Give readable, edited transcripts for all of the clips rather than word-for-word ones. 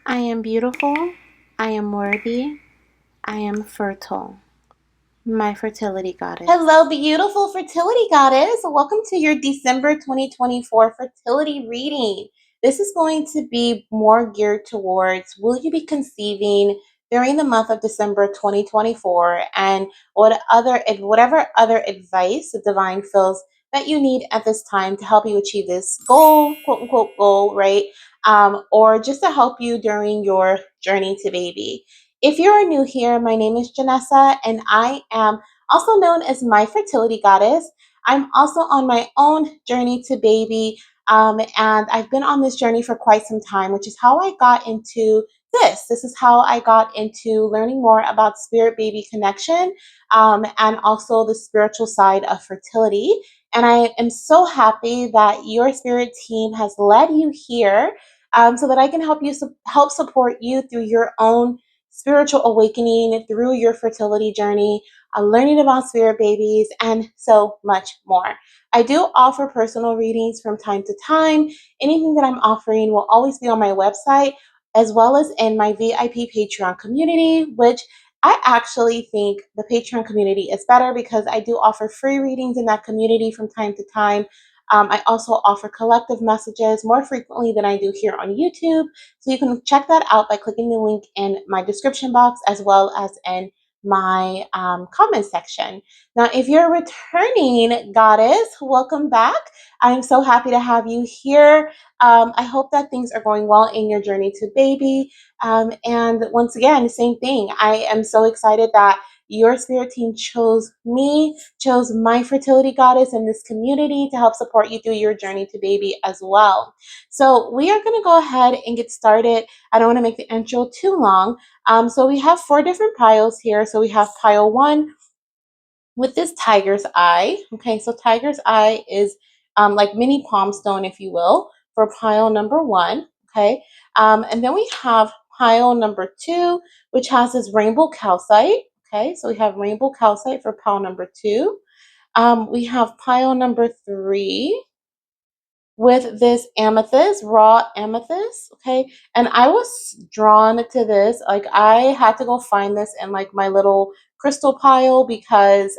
I am beautiful, I am worthy, I am fertile. My fertility goddess. Hello, beautiful fertility goddess. Welcome to your December 2024 fertility reading. This is going to be more geared towards will you be conceiving during the month of December 2024 and whatever other advice the divine feels that you need at this time to help you achieve this goal, quote unquote goal, right? Or just to help you during your journey to baby. If you're new here, my name is Janessa and I am also known as my fertility goddess. I'm also on my own journey to baby, and I've been on this journey for quite some time, which is how I got into this. This is how I got into learning more about spirit baby connection, and also the spiritual side of fertility. And I am so happy that your spirit team has led you here, so that I can help support you through your own spiritual awakening, through your fertility journey, learning about spirit babies, and so much more. I do offer personal readings from time to time. Anything that I'm offering will always be on my website as well as in my VIP Patreon community, which I actually think the Patreon community is better because I do offer free readings in that community from time to time. I also offer collective messages more frequently than I do here on YouTube. So you can check that out by clicking the link in my description box as well as in my comment section. Now, if you're a returning goddess, welcome back. I'm so happy to have you here. I hope that things are going well in your journey to baby. And once again, same thing. I am so excited that your spirit team chose me, chose my fertility goddess in this community to help support you through your journey to baby as well. So we are going to go ahead and get started. I don't want to make the intro too long. So we have 4 different piles here. So we have pile 1 with this tiger's eye. Okay, so tiger's eye is like mini palm stone, if you will, for pile number 1. Okay, and then we have pile number 2, which has this rainbow calcite. Okay, so we have rainbow calcite for pile number 2. We have pile number 3 with this amethyst, raw amethyst. Okay. And I was drawn to this. Like I had to go find this in like my little crystal pile because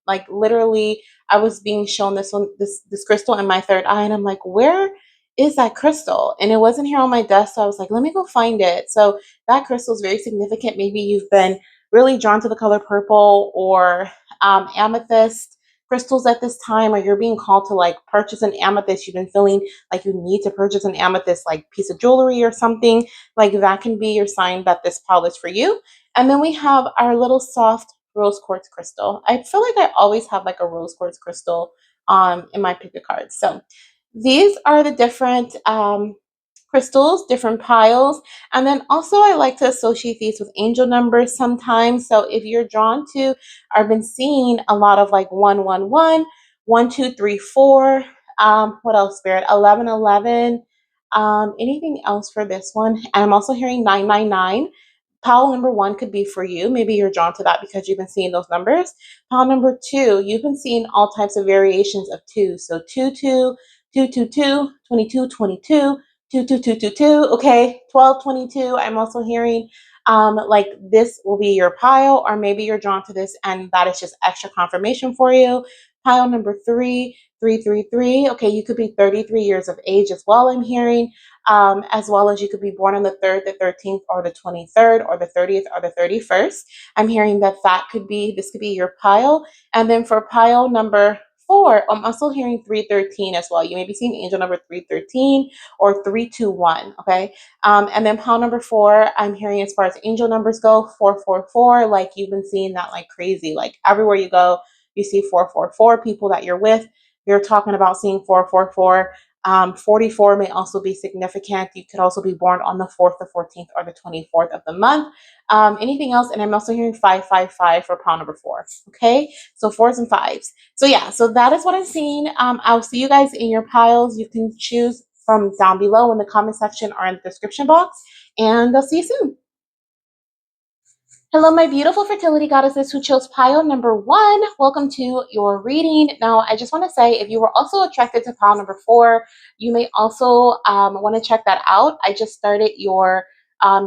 like literally I was being shown this crystal in my third eye and I'm like, where is that crystal? And it wasn't here on my desk. So I was like, let me go find it. So that crystal is very significant. Maybe you've been really drawn to the color purple or amethyst crystals at this time, or you're being called to like purchase an amethyst, you've been feeling like you need to purchase an amethyst like piece of jewelry or something, like that can be your sign that this pile is for you. And then we have our little soft rose quartz crystal. I feel like I always have like a rose quartz crystal in my pick a cards. So these are the different crystals, different piles. And then also I like to associate these with angel numbers sometimes. So if you're drawn to, I've been seeing a lot of like 111, 1234. What else, Spirit? 1111. Anything else for this one? And I'm also hearing 999. Pile number 1 could be for you. Maybe you're drawn to that because you've been seeing those numbers. Pile number 2, you've been seeing all types of variations of 2. So 22, 222, 22, 22, 22222. Okay, 1222. I'm also hearing like this will be your pile, or maybe you're drawn to this and that is just extra confirmation for you. Pile number 3, 333. Okay, you could be 33 years of age as well, I'm hearing, as well as you could be born on the 3rd, the 13th, or the 23rd, or the 30th, or the 31st. I'm hearing that this could be your pile. And then for pile number 4, I'm also hearing 313 as well. You may be seeing angel number 313 or 321. Okay. And then pile number 4, I'm hearing as far as angel numbers go, 444. Like you've been seeing that like crazy. Like everywhere you go, you see 444 people that you're with. You're talking about seeing 444. 44 may also be significant. You could also be born on the 4th, the 14th, or the 24th of the month. Anything else? And I'm also hearing 555 for pile number 4. Okay, so 4s and 5s. So yeah, so that is what I'm seeing. I'll see you guys in your piles. You can choose from down below in the comment section or in the description box. And I'll see you soon. Hello, my beautiful fertility goddesses who chose pile number 1. Welcome to your reading. Now, I just want to say if you were also attracted to pile number 4, you may also want to check that out. I just started your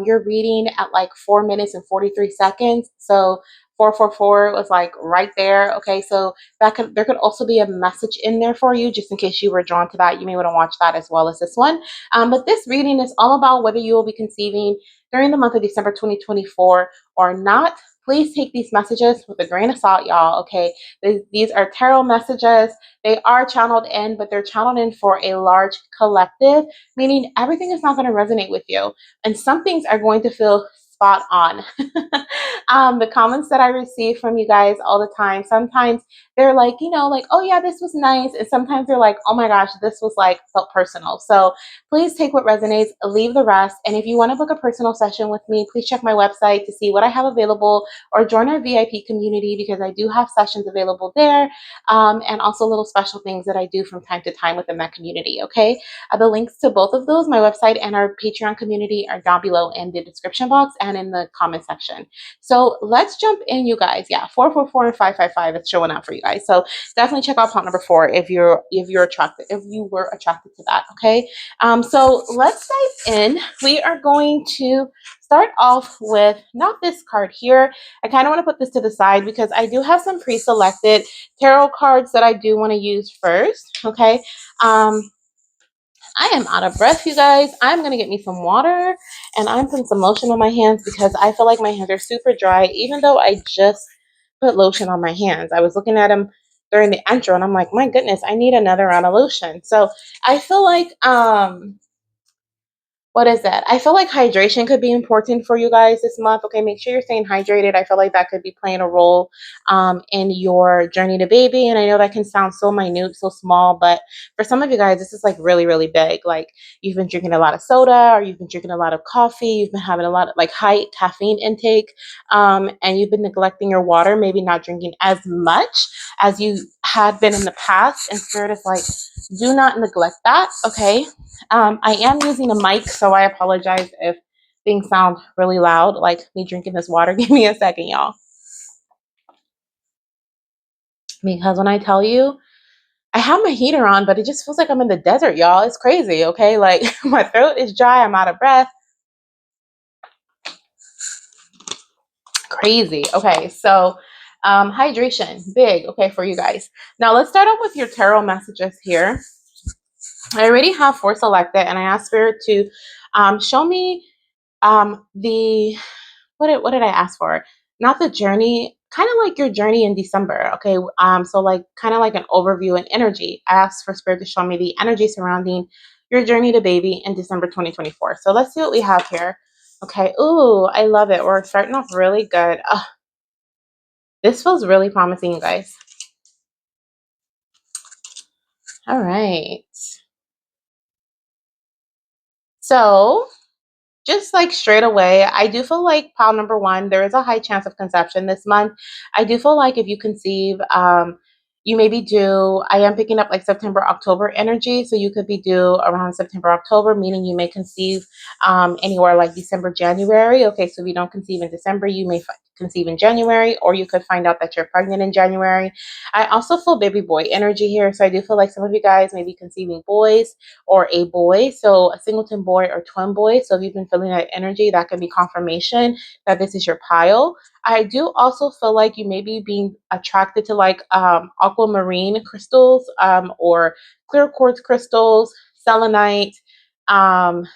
you're reading at like 4 minutes and 43 seconds. So 444 was like right there. Okay, so there could also be a message in there for you, just in case you were drawn to that. You may want to watch that as well as this one. But this reading is all about whether you will be conceiving during the month of December 2024 or not. Please take these messages with a grain of salt, y'all. Okay, these are tarot messages. They are channeled in, but they're channeled in for a large collective, meaning everything is not going to resonate with you, and some things are going to feel spot on. The comments that I receive from you guys all the time, sometimes they're like, like, oh yeah, this was nice. And sometimes they're like, oh my gosh, this was like felt personal. So please take what resonates, leave the rest. And if you want to book a personal session with me, please check my website to see what I have available or join our VIP community, because I do have sessions available there, and also little special things that I do from time to time within that community. Okay. The links to both of those, my website and our Patreon community, are down below in the description box and in the comment section. So let's jump in, you guys. Yeah, 444 and 555 is showing up for you guys. So definitely check out pot number 4 if you're attracted, if you were attracted to that. Okay. So let's dive in. We are going to start off with not this card here. I kind of want to put this to the side because I do have some pre-selected tarot cards that I do want to use first. Okay. I am out of breath, you guys. I'm going to get me some water, and I'm putting some lotion on my hands because I feel like my hands are super dry, even though I just put lotion on my hands. I was looking at them during the intro, and I'm like, my goodness, I need another round of lotion. So I feel like, what is that? I feel like hydration could be important for you guys this month. Okay, make sure you're staying hydrated. I feel like that could be playing a role in your journey to baby. And I know that can sound so minute, so small, but for some of you guys, this is like really, really big. Like you've been drinking a lot of soda, or you've been drinking a lot of coffee, you've been having a lot of like high caffeine intake, and you've been neglecting your water, maybe not drinking as much as you had been in the past. And Spirit is like, do not neglect that. Okay. I am using a mic, so I apologize if things sound really loud, like me drinking this water. Give me a second, y'all. Because when I tell you, I have my heater on, but it just feels like I'm in the desert, y'all. It's crazy, okay? Like my throat is dry, I'm out of breath. Crazy. Okay, so hydration, big, okay, for you guys. Now let's start off with your tarot messages here. I already have 4 selected, and I asked Spirit to show me the what did I ask for? Not the journey, kind of like your journey in December. Okay. So like kind of like an overview and energy. I asked for Spirit to show me the energy surrounding your journey to baby in December 2024. So let's see what we have here. Okay. Ooh, I love it. We're starting off really good. This feels really promising, you guys. All right. So just like straight away, I do feel like pile number 1, there is a high chance of conception this month. I do feel like if you conceive, you maybe do, I am picking up like September, October energy. So you could be due around September, October, meaning you may conceive anywhere like December, January. Okay, so if you don't conceive in December, you may conceive in January, or you could find out that you're pregnant in January. I also feel baby boy energy here. So I do feel like some of you guys may be conceiving boys or a boy, so a singleton boy or twin boy. So if you've been feeling that energy, that can be confirmation that this is your pile. I do also feel like you may be being attracted to like aquamarine crystals, or clear quartz crystals, selenite, um,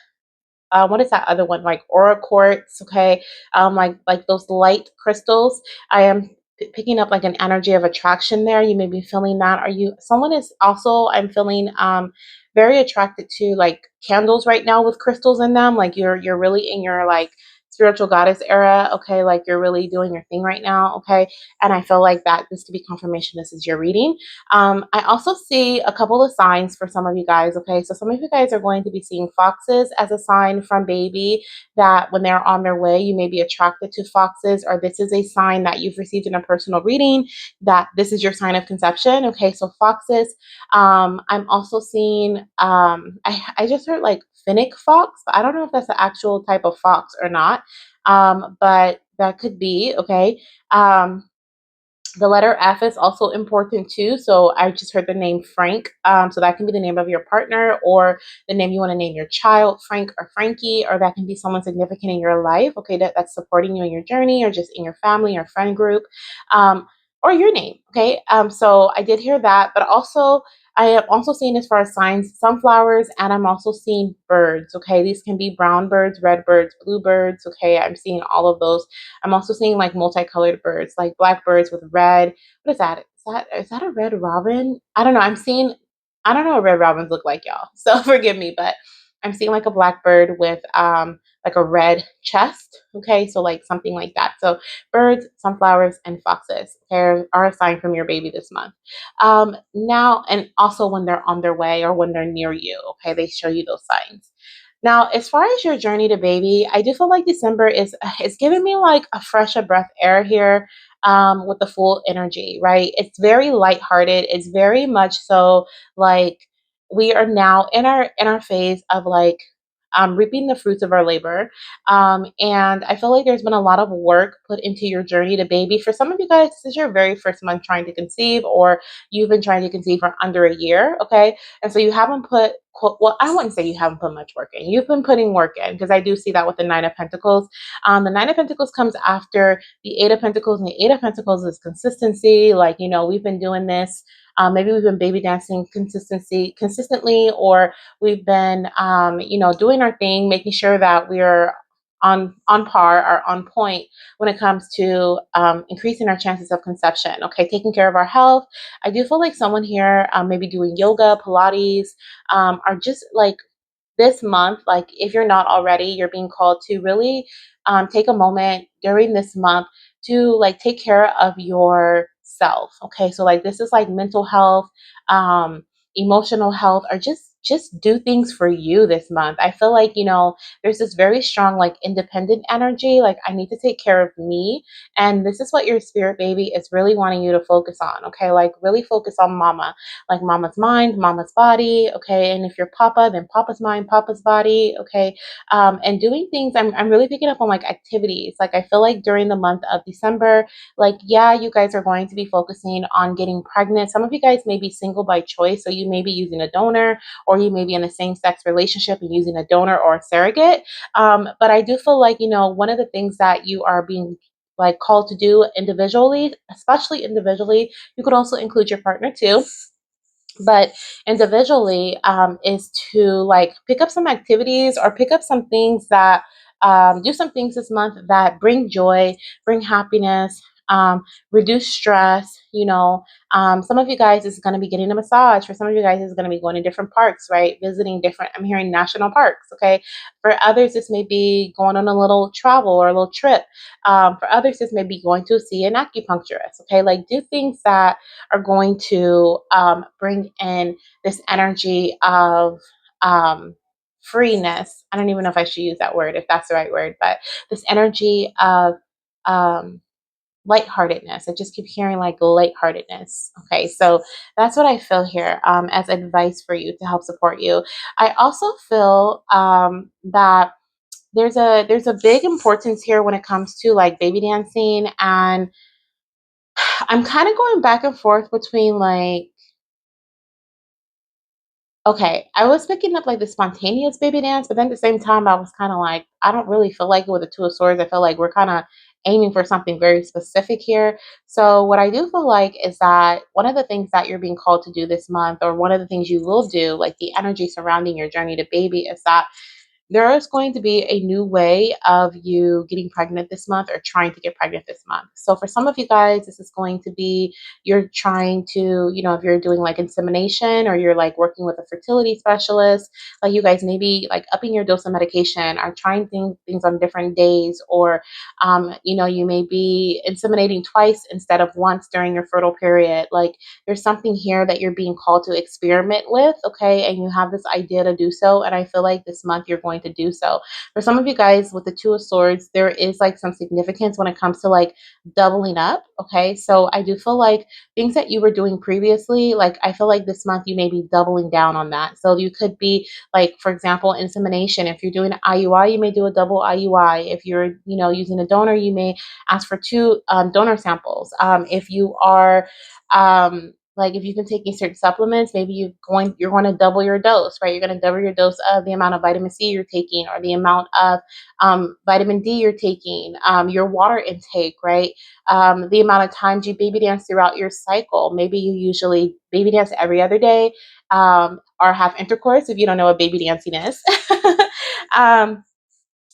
what is that other one, like aura quartz? Okay, like those light crystals. I am picking up like an energy of attraction there. You may be feeling that. Are you, someone is also, I'm feeling very attracted to like candles right now with crystals in them. Like you're really in your like spiritual goddess era. Okay, like you're really doing your thing right now. Okay, and I feel like that this could be confirmation this is your reading. I also see a couple of signs for some of you guys. Okay, so some of you guys are going to be seeing foxes as a sign from baby, that when they're on their way, you may be attracted to foxes, or this is a sign that you've received in a personal reading that this is your sign of conception. Okay, so foxes. I'm also seeing, I just heard like fennec fox, but I don't know if that's the actual type of fox or not, but that could be. Okay. The letter F is also important too. So I just heard the name Frank. So that can be the name of your partner or the name you want to name your child, Frank or Frankie, or that can be someone significant in your life, okay, that's supporting you in your journey or just in your family or friend group, um, or your name, okay? So I did hear that, but also I am also seeing as far as signs, sunflowers, and I'm also seeing birds, okay? These can be brown birds, red birds, blue birds, okay? I'm seeing all of those. I'm also seeing like multicolored birds, like black birds with red. What is that? Is that a red robin? I don't know. I don't know what red robins look like, y'all. So forgive me, but I'm seeing like a black bird with like a red chest. Okay, so like something like that. So birds, sunflowers, and foxes are a sign from your baby this month. Now, and also when they're on their way or when they're near you, okay, they show you those signs. Now, as far as your journey to baby, I do feel like December is giving me like a fresh of breath air here, with the full energy, right? It's very lighthearted. It's very much so like we are now in our phase of like reaping the fruits of our labor. And I feel like there's been a lot of work put into your journey to baby. For some of you guys, this is your very first month trying to conceive, or you've been trying to conceive for under a year, okay? And so you haven't put, well, I wouldn't say you haven't put much work in. You've been putting work in because I do see that with the Nine of Pentacles. The Nine of Pentacles comes after the Eight of Pentacles, and the Eight of Pentacles is consistency. Like, you know, we've been doing this. Maybe we've been baby dancing consistently, or we've been, you know, doing our thing, making sure that we're on par or on point when it comes to increasing our chances of conception. Okay, taking care of our health. I do feel like someone here, maybe doing yoga, Pilates, are just like this month, like if you're not already, you're being called to really take a moment during this month to like take care of yourself. Okay, so like this is like mental health, um, emotional health, or just do things for you this month. I feel like, you know, there's this very strong like independent energy. Like I need to take care of me, and this is what your spirit baby is really wanting you to focus on. Okay, like really focus on mama, like mama's mind, mama's body, okay? And if you're papa, then papa's mind, papa's body, okay? And doing things, I'm really picking up on like activities. Like I feel like during the month of December, like, yeah, you guys are going to be focusing on getting pregnant. Some of you guys may be single by choice, so you may be using a donor, or you may be in a same sex relationship and using a donor or a surrogate. But I do feel like, you know, one of the things that you are being like called to do individually, especially individually, you could also include your partner too, but individually, is to like pick up some activities or pick up some things that do some things this month that bring joy, bring happiness, reduce stress. You know, some of you guys is going to be getting a massage. For some of you guys is going to be going to different parks, right? Visiting different, I'm hearing national parks. Okay, for others this may be going on a little travel or a little trip. For others this may be going to see an acupuncturist. Okay, like do things that are going to bring in this energy of freeness. I don't even know if I should use that word, if that's the right word, but this energy of um, lightheartedness. I just keep hearing like lightheartedness. Okay, so that's what I feel here as advice for you to help support you. I also feel that there's a big importance here when it comes to like baby dancing, and I'm kind of going back and forth between like, okay, I was picking up like the spontaneous baby dance, but then at the same time, I was kind of like, I don't really feel like it with the Two of Swords. I feel like we're kind of aiming for something very specific here. So, what I do feel like is that one of the things that you're being called to do this month, or one of the things you will do, like the energy surrounding your journey to baby, is that there is going to be a new way of you getting pregnant this month or trying to get pregnant this month. So for some of you guys, this is going to be you're trying to, you know, if you're doing like insemination or you're like working with a fertility specialist, like you guys maybe like upping your dose of medication or trying things on different days, or you know, you may be inseminating twice instead of once during your fertile period. Like there's something here that you're being called to experiment with, okay? And you have this idea to do so. And I feel like this month you're going going to do so. For some of you guys with the Two of Swords, there is like some significance when it comes to like doubling up. Okay. So I do feel like things that you were doing previously, like I feel like this month you may be doubling down on that. So you could be like, for example, insemination. If you're doing an IUI, you may do a double IUI. If you're, using a donor, you may ask for two donor samples. If you are, like if you've been taking certain supplements, maybe you're going to double your dose, right? You're going to double your dose of the amount of vitamin C you're taking, or the amount of vitamin D you're taking, your water intake, right? The amount of times you baby dance throughout your cycle. Maybe you usually baby dance every other day, or have intercourse if you don't know what baby dancing is. um,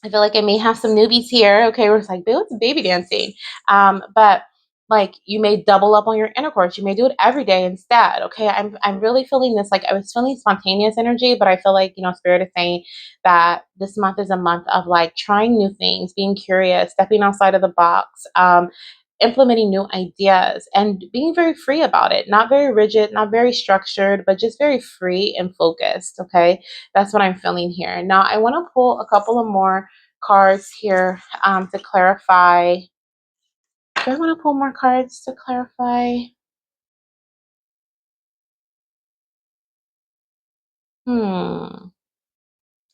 I feel like I may have some newbies here. Okay, we're like, what's baby dancing? But like you may double up on your intercourse. You may do it every day instead. Okay, I'm really feeling this. Like I was feeling spontaneous energy, but I feel like Spirit is saying that this month is a month of like trying new things, being curious, stepping outside of the box. Implementing new ideas and being very free about it, not very rigid, not very structured, but just very free and focused. Okay, that's what I'm feeling here. Now, I want to pull a couple of more cards here to clarify. Do I want to pull more cards to clarify?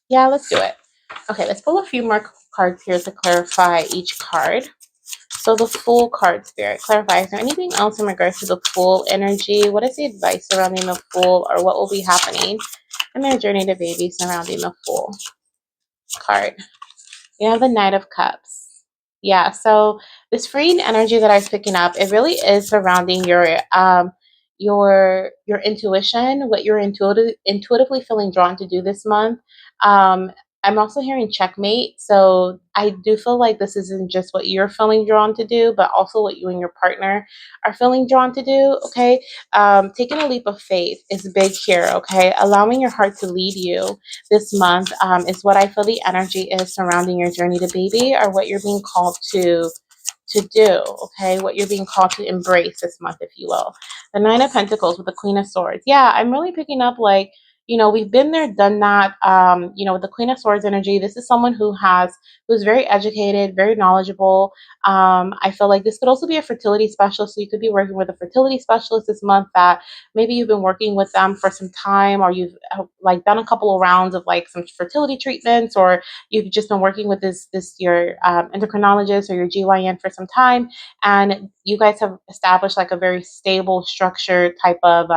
Yeah, let's do it. Okay, let's pull a few more cards here to clarify each card. So the Fool card, Spirit, clarify. Is there anything else in regards to the Fool energy? What is the advice surrounding the Fool, or what will be happening in their journey to baby surrounding the Fool card? You have the Knight of Cups. Yeah, so this freeing energy that I was picking up, it really is surrounding your intuition, what you're intuitively feeling drawn to do this month. Um, I'm also hearing checkmate, so I do feel like this isn't just what you're feeling drawn to do, but also what you and your partner are feeling drawn to do. Okay, taking a leap of faith is big here. Okay, allowing your heart to lead you this month is what I feel the energy is surrounding your journey to baby, or what you're being called to do. Okay, what you're being called to embrace this month, if you will. The Nine of Pentacles with the Queen of Swords. Yeah, I'm really picking up like, we've been there, done that. With the Queen of Swords energy, this is someone who's very educated, very knowledgeable. I feel like this could also be a fertility specialist. So you could be working with a fertility specialist this month that maybe you've been working with them for some time, or you've like done a couple of rounds of like some fertility treatments, or you've just been working with this your endocrinologist or your GYN for some time, and you guys have established like a very stable, structured type of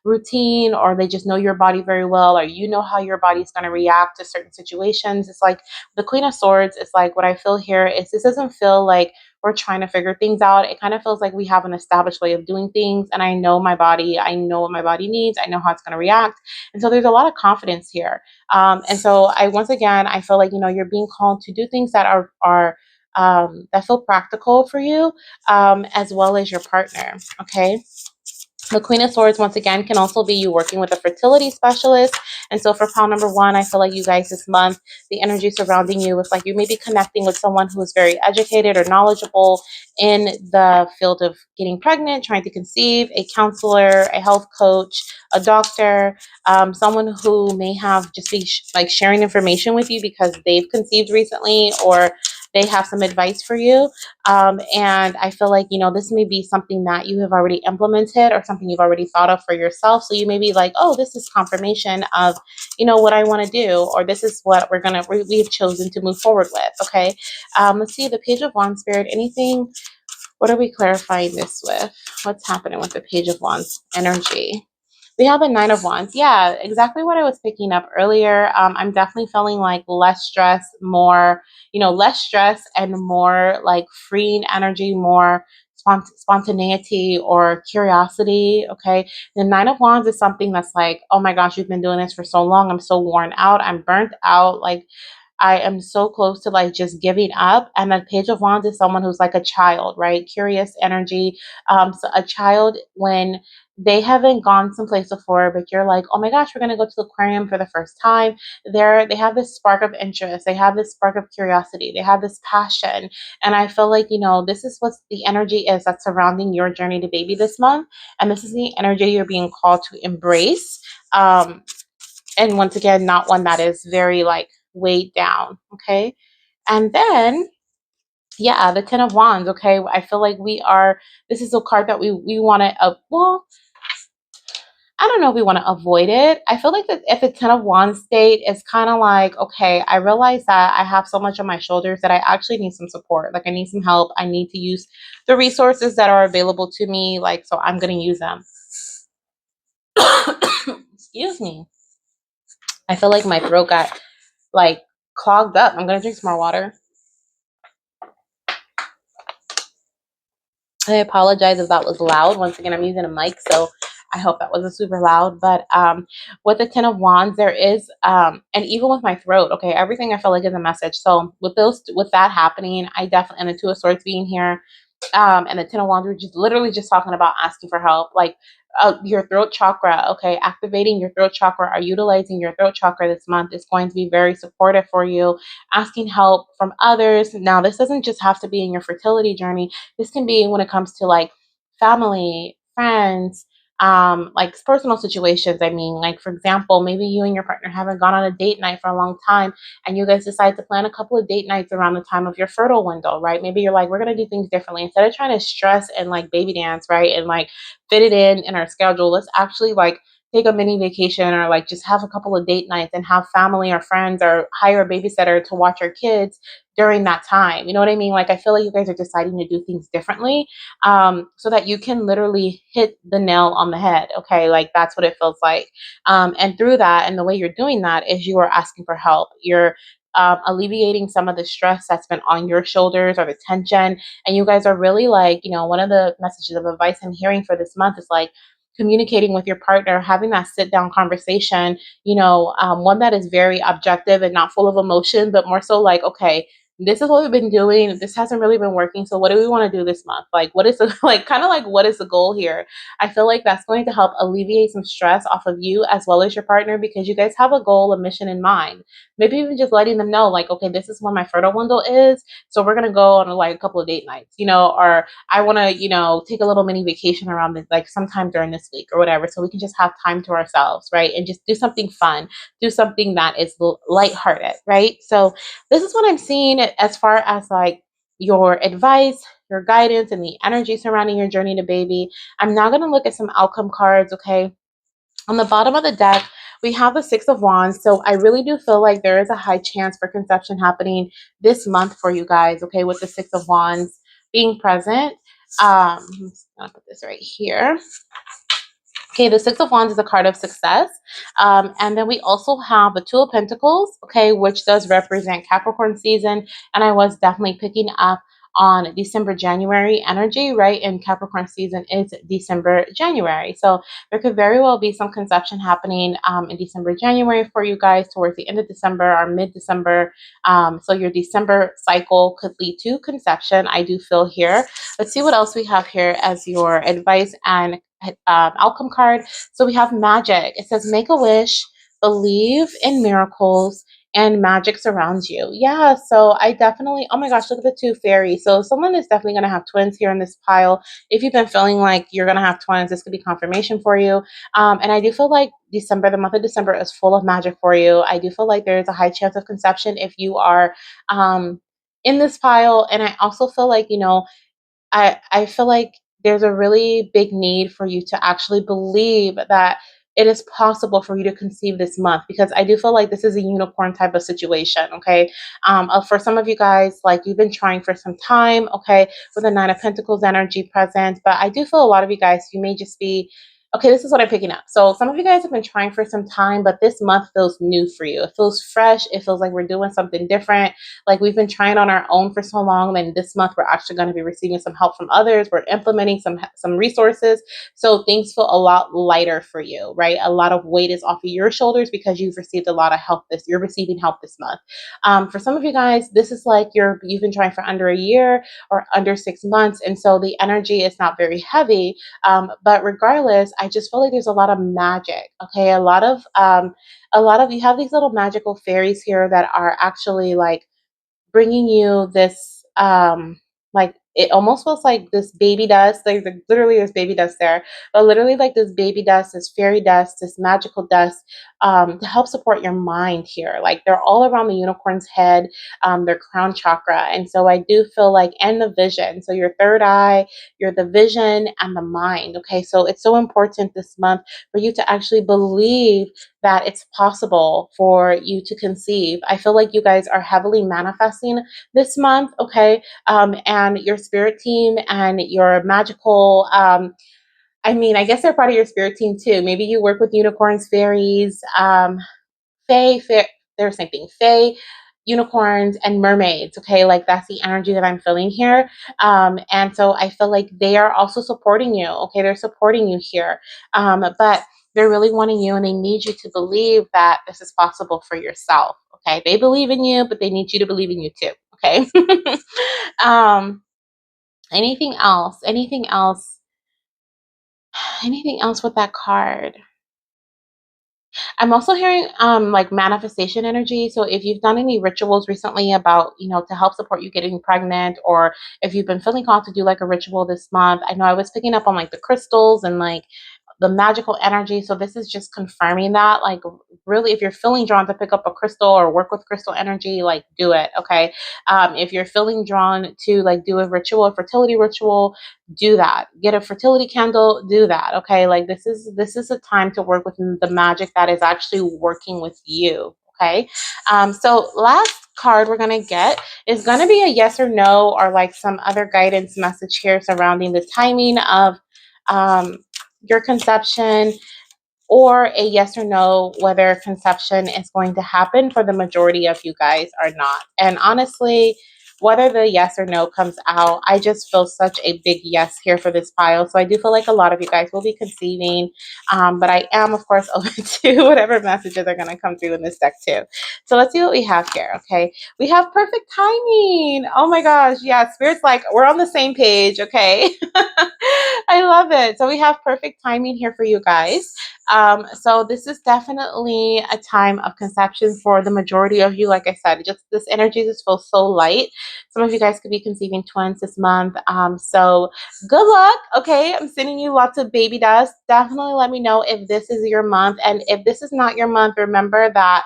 routine, or they just know your body very well, or you know how your body's going to react to certain situations. It's like the Queen of Swords is like, what I feel here is this doesn't feel like we're trying to figure things out. It kind of feels like we have an established way of doing things, and I know my body. I know what my body needs. I know how it's going to react, and so there's a lot of confidence here. And so once again, I feel like you're being called to do things that are that feel practical for you, as well as your partner. Okay. The Queen of Swords, once again, can also be you working with a fertility specialist. And so for pile number one, I feel like you guys this month, the energy surrounding you is like you may be connecting with someone who is very educated or knowledgeable in the field of getting pregnant, trying to conceive, a counselor, a health coach, a doctor, someone who may have just be like sharing information with you because they've conceived recently, or they have some advice for you. And I feel like, this may be something that you have already implemented, or something you've already thought of for yourself. So you may be like, oh, this is confirmation of, what I want to do, or this is what we've chosen to move forward with. Okay. Let's see the Page of Wands, Spirit, anything. What are we clarifying this with? What's happening with the Page of Wands energy? We have a Nine of Wands. Yeah, exactly what I was picking up earlier. I'm definitely feeling like less stress, more, less stress and more like freeing energy, more spontaneity or curiosity. Okay. The Nine of Wands is something that's like, oh my gosh, you've been doing this for so long. I'm so worn out. I'm burnt out. Like, I am so close to like just giving up. And the Page of Wands is someone who's like a child, right? Curious energy. So a child, when they haven't gone someplace before, but you're like, oh my gosh, we're gonna go to the aquarium for the first time. They have this spark of interest, they have this spark of curiosity, they have this passion. And I feel like, this is what the energy is that's surrounding your journey to baby this month. And this is the energy you're being called to embrace. And once again, not one that is very like weighed down. Okay. And then, yeah, the Ten of Wands. Okay. I feel like this is a card that we want to, well, I don't know if we want to avoid it. I feel like that if the Ten of Wands state is kind of like, okay, I realize that I have so much on my shoulders that I actually need some support. Like I need some help. I need to use the resources that are available to me. Like, so I'm going to use them. Excuse me. I feel like my throat got like clogged up. I'm going to drink some more water. I apologize if that was loud. Once again, I'm using a mic, so I hope that wasn't super loud. But with the Ten of Wands, there is, and even with my throat, okay, everything I feel like is a message. So with that happening, I definitely, and the Two of Swords being here, and the Ten of Wands, we're just literally just talking about asking for help, like your throat chakra. Okay, activating your throat chakra or utilizing your throat chakra this month is going to be very supportive for you. Asking help from others. Now, this doesn't just have to be in your fertility journey. This can be when it comes to like family, friends, like personal situations. I mean, like for example, maybe you and your partner haven't gone on a date night for a long time, and you guys decide to plan a couple of date nights around the time of your fertile window, right? Maybe you're like, we're gonna do things differently instead of trying to stress and like baby dance, right? And like fit it in our schedule. Let's actually like take a mini vacation or like just have a couple of date nights and have family or friends or hire a babysitter to watch your kids during that time. You know what I mean? Like I feel like you guys are deciding to do things differently, so that you can literally hit the nail on the head. Okay, like that's what it feels like. And through that, and the way you're doing that is you are asking for help. You're alleviating some of the stress that's been on your shoulders or the tension. And you guys are really like, one of the messages of advice I'm hearing for this month is like communicating with your partner, having that sit down conversation, one that is very objective and not full of emotion, but more so like, okay, this is what we've been doing. This hasn't really been working. So what do we want to do this month? Like, what is the, like, kind of like, what is the goal here? I feel like that's going to help alleviate some stress off of you as well as your partner, because you guys have a goal, a mission in mind. Maybe even just letting them know, like, okay, this is when my fertile window is. So we're going to go on like a couple of date nights, or I want to, take a little mini vacation around this, like sometime during this week or whatever. So we can just have time to ourselves, right? And just do something fun, do something that is lighthearted, right? So this is what I'm seeing as far as like your advice, your guidance, and the energy surrounding your journey to baby. I'm now going to look at some outcome cards, okay? On the bottom of the deck, we have the Six of Wands. So I really do feel like there is a high chance for conception happening this month for you guys, okay, with the Six of Wands being present. I'm just going to put this right here. Okay, the Six of Wands is a card of success. And then we also have the Two of Pentacles, okay, which does represent Capricorn season. And I was definitely picking up on December, January energy, right? And Capricorn season is December, January. So there could very well be some conception happening in December, January for you guys towards the end of December or mid-December. So your December cycle could lead to conception, I do feel here. Let's see what else we have here as your advice and outcome card. So we have magic. It says, make a wish, believe in miracles, and magic surrounds you. Yeah, so I definitely, oh my gosh, look at the two fairies. So someone is definitely going to have twins here in this pile. If you've been feeling like you're going to have twins, this could be confirmation for you. And I do feel like December, the month of December, is full of magic for you. I do feel like there is a high chance of conception if you are in this pile. And I also feel like, I feel like there's a really big need for you to actually believe that it is possible for you to conceive this month, because I do feel like this is a unicorn type of situation. Okay. For some of you guys, like you've been trying for some time, okay, with the Nine of Pentacles energy present, but I do feel a lot of you guys, you may just be, okay, this is what I'm picking up. So some of you guys have been trying for some time, but this month feels new for you. It feels fresh. It feels like we're doing something different. Like we've been trying on our own for so long, and this month we're actually going to be receiving some help from others. We're implementing some resources, so things feel a lot lighter for you, right? A lot of weight is off of your shoulders because you've received a lot of help. You're receiving help this month. For some of you guys, this is like you've been trying for under a year or under 6 months, and so the energy is not very heavy. But regardless, I just feel like there's a lot of magic. Okay, a lot of you have these little magical fairies here that are actually like bringing you this like it almost feels like this baby dust, like literally there's baby dust there, but literally like this baby dust, this fairy dust, this magical dust, to help support your mind here. Like they're all around the unicorn's head, their crown chakra. And so I do feel like, and the vision. So your third eye, you're the vision and the mind. Okay. So it's so important this month for you to actually believe that it's possible for you to conceive. I feel like you guys are heavily manifesting this month. Okay. And your spirit team and your magical, I guess they're part of your spirit team too. Maybe you work with unicorns, fairies, fae, they're the same thing. Fae, unicorns, and mermaids. Okay, like that's the energy that I'm feeling here. And so I feel like they are also supporting you. Okay, they're supporting you here. But they're really wanting you, and they need you to believe that this is possible for yourself. Okay, they believe in you, but they need you to believe in you too. Okay. um, anything else? Anything else? Anything else with that card? I'm also hearing like manifestation energy. So if you've done any rituals recently about, to help support you getting pregnant, or if you've been feeling called to do like a ritual this month, I know I was picking up on like the crystals and like the magical energy. So this is just confirming that, like, really, if you're feeling drawn to pick up a crystal or work with crystal energy, like, do it. Okay. If you're feeling drawn to like do a ritual, a fertility ritual, do that. Get a fertility candle, do that. Okay. Like this is a time to work with the magic that is actually working with you. Okay. So last card we're going to get is going to be a yes or no, or like some other guidance message here surrounding the timing of um, your conception, or a yes or no whether conception is going to happen for the majority of you guys or not. And honestly, whether the yes or no comes out, I just feel such a big yes here for this pile. So I do feel like a lot of you guys will be conceiving, but I am, of course, open to whatever messages are going to come through in this deck too. So let's see what we have here. Okay, we have perfect timing. Oh my gosh, yeah, Spirit's like, we're on the same page. Okay. I love it. So we have perfect timing here for you guys. So this is definitely a time of conception for the majority of you. Like I said, just this energy just feels so light. Some of you guys could be conceiving twins this month. So good luck. Okay, I'm sending you lots of baby dust. Definitely let me know if this is your month. And if this is not your month, remember that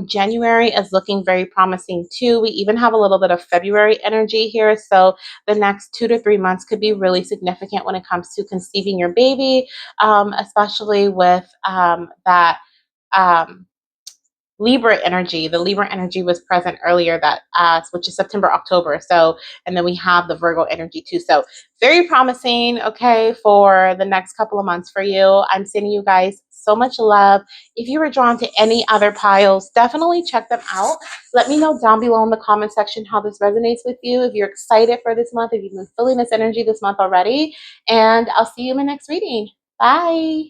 January is looking very promising too. We even have a little bit of February energy here. So the next 2 to 3 months could be really significant when it comes to conceiving your baby, especially with that. Um, Libra energy. The Libra energy was present earlier, that which is September, October. So, and then we have the Virgo energy too. So very promising, okay, for the next couple of months for you. I'm sending you guys so much love. If you were drawn to any other piles, definitely check them out. Let me know down below in the comment section how this resonates with you. If you're excited for this month, if you've been feeling this energy this month already, and I'll see you in my next reading. Bye.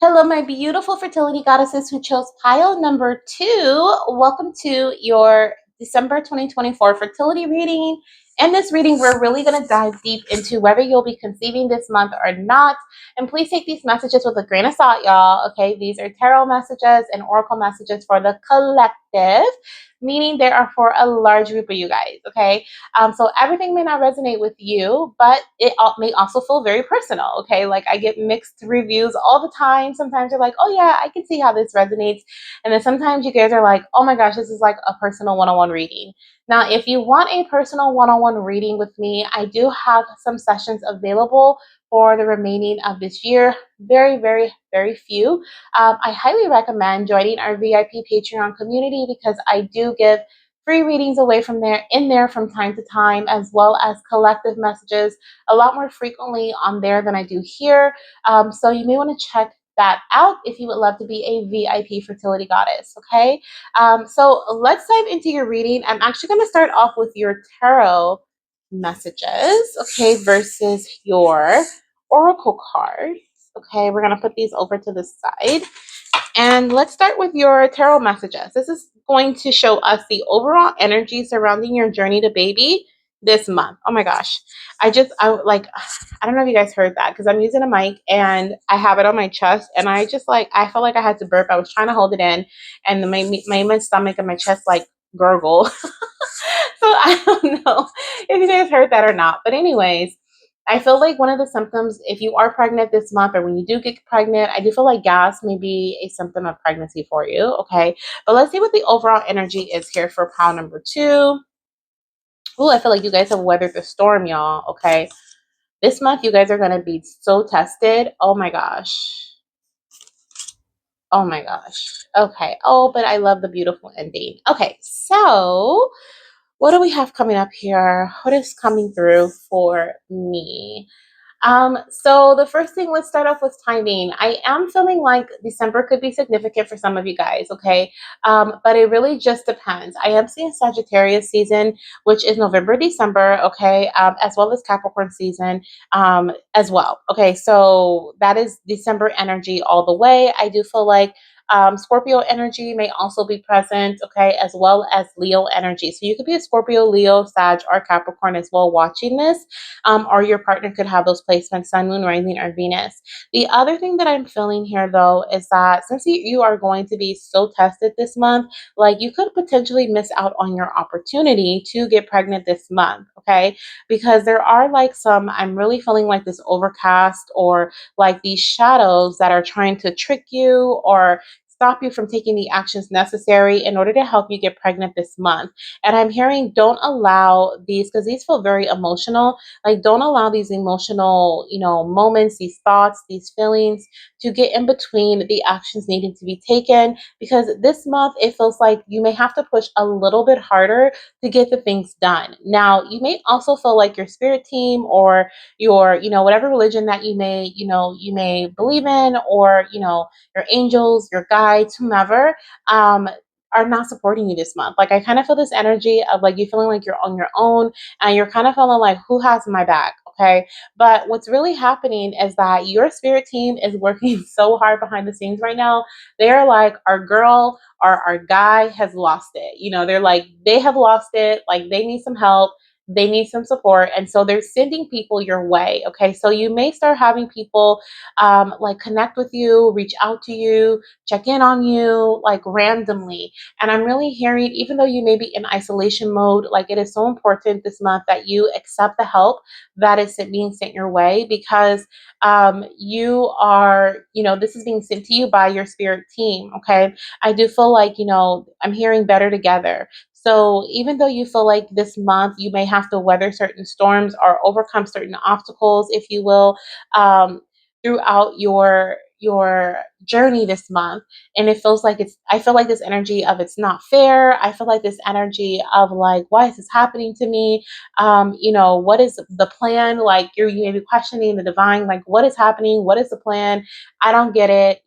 Hello, my beautiful fertility goddesses who chose pile number 2. Welcome to your December 2024 fertility reading. In this reading, we're really going to dive deep into whether you'll be conceiving this month or not. And please take these messages with a grain of salt, y'all. Okay, these are tarot messages and oracle messages for the collective, meaning they are for a large group of you guys. Okay, so everything may not resonate with you, but it may also feel very personal. Okay, like I get mixed reviews all the time. Sometimes you're like, oh yeah, I can see how this resonates. And then sometimes you guys are like, oh my gosh, this is like a personal one-on-one reading. Now, if you want a personal one-on-one reading with me, I do have some sessions available for the remaining of this year. Very, very, very few. I highly recommend joining our VIP Patreon community because I do give free readings away from there in there from time to time, as well as collective messages a lot more frequently on there than I do here. So you may want to check that out if you would love to be a VIP fertility goddess. Okay. So let's dive into your reading. I'm actually going to start off with your tarot messages, okay, versus your oracle cards. Okay, we're going to put these over to the side. And let's start with your tarot messages. This is going to show us the overall energy surrounding your journey to baby this month. Oh my gosh. I don't know if you guys heard that because I'm using a mic and I have it on my chest, and I felt like I had to burp. I was trying to hold it in, and my stomach and my chest like gurgle. So I don't know if you guys heard that or not. But anyways, I feel like one of the symptoms, if you are pregnant this month or when you do get pregnant, I do feel like gas may be a symptom of pregnancy for you. Okay. But let's see what the overall energy is here for pile number two. Oh, I feel like you guys have weathered the storm, y'all. Okay. This month, you guys are going to be so tested. Oh my gosh. Oh my gosh. Okay. Oh, but I love the beautiful ending. Okay. So, what do we have coming up here? What is coming through for me? So the first thing, let's start off with timing. I am feeling like December could be significant for some of you guys, okay? But it really just depends. I am seeing Sagittarius season, which is November, December, okay, as well as Capricorn season as well. Okay, so that is December energy all the way. I do feel like Scorpio energy may also be present, okay, as well as Leo energy. So you could be a Scorpio, Leo, Sag, or Capricorn as well watching this, or your partner could have those placements, Sun, Moon, Rising, or Venus. The other thing that I'm feeling here, though, is that since you are going to be so tested this month, like you could potentially miss out on your opportunity to get pregnant this month, okay? Because there are like I'm really feeling like this overcast or like these shadows that are trying to trick you or stop you from taking the actions necessary in order to help you get pregnant this month. And I'm hearing don't allow these, because these feel very emotional, like don't allow these emotional, moments, these thoughts, these feelings to get in between the actions needing to be taken, because this month it feels like you may have to push a little bit harder to get the things done. Now, you may also feel like your spirit team or your, whatever religion that you may believe in, or, your angels, your guides, whomever, are not supporting you this month. Like I kind of feel this energy of like you feeling like you're on your own and you're kind of feeling like, who has my back? Okay. But what's really happening is that your spirit team is working so hard behind the scenes right now. They're like, our girl or our guy has lost it. They're like, they have lost it. Like they need some help. They need some support. And so they're sending people your way. Okay. So you may start having people like connect with you, reach out to you, check in on you, like randomly. And I'm really hearing, even though you may be in isolation mode, like it is so important this month that you accept the help that is being sent your way, because you are, this is being sent to you by your spirit team. Okay. I do feel like, I'm hearing better together. So even though you feel like this month you may have to weather certain storms or overcome certain obstacles, if you will, throughout your journey this month, and it feels like I feel like this energy of it's not fair. I feel like this energy of like, why is this happening to me? What is the plan? Like you may be questioning the divine, like what is happening? What is the plan? I don't get it.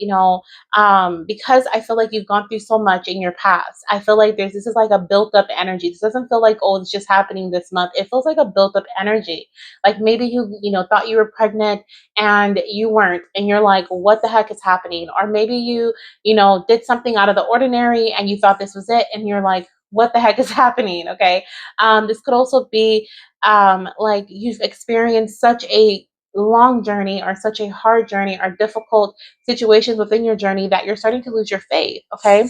Because I feel like you've gone through so much in your past. I feel like this is like a built up energy. This doesn't feel like, oh, it's just happening this month. It feels like a built up energy. Like maybe you thought you were pregnant and you weren't, and you're like, what the heck is happening? Or maybe you did something out of the ordinary and you thought this was it, and you're like, what the heck is happening? Okay. This could also be like you've experienced such a long journey or such a hard journey or difficult situations within your journey that you're starting to lose your faith. Okay.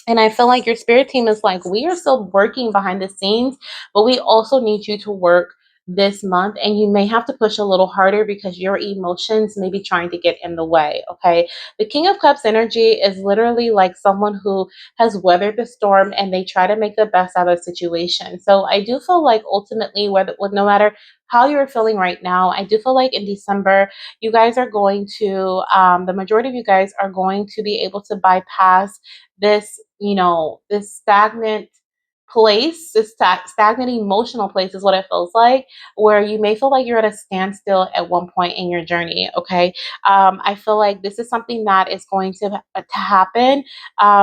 And I feel like your spirit team is like, we are still working behind the scenes, but we also need you to work this month. And you may have to push a little harder because your emotions may be trying to get in the way. Okay. The King of Cups energy is literally like someone who has weathered the storm and they try to make the best out of the situation. So I do feel like ultimately, no matter how you're feeling right now, I do feel like in December, you guys are going to, the majority of you guys are going to be able to bypass this, this stagnant place, this stagnant emotional place is what it feels like, where you may feel like you're at a standstill at one point in your journey. Okay. I feel like this is something that is going to happen.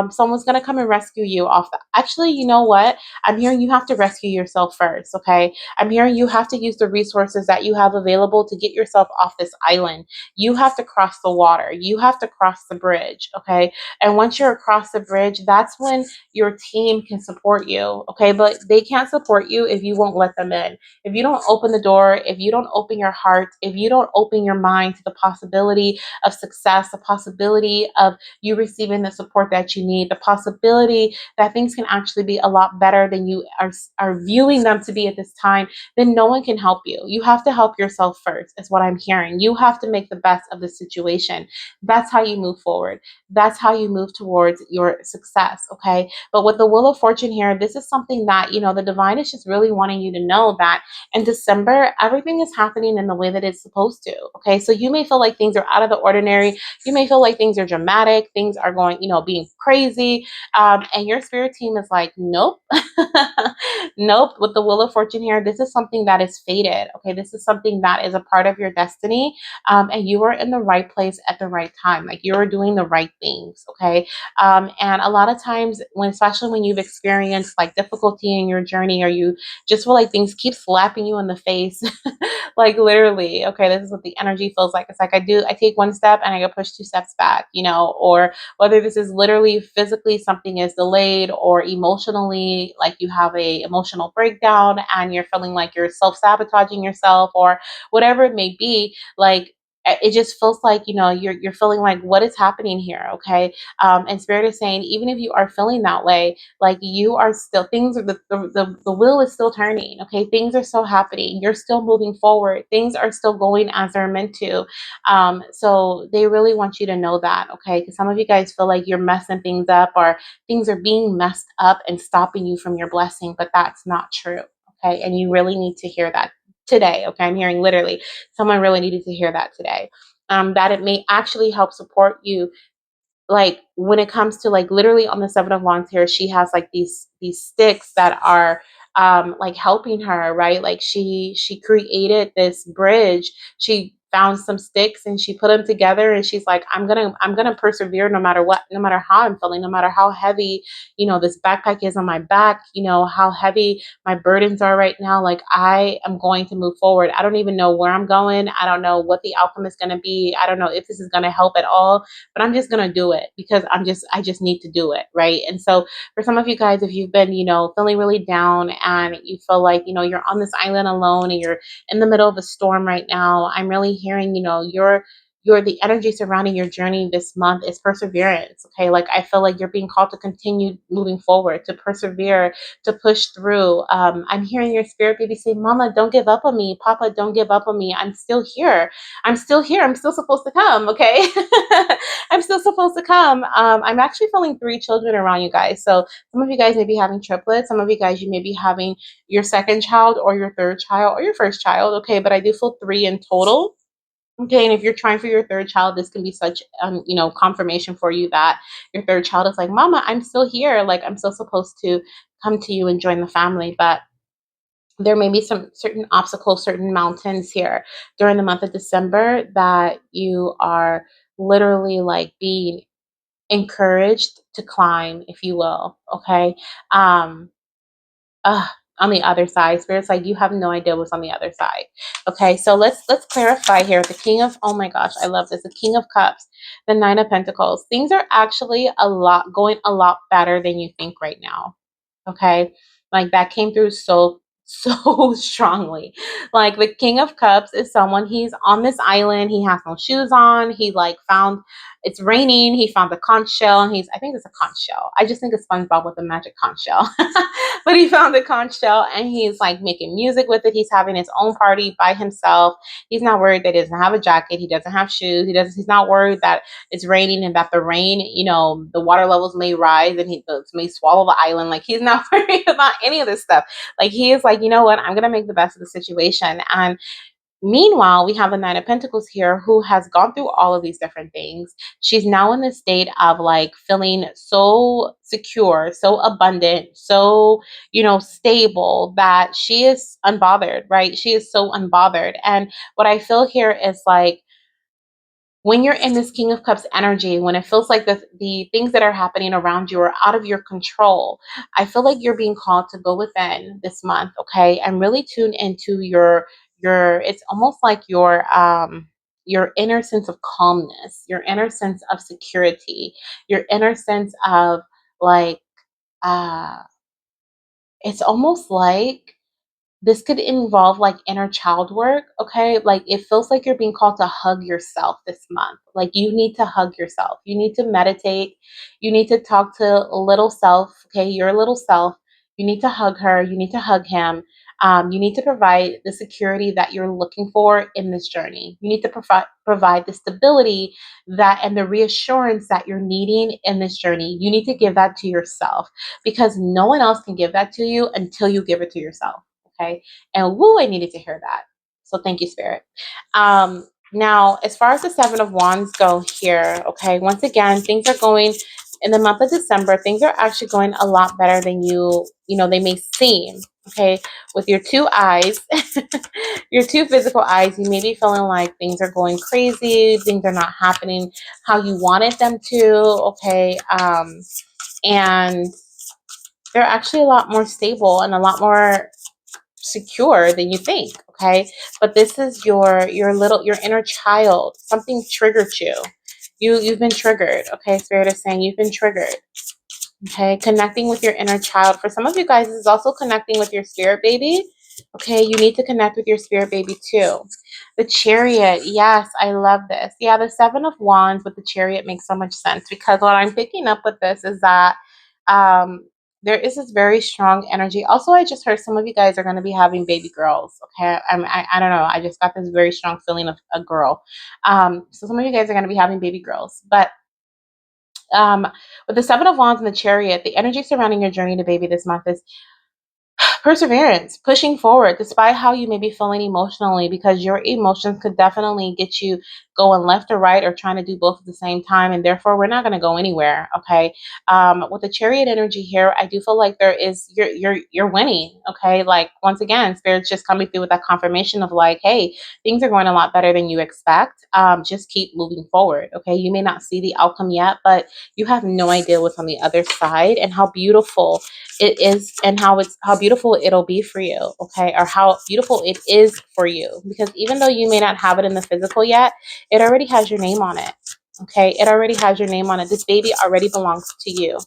Someone's going to come and rescue you off the, actually, you know what? I'm hearing you have to rescue yourself first. Okay. I'm hearing you have to use the resources that you have available to get yourself off this island. You have to cross the water. You have to cross the bridge. Okay. And once you're across the bridge, that's when your team can support you. you, okay? But they can't support you if you won't let them in. If you don't open the door, if you don't open your heart, if you don't open your mind to the possibility of success, the possibility of you receiving the support that you need, the possibility that things can actually be a lot better than you are viewing them to be at this time, then no one can help you. You have to help yourself first, is what I'm hearing. You have to make the best of the situation. That's how you move forward. That's how you move towards your success, okay? But with the Wheel of Fortune here, this is something that, the divine is just really wanting you to know that in December, everything is happening in the way that it's supposed to, okay? So you may feel like things are out of the ordinary. You may feel like things are dramatic. Things are going, being crazy. And your spirit team is like, nope. Nope. With the Wheel of Fortune here, this is something that is fated, okay? This is something that is a part of your destiny. And you are in the right place at the right time. Like, you are doing the right things, okay? And a lot of times, especially when you've experienced like difficulty in your journey, or you just feel like things keep slapping you in the face, like literally, okay, this is what the energy feels like. It's like I take one step and I go push two steps back, or whether this is literally physically something is delayed, or emotionally, like you have a emotional breakdown and you're feeling like you're self-sabotaging yourself, or whatever it may be, like it just feels like you're feeling like, what is happening here, okay? And spirit is saying, even if you are feeling that way, like, you are still, things are the wheel is still turning, okay? Things are still happening, you're still moving forward, things are still going as they're meant to. So they really want you to know that, okay? Because some of you guys feel like you're messing things up, or things are being messed up and stopping you from your blessing, but that's not true, okay? And you really need to hear that today, okay? I'm hearing literally someone really needed to hear that today. That it may actually help support you, like when it comes to, like, literally on the Seven of Wands here, she has like these sticks that are like helping her, right? Like she created this bridge. She found some sticks and she put them together, and she's like, I'm gonna persevere no matter what, no matter how I'm feeling, no matter how heavy this backpack is on my back, how heavy my burdens are right now. Like, I am going to move forward. I don't even know where I'm going. I don't know what the outcome is going to be. I don't know if this is going to help at all, but I'm just going to do it because I just need to do it, right? And so for some of you guys, if you've been, feeling really down and you feel like, you're on this island alone and you're in the middle of a storm right now, I'm really hearing, you're the energy surrounding your journey this month is perseverance, okay? Like, I feel like you're being called to continue moving forward, to persevere, to push through. I'm hearing your spirit baby say, Mama, don't give up on me. Papa, don't give up on me. I'm still here. I'm still here. I'm still supposed to come, okay? I'm still supposed to come. I'm actually feeling 3 children around you guys. So some of you guys may be having triplets. Some of you guys, you may be having your second child or your third child or your first child, okay? But I do feel 3 in total. Okay, and if you're trying for your third child, this can be such, confirmation for you that your third child is like, Mama, I'm still here. Like, I'm still supposed to come to you and join the family. But there may be some certain obstacles, certain mountains here during the month of December that you are literally like being encouraged to climb, if you will. Okay. Um, uh, on the other side, spirit's like, you have no idea what's on the other side. Okay, so let's clarify here. The King of, oh my gosh, I love this. The King of Cups, the Nine of Pentacles. Things are actually going a lot better than you think right now. Okay, like that came through so strongly. Like, the King of Cups is someone, he's on this island, he has no shoes on, he like found, it's raining, he found a conch shell, and I think it's a conch shell, I just think it's SpongeBob with a magic conch shell. But he found the conch shell and he's like making music with it, he's having his own party by himself. He's not worried that he doesn't have a jacket, he doesn't have shoes, he's not worried that it's raining and that the rain, the water levels may rise and he may swallow the island. Like, he's not worried about any of this stuff. Like, he is like, you know what, I'm gonna make the best of the situation. And meanwhile, we have the Nine of Pentacles here, who has gone through all of these different things. She's now in this state of like feeling so secure, so abundant, so, stable, that she is unbothered, right? She is so unbothered. And what I feel here is like, when you're in this King of Cups energy, when it feels like the things that are happening around you are out of your control, I feel like you're being called to go within this month, okay, and really tune into your. It's almost like your inner sense of calmness, your inner sense of security, your inner sense of like uh it's almost like this could involve like inner child work, okay? Like it feels like you're being called to hug yourself this month. Like you need to hug yourself. You need to meditate. You need to talk to little self, okay? Your little self. You need to hug her. You need to hug him. You need to provide the security that you're looking for in this journey. You need to provide the stability that and the reassurance that you're needing in this journey. You need to give that to yourself because no one else can give that to you until you give it to yourself. Okay. And woo, I needed to hear that. So thank you, Spirit. Now, as far as the Seven of Wands go here, okay, once again, things are going in the month of December, things are actually going a lot better than they may seem. Okay. With your two eyes, your two physical eyes, you may be feeling like things are going crazy, things are not happening how you wanted them to. Okay. And they're actually a lot more stable and a lot more secure than you think. Okay, but this is your inner child. Something triggered you. You've been triggered. Okay, Spirit is saying you've been triggered. Okay, connecting with your inner child. For some of you guys, this is also connecting with your spirit baby. Okay, you need to connect with your spirit baby too. The Chariot. Yes, I love this. Yeah, the Seven of Wands with the Chariot makes so much sense because what I'm picking up with this is that um, there is this very strong energy. Also, I just heard some of you guys are going to be having baby girls. Okay, I don't know. I just got this very strong feeling of a girl. So some of you guys are going to be having baby girls, but um, with the Seven of Wands and the Chariot, the energy surrounding your journey to baby this month is perseverance, pushing forward despite how you may be feeling emotionally, because your emotions could definitely get you going left or right or trying to do both at the same time, and therefore we're not going to go anywhere. Okay, with the Chariot energy here, I do feel like there is you're winning. Okay, like once again, Spirit's just coming through with that confirmation of like, hey, things are going a lot better than you expect. Just keep moving forward. Okay, you may not see the outcome yet, but you have no idea what's on the other side and how beautiful it is and how beautiful it'll be for you, okay, or how beautiful it is for you, because even though you may not have it in the physical yet, it already has your name on it. Okay, it already has your name on it. This baby already belongs to you.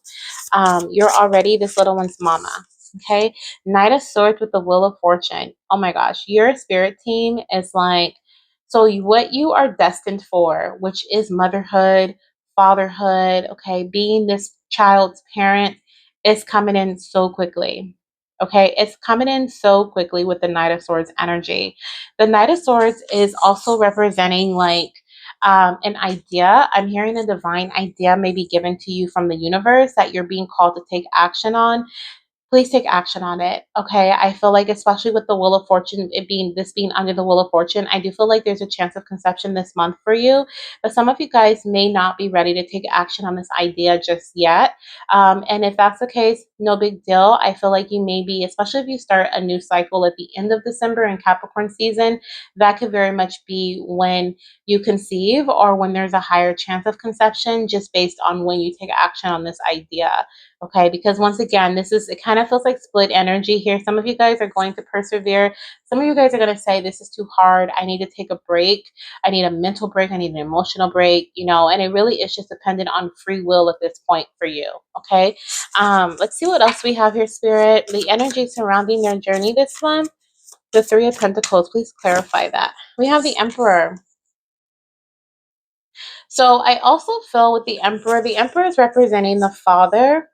You're already this little one's mama. Okay, Knight of Swords with the Wheel of Fortune. Oh my gosh, your spirit team is like, so what you are destined for, which is motherhood, fatherhood, okay, being this child's parent, is coming in so quickly. Okay, it's coming in so quickly with the Knight of Swords energy. The Knight of Swords is also representing like an idea. I'm hearing a divine idea may be given to you from the universe that you're being called to take action on. Please take action on it. Okay. I feel like, especially with the Wheel of Fortune, this being under the Wheel of Fortune, I do feel like there's a chance of conception this month for you. But some of you guys may not be ready to take action on this idea just yet. And if that's the case, no big deal. I feel like you may be, especially if you start a new cycle at the end of December in Capricorn season, that could very much be when you conceive or when there's a higher chance of conception, just based on when you take action on this idea. Okay, because once again, it kind of feels like split energy here. Some of you guys are going to persevere. Some of you guys are going to say, this is too hard. I need to take a break. I need a mental break. I need an emotional break, and it really is just dependent on free will at this point for you. Okay, let's see what else we have here, Spirit. The energy surrounding your journey this month, the Three of Pentacles, please clarify that. We have the Emperor. So I also feel with the Emperor is representing the father.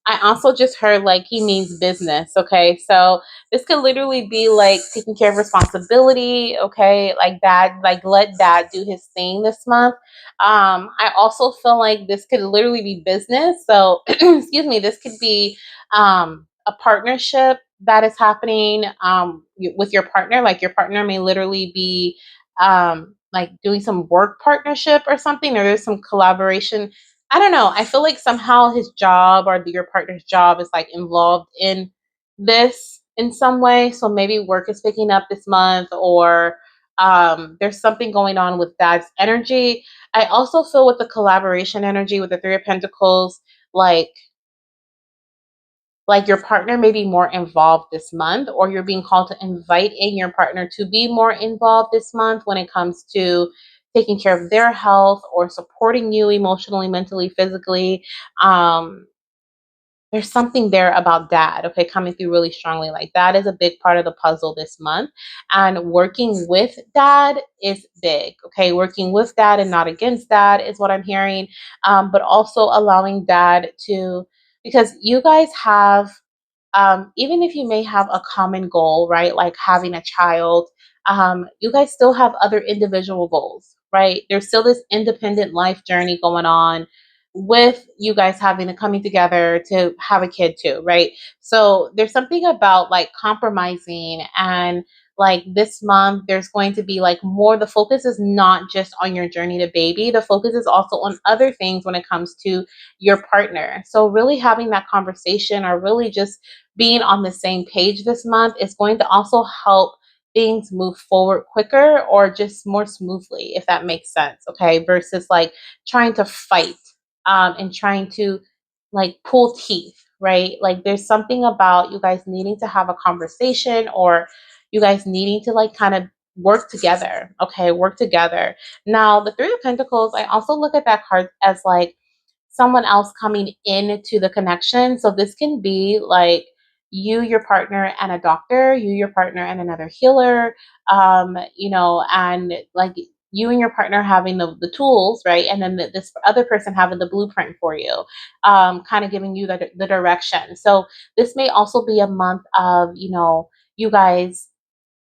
I also just heard like he means business. Okay. So this could literally be like taking care of responsibility. Okay. Like dad, like let dad do his thing this month. I also feel like this could literally be business. So, excuse me, this could be a partnership that is happening with your partner. Like your partner may literally be like doing some work partnership or something, or there's some collaboration. I don't know. I feel like somehow his job or your partner's job is like involved in this in some way. So maybe work is picking up this month, or there's something going on with dad's energy. I also feel with the collaboration energy with the Three of Pentacles, like your partner may be more involved this month, or you're being called to invite in your partner to be more involved this month when it comes to taking care of their health or supporting you emotionally, mentally, physically. Um, there's something there about dad, okay, coming through really strongly. Like that is a big part of the puzzle this month. And working with dad is big, okay? Working with dad and not against dad is what I'm hearing. But also allowing dad to, because you guys have, even if you may have a common goal, right? Like having a child, you guys still have other individual goals, right? There's still this independent life journey going on with you guys having to coming together to have a kid too, right? So there's something about like compromising, and like this month there's going to be like more, the focus is not just on your journey to baby, the focus is also on other things when it comes to your partner. So really having that conversation, or really just being on the same page this month, is going to also help things move forward quicker or just more smoothly, if that makes sense, okay? Versus like trying to fight, and trying to like pull teeth, right? Like there's something about you guys needing to have a conversation, or you guys needing to like kind of work together, okay? Work together. Now, the Three of Pentacles, I also look at that card as like someone else coming into the connection. So this can be like you, your partner, and a doctor, you, your partner, and another healer, and like you and your partner having the tools, right? And then this other person having the blueprint for you, kind of giving you the direction. So this may also be a month of, you guys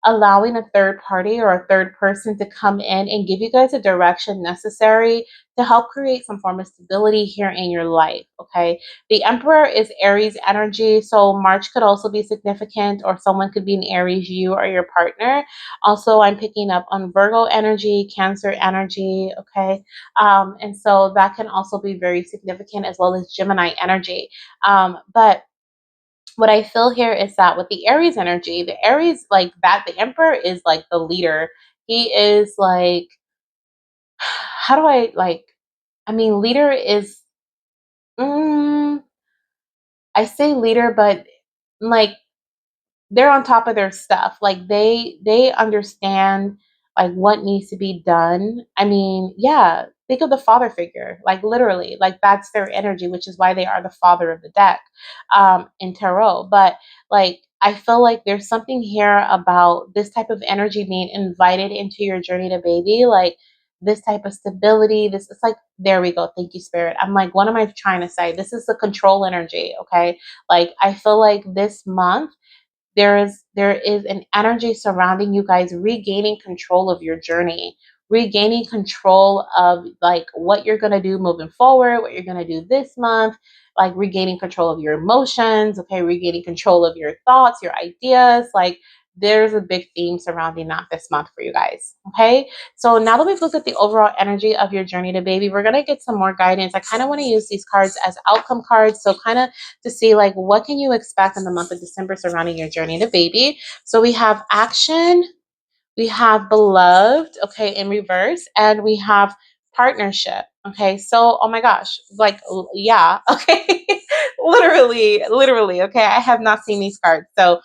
allowing a third party or a third person to come in and give you guys a direction necessary to help create some form of stability here in your life, okay? The Emperor is Aries energy, so March could also be significant, or someone could be in Aries, you or your partner. Also, I'm picking up on Virgo energy, Cancer energy, okay? And so that can also be very significant, as well as Gemini energy. But what I feel here is that with the Aries energy, the Aries, like that, the Emperor is like the leader. He is like, how do I like, I mean, leader is, mm, I say leader, but like they're on top of their stuff. Like they understand like what needs to be done. I mean, yeah, think of the father figure, like literally, like that's their energy, which is why they are the father of the deck, in tarot. But like I feel like there's something here about this type of energy being invited into your journey to baby, like this type of stability. This is like, there we go. Thank you, spirit. I'm like, what am I trying to say? This is the control energy. Okay. Like I feel like this month there is an energy surrounding you guys regaining control of your journey, regaining control of like what you're going to do moving forward, what you're going to do this month, like regaining control of your emotions, okay, regaining control of your thoughts, your ideas. Like there's a big theme surrounding that this month for you guys, okay? So now that we've looked at the overall energy of your journey to baby, we're going to get some more guidance. I kind of want to use these cards as outcome cards, so kind of to see like what can you expect in the month of December surrounding your journey to baby. So we have action, we have beloved, okay, in reverse, and we have partnership. Okay, so oh my gosh, like yeah, okay, literally, okay. I have not seen these cards, so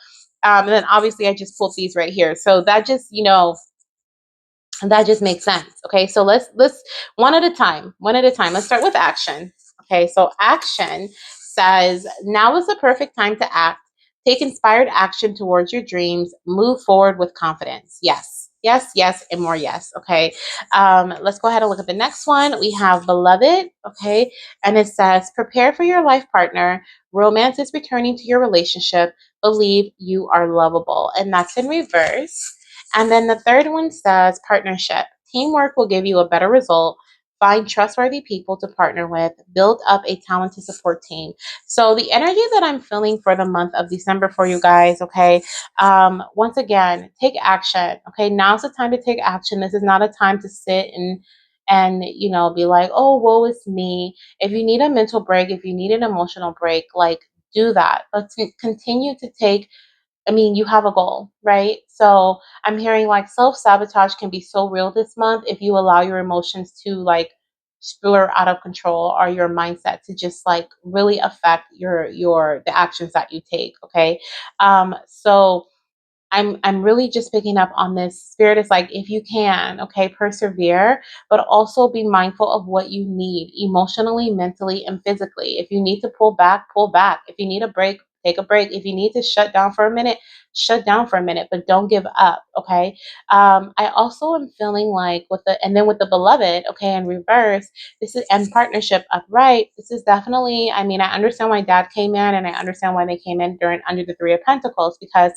and then obviously I just pulled these right here. So that just that just makes sense. Okay, so let's one at a time. Let's start with action. Okay, so action says now is the perfect time to act. Take inspired action towards your dreams. Move forward with confidence. Yes, yes, yes, and more yes. Okay, let's go ahead and look at the next one. We have beloved. Okay, and it says prepare for your life partner. Romance is returning to your relationship. Believe you are lovable, and that's in reverse. And then the third one says partnership. Teamwork will give you a better result. Find trustworthy people to partner with. Build up a talented support team. So the energy that I'm feeling for the month of December for you guys, okay? Once again, take action. Okay, now's the time to take action. This is not a time to sit and be like, oh, woe is me. If you need a mental break, if you need an emotional break, like do that. But to continue to take, I mean, you have a goal, right? So I'm hearing like self sabotage can be so real this month if you allow your emotions to like spill out of control, or your mindset to just like really affect the actions that you take. Okay, so I'm really just picking up on this. Spirit is like, if you can, okay, persevere, but also be mindful of what you need emotionally, mentally, and physically. If you need to pull back, pull back. If you need a break, take a break. If you need to shut down for a minute, shut down for a minute, but don't give up, okay? I also am feeling like and then with the beloved, okay, in reverse, this is, and partnership upright, this is definitely, I mean, I understand why dad came in, and I understand why they came in during under the Three of Pentacles, because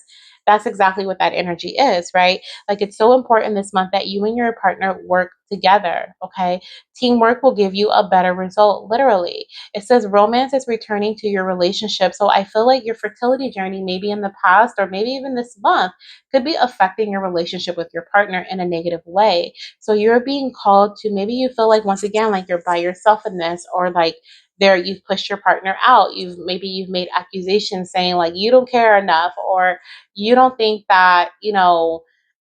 that's exactly what that energy is, right? Like, it's so important this month that you and your partner work together, okay? Teamwork will give you a better result, literally. It says romance is returning to your relationship. So I feel like your fertility journey, maybe in the past or maybe even this month, could be affecting your relationship with your partner in a negative way. So you're being called to, maybe you feel like, once again, like you're by yourself in this, or like you've pushed your partner out. You've made accusations saying like you don't care enough, or you don't think that,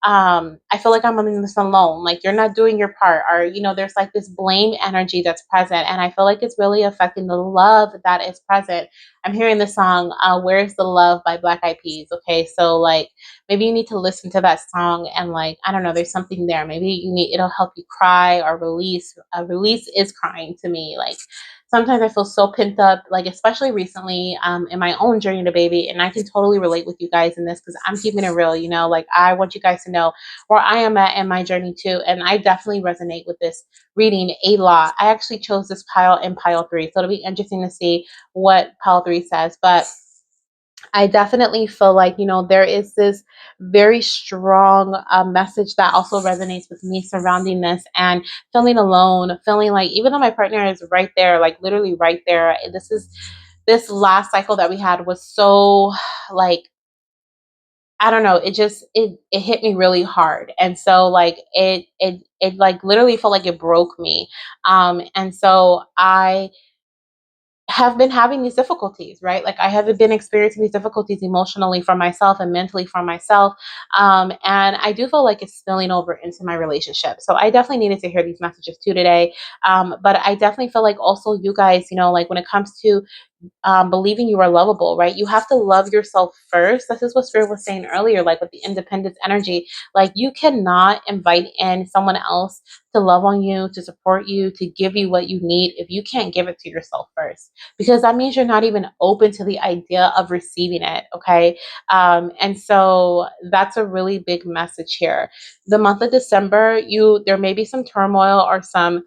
I feel like I'm in this alone, like you're not doing your part, or there's like this blame energy that's present, and I feel like it's really affecting the love that is present. I'm hearing the song Where's the Love by Black Eyed Peas. Okay, so like maybe you need to listen to that song, and like, I don't know, there's something there. Maybe it'll help you cry or release. Release is crying to me. Like, sometimes I feel so pent up, like especially recently in my own journey to baby. And I can totally relate with you guys in this, because I'm keeping it real, like I want you guys to know where I am at in my journey too. And I definitely resonate with this reading a lot. I actually chose this pile in pile 3. So it'll be interesting to see what pile 3 says. But I definitely feel like, there is this very strong message that also resonates with me surrounding this, and feeling alone, feeling like, even though my partner is right there, like literally right there, this last cycle that we had was so, like, I don't know, it hit me really hard. And so like it like literally felt like it broke me. And so I have been having these difficulties, right? Like, I have been experiencing these difficulties emotionally for myself and mentally for myself. And I do feel like it's spilling over into my relationship. So I definitely needed to hear these messages too today. But I definitely feel like also you guys, like when it comes to believing you are lovable, right? You have to love yourself first. This is what Spirit was saying earlier, like with the independence energy. Like, you cannot invite in someone else to love on you, to support you, to give you what you need if you can't give it to yourself first, because that means you're not even open to the idea of receiving it. Okay. And so that's a really big message here. The month of December, there may be some turmoil or some,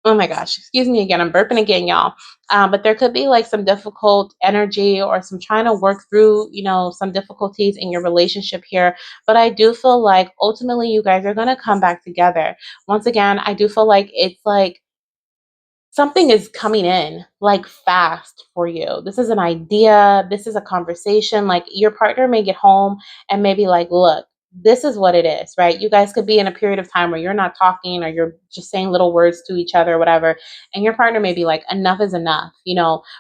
oh my gosh, excuse me again, I'm burping again, y'all. But there could be like some difficult energy or some trying to work through, some difficulties in your relationship here. But I do feel like ultimately you guys are going to come back together. Once again, I do feel like it's like something is coming in like fast for you. This is an idea. This is a conversation. Like, your partner may get home and maybe like, look, this is what it is, right? You guys could be in a period of time where you're not talking, or you're just saying little words to each other or whatever. And your partner may be like, enough is enough.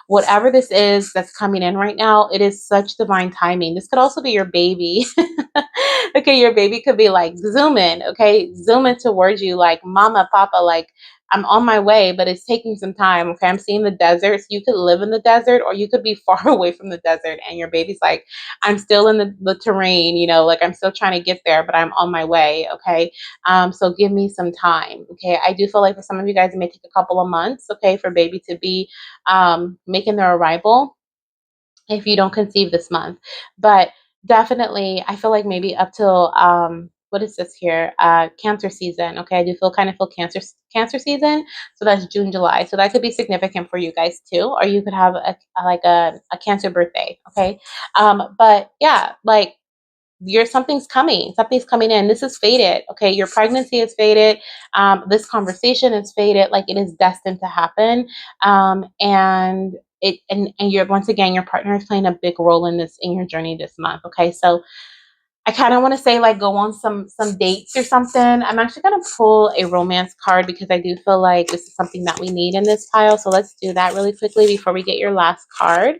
Whatever this is that's coming in right now, it is such divine timing. This could also be your baby. Okay, your baby could be like, zoom in, okay? Zoom in towards you, like, mama, papa, like, I'm on my way, but it's taking some time. Okay, I'm seeing the desert. So you could live in the desert, or you could be far away from the desert, and your baby's like, I'm still in the terrain, like I'm still trying to get there, but I'm on my way. Okay. So give me some time. Okay. I do feel like for some of you guys, it may take a couple of months, okay, for baby to be making their arrival if you don't conceive this month. But definitely, I feel like maybe up till what is this here? Cancer season. Okay, I do kind of feel cancer season. So that's June, July. So that could be significant for you guys too, or you could have a cancer birthday. Okay, but yeah, like, something's coming in. This is fated. Okay, your pregnancy is fated. This conversation is fated. Like, it is destined to happen. And you're, once again, your partner is playing a big role in this, in your journey this month. Okay, so I kind of want to say, like, go on some dates or something. I'm actually gonna pull a romance card, because I do feel like this is something that we need in this pile. So let's do that really quickly before we get your last card.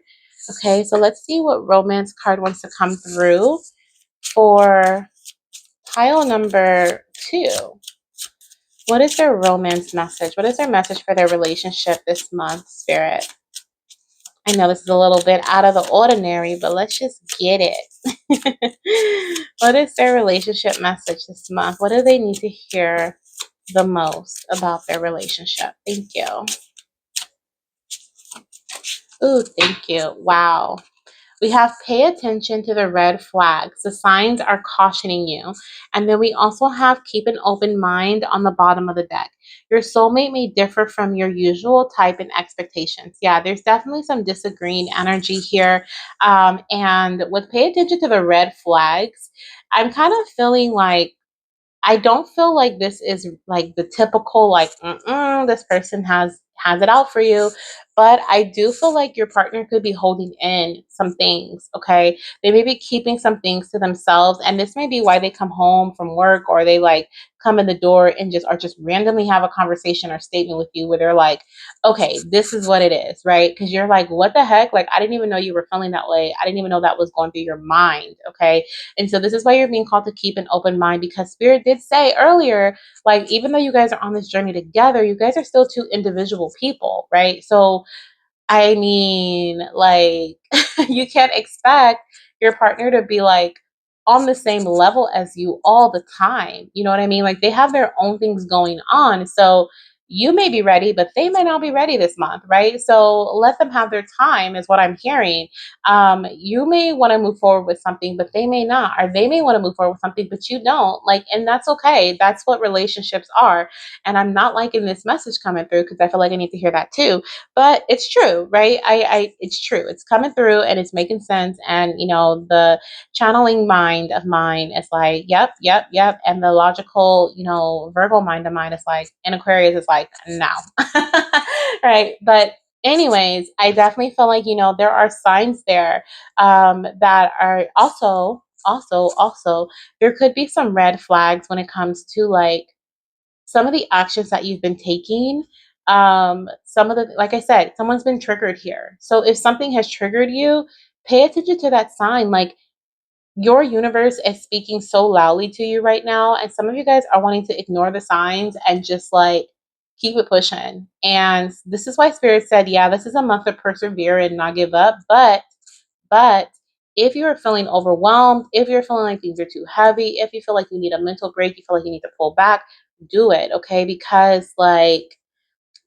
Okay, so let's see what romance card wants to come through for pile number 2. What is their romance message? What is their message for their relationship this month, Spirit? I know this is a little bit out of the ordinary, but let's just get it. What is their relationship message this month? What do they need to hear the most about their relationship? Thank you. Ooh, thank you. Wow. We have pay attention to the red flags. The signs are cautioning you. And then we also have keep an open mind on the bottom of the deck. Your soulmate may differ from your usual type and expectations. Yeah, there's definitely some disagreeing energy here. And with pay attention to the red flags, I'm kind of feeling like I don't feel like this is like the typical like this person has it out for you, but I do feel like your partner could be holding in some things, okay? They may be keeping some things to themselves, and this may be why they come home from work or they like come in the door and just randomly have a conversation or statement with you where they're like, "Okay, this is what it is," right? Cuz you're like, "What the heck? Like I didn't even know you were feeling that way. I didn't even know that was going through your mind," okay? And so this is why you're being called to keep an open mind because Spirit did say earlier, like, even though you guys are on this journey together, you guys are still two individual people, right? So I mean, like, you can't expect your partner to be like on the same level as you all the time. You know what I mean? Like, they have their own things going on. So you may be ready, but they may not be ready this month, right? So let them have their time, is what I'm hearing. You may want to move forward with something, but they may not, or they may want to move forward with something, but you don't. Like, and that's okay. That's what relationships are. And I'm not liking this message coming through because I feel like I need to hear that too, but it's true, right? It's true. It's coming through and it's making sense. And the channeling mind of mine is like, yep, yep, yep. And the logical, Virgo mind of mine is like, and Aquarius is like, no, right? But anyways, I definitely feel like there are signs there that are also there could be some red flags when it comes to like some of the actions that you've been taking. Some of the, like I said, someone's been triggered here. So if something has triggered you, pay attention to that sign. Like, your universe is speaking so loudly to you right now, and some of you guys are wanting to ignore the signs and just like keep it pushing. And this is why Spirit said, yeah, this is a month to persevere and not give up. But if you're feeling overwhelmed, if you're feeling like things are too heavy, if you feel like you need a mental break, you feel like you need to pull back, do it, okay? Because like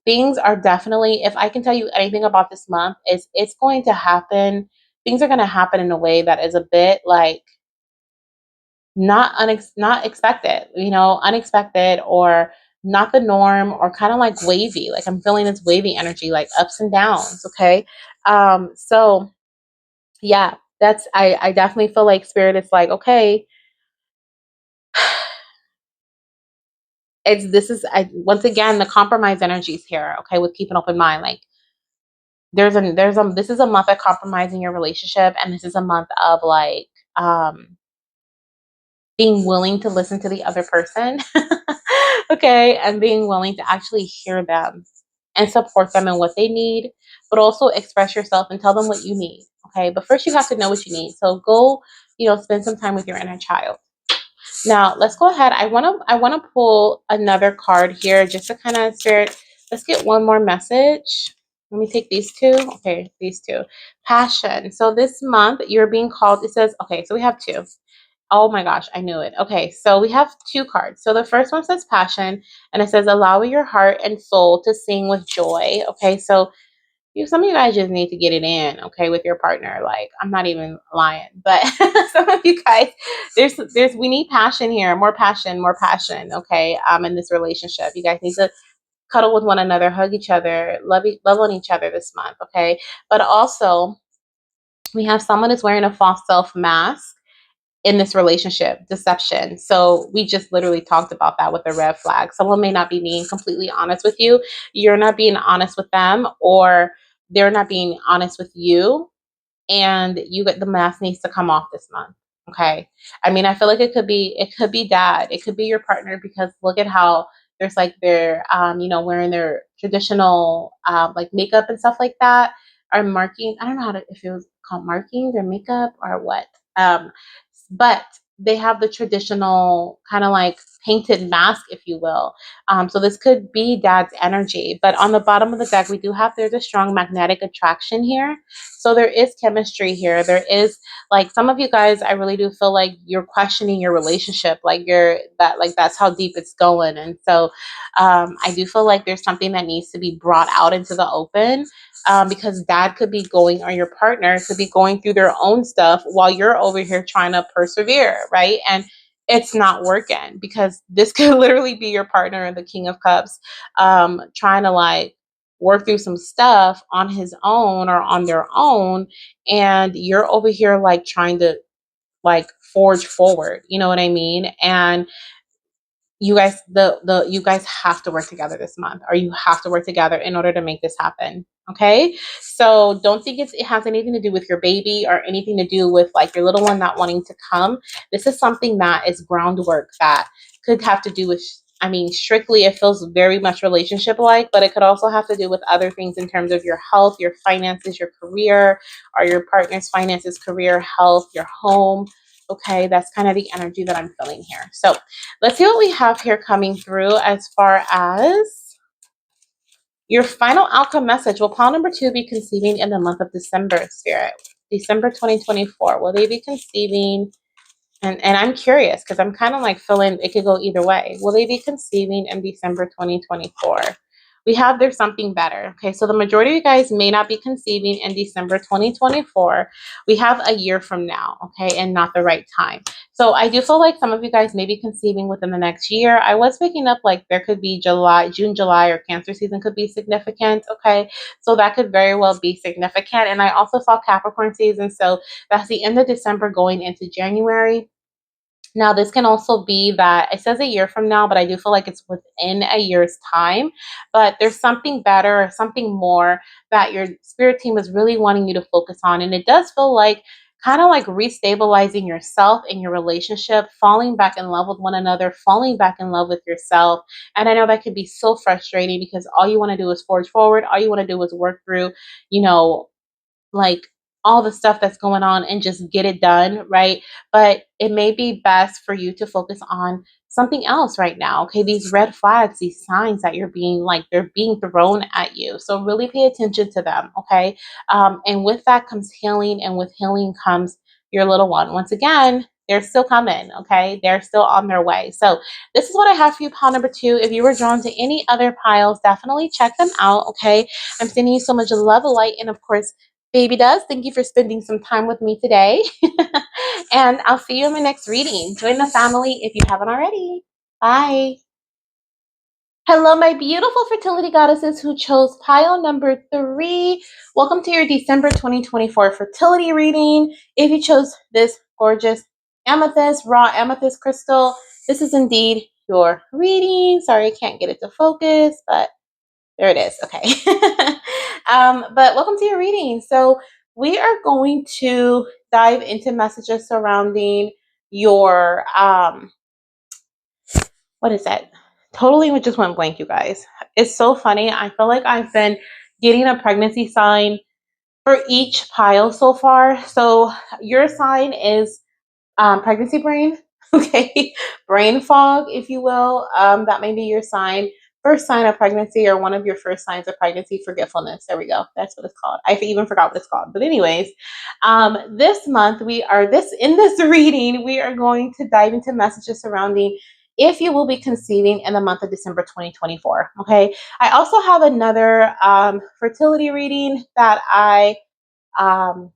things are definitely, if I can tell you anything about this month, is it's going to happen. Things are going to happen in a way that is a bit like not expected, unexpected or not the norm or kind of like wavy. Like I'm feeling this wavy energy, like ups and downs, okay? So yeah, that's I definitely feel like Spirit is like, okay, it's this is I once again the compromise energies here, okay, with keep an open mind. Like there's a this is a month of compromising your relationship, and this is a month of like being willing to listen to the other person, okay, and being willing to actually hear them and support them in what they need, but also express yourself and tell them what you need, okay? But first, you have to know what you need. So go, spend some time with your inner child. Now, let's go ahead. I want to pull another card here just to kind of Spirit. Let's get one more message. Let me take these two. Okay, these two. Passion. So this month you're being called. It says, okay, so we have two. Oh my gosh, I knew it. Okay, so we have two cards. So the first one says passion, and it says allow your heart and soul to sing with joy. Okay, so some of you guys just need to get it in, okay, with your partner. Like I'm not even lying, but some of you guys, we need passion here, more passion. Okay, in this relationship, you guys need to cuddle with one another, hug each other, love on each other this month. Okay, but also we have someone that's wearing a false self mask in this relationship, deception. So we just literally talked about that with the red flag. Someone may not be being completely honest with you. You're not being honest with them, or they're not being honest with you. And you get the mask needs to come off this month. Okay. I mean, I feel like it could be dad, it could be your partner, because look at how there's like they're wearing their traditional like makeup and stuff like that, or marking. I don't know if it was called markings or makeup or what. Um, but they have the traditional kind of like painted mask, if you will. So this could be dad's energy. But on the bottom of the deck, we do have there's a strong magnetic attraction here. So there is chemistry here. There is like some of you guys, I really do feel like you're questioning your relationship, like that's how deep it's going. And so I do feel like there's something that needs to be brought out into the open, because dad could be going, or your partner could be going through their own stuff while you're over here trying to persevere, right? And it's not working because this could literally be your partner and the King of Cups, trying to like work through some stuff on his own or on their own, and you're over here like trying to like forge forward, you know what I mean? And you guys you guys have to work together this month, or you have to work together in order to make this happen. Okay, so don't think it has anything to do with your baby or anything to do with like your little one not wanting to come. This is something that is groundwork that could have to do with, I mean, strictly it feels very much relationship like, but it could also have to do with other things in terms of your health, your finances, your career, or your partner's finances, career, health, your home. Okay, that's kind of the energy that I'm feeling here. So let's see what we have here coming through as far as your final outcome message. Will pile number 2 be conceiving in the month of December, Spirit? December 2024. Will they be conceiving? And I'm curious because I'm kind of like feeling it could go either way. Will they be conceiving in December 2024? We have there's something better. Okay, so the majority of you guys may not be conceiving in December 2024. We have a year from now, okay, and not the right time. So I do feel like some of you guys may be conceiving within the next year. I was picking up like there could be July, June, July, or Cancer season could be significant, okay? So that could very well be significant. And I also saw Capricorn season, so that's the end of December going into January. Now, this can also be that it says a year from now, but I do feel like it's within a year's time. But there's something better or something more that your spirit team is really wanting you to focus on. And it does feel like kind of like restabilizing yourself in your relationship, falling back in love with one another, falling back in love with yourself. And I know that could be so frustrating because all you want to do is forge forward. All you want to do is work through, you know, like all the stuff that's going on and just get it done, right? But it may be best for you to focus on something else right now. Okay, these red flags, these signs that you're being like they're being thrown at you. So really pay attention to them, okay? And with that comes healing, and with healing comes your little one. Once again, they're still coming, okay? They're still on their way. So this is what I have for you, pile number 2. If you were drawn to any other piles, definitely check them out, okay? I'm sending you so much love, light, and of course, Baby does. Thank you for spending some time with me today. And I'll see you in my next reading. Join the family if you haven't already. Bye. Hello, my beautiful fertility goddesses who chose pile number 3. Welcome to your December 2024 fertility reading. If you chose this gorgeous amethyst, raw amethyst crystal, this is indeed your reading. Sorry, I can't get it to focus, but there it is. Okay. But welcome to your reading. So we are going to dive into messages surrounding your what is that? Totally just went blank, you guys. It's so funny. I feel like I've been getting a pregnancy sign for each pile so far. So your sign is pregnancy brain, okay, brain fog, if you will. That may be your sign, first sign of pregnancy, or one of your first signs of pregnancy. Forgetfulness. There we go. That's what it's called. I even forgot what it's called. But anyways, this month in this reading we are going to dive into messages surrounding if you will be conceiving in the month of December 2024. Okay. I also have another fertility reading that I um,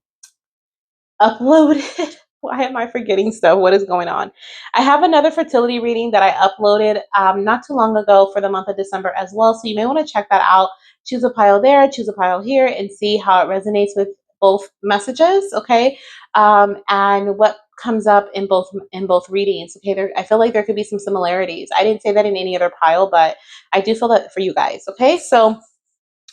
uploaded. Why am I forgetting stuff? What is going on? I have another fertility reading that I uploaded not too long ago for the month of December as well. So you may want to check that out. Choose a pile there, choose a pile here, and see how it resonates with both messages. Okay, and what comes up in both readings. Okay, I feel like there could be some similarities. I didn't say that in any other pile, but I do feel that for you guys. Okay, so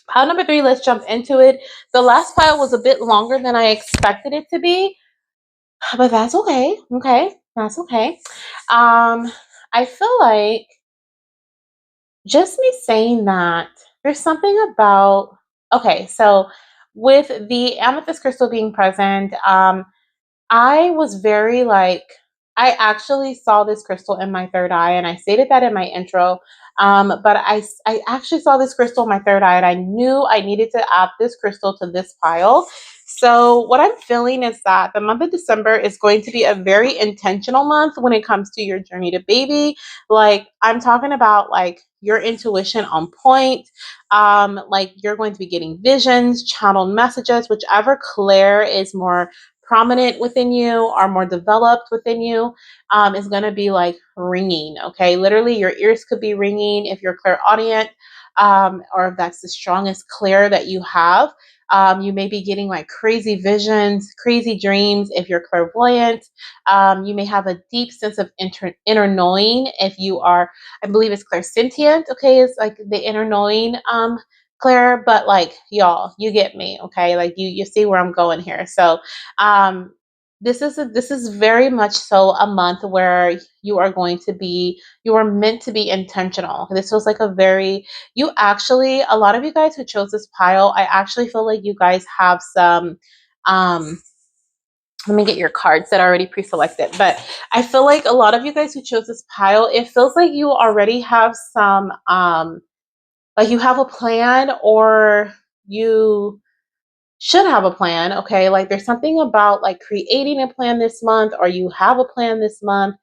pile number 3, let's jump into it. The last pile was a bit longer than I expected it to be, but that's okay. Okay, that's okay. I feel like just me saying that there's something about, okay, so with the amethyst crystal being present, I was very like I actually saw this crystal in my third eye, and I stated that in my intro. But I actually saw this crystal in my third eye, and I knew I needed to add this crystal to this pile. So, what I'm feeling is that the month of December is going to be a very intentional month when it comes to your journey to baby. Like, I'm talking about like your intuition on point. Like, you're going to be getting visions, channeled messages, whichever Claire is more prominent within you or more developed within you, is going to be like ringing. Okay, literally your ears could be ringing if you're clairaudient, or if that's the strongest clair that you have. You may be getting like crazy visions, crazy dreams if you're clairvoyant. You may have a deep sense of inner knowing if you are, I believe it's clairsentient. Okay, is like the inner knowing, Claire, but like y'all, you get me, okay? Like you see where I'm going here. So um, this is very much so a month where you are meant to be intentional. This was like a very you actually a lot of you guys who chose this pile, I actually feel like you guys have some um let me get your cards that are already pre-selected. But I feel like a lot of you guys who chose this pile, it feels like you already have some like you have a plan, or you should have a plan. Okay, like there's something about like creating a plan this month, or you have a plan this month.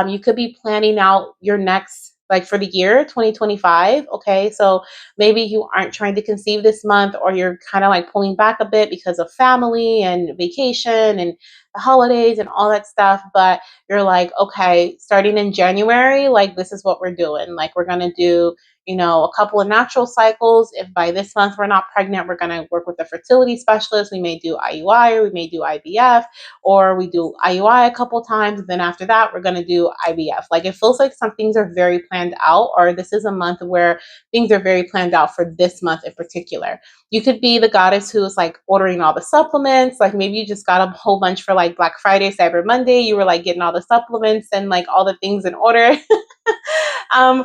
You could be planning out your next, like for the year 2025. Okay, so maybe you aren't trying to conceive this month, or you're kind of like pulling back a bit because of family and vacation and the holidays and all that stuff. But you're like, okay, starting in January, like this is what we're doing. Like we're gonna do, a couple of natural cycles. If by this month we're not pregnant, we're going to work with a fertility specialist. We may do IUI, or we may do IVF, or we do IUI a couple times. And then after that, we're going to do IVF. Like it feels like some things are very planned out, or this is a month where things are very planned out for this month in particular. You could be the goddess who is like ordering all the supplements. Like maybe you just got a whole bunch for like Black Friday, Cyber Monday. You were like getting all the supplements and like all the things in order.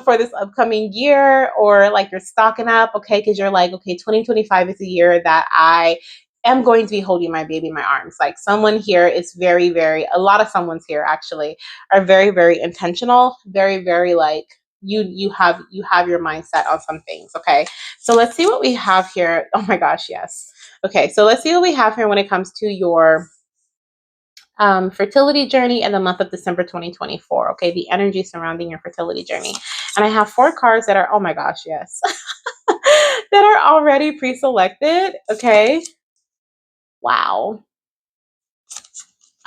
For this upcoming year, or like you're stocking up, okay, because you're like, okay, 2025 is a year that I am going to be holding my baby in my arms. Like someone here is very, very, a lot of someone's here actually are very, very intentional, very, very like you have your mindset on some things. Okay, so let's see what we have here. Oh my gosh, yes. Okay, so let's see what we have here when it comes to your fertility journey in the month of December 2024. Okay, the energy surrounding your fertility journey. And I have 4 cards that are, oh my gosh, yes, that are already pre selected. Okay, wow.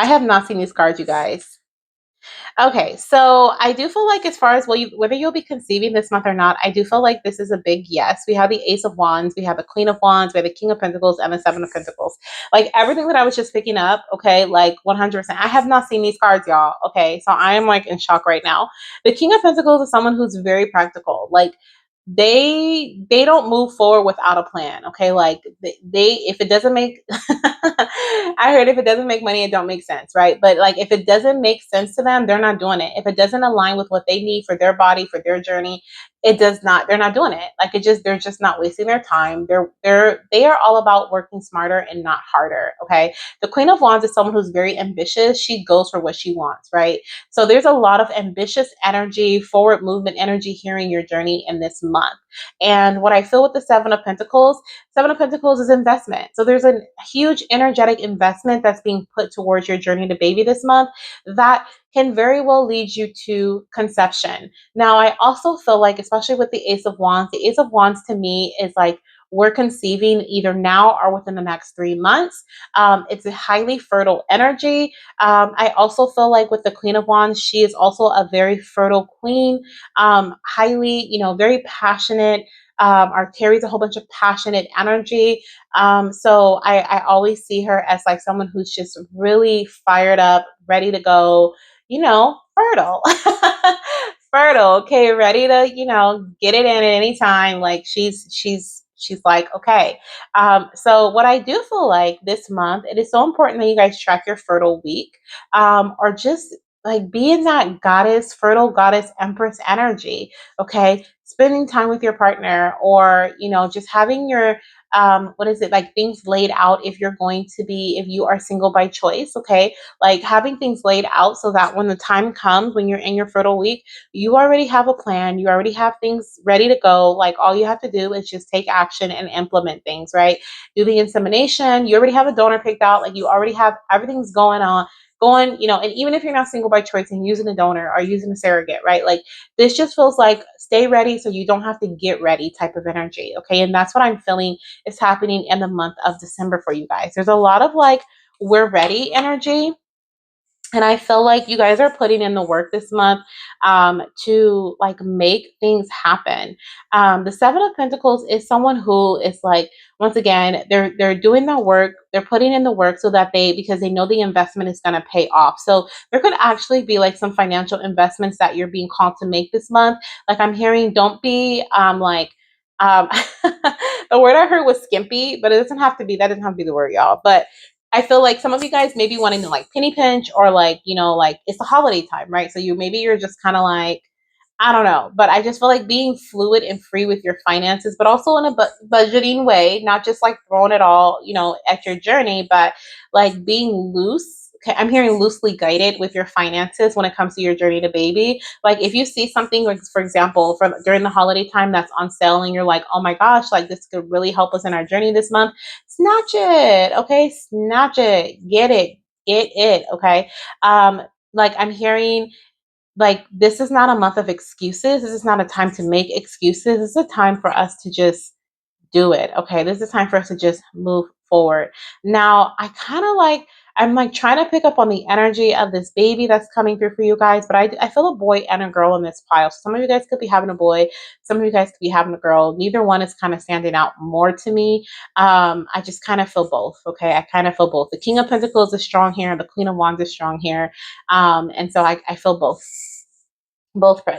I have not seen these cards, you guys. Okay, so I do feel like as far as whether you'll be conceiving this month or not, I do feel like this is a big yes. We have the Ace of Wands, we have the Queen of Wands, we have the King of Pentacles, and the Seven of Pentacles. Like everything that I was just picking up, okay, like 100%. I have not seen these cards, y'all. Okay, so I am like in shock right now. The King of Pentacles is someone who's very practical. Like they don't move forward without a plan. Okay, like they if it doesn't make I heard if it doesn't make money, it don't make sense, right? But like if it doesn't make sense to them, they're not doing it. If it doesn't align with what they need for their body, for their journey, it does not, they're not doing it. Like they're just not wasting their time. They are all about working smarter and not harder. Okay. The Queen of Wands is someone who's very ambitious. She goes for what she wants, right? So there's a lot of ambitious energy, forward movement energy here in your journey in this month. And what I feel with the Seven of Pentacles is investment. So there's a huge energetic investment that's being put towards your journey to baby this month that can very well lead you to conception. Now, I also feel like, especially with the Ace of Wands to me is like we're conceiving either now or within the next 3 months. It's a highly fertile energy. I also feel like with the Queen of Wands, she is also a very fertile queen, highly, very passionate, or carries a whole bunch of passionate energy. So I always see her as like someone who's just really fired up, ready to go, fertile. Fertile, okay, ready to, get it in at any time. Like she's like, okay. So what I do feel like this month, it is so important that you guys track your fertile week, or just like be in that goddess, fertile goddess, empress energy. Okay, spending time with your partner, or, just having your, what is it, like things laid out if you're going to be, if you are single by choice, okay? Like having things laid out so that when the time comes, when you're in your fertile week, you already have a plan, you already have things ready to go. Like all you have to do is just take action and implement things, right? Do the insemination, you already have a donor picked out, like you already have everything's going, and even if you're not single by choice and using a donor or using a surrogate, right? Like this just feels like stay ready so you don't have to get ready type of energy, okay? And that's what I'm feeling is happening in the month of December for you guys. There's a lot of like, we're ready energy. And I feel like you guys are putting in the work this month to like make things happen. The Seven of Pentacles is someone who is like, once again, they're doing the work, they're putting in the work so that because they know the investment is going to pay off. So there could actually be like some financial investments that you're being called to make this month. Like I'm hearing, don't be um, the word I heard was skimpy, but it doesn't have to be. That doesn't have to be the word, y'all. But I feel like some of you guys may be wanting to like penny pinch, or like, like it's the holiday time, right? So you're just kind of like, I don't know, but I just feel like being fluid and free with your finances, but also in a budgeting way, not just like throwing it all, at your journey, but like being loose. Okay, I'm hearing loosely guided with your finances when it comes to your journey to baby. Like if you see something, like for example, from during the holiday time that's on sale, and you're like, oh my gosh, like this could really help us in our journey this month. Snatch it, okay? Snatch it, get it, okay? Um, like I'm hearing like this is not a month of excuses. This is not a time to make excuses. This is a time for us to just do it. Okay. This is time for us to just move forward. Now, I'm like trying to pick up on the energy of this baby that's coming through for you guys, but I feel a boy and a girl in this pile. So some of you guys could be having a boy, some of you guys could be having a girl. Neither one is kind of standing out more to me. I just kind of feel both. Okay. I kind of feel both. The King of Pentacles is strong here. The Queen of Wands is strong here. And so I feel both.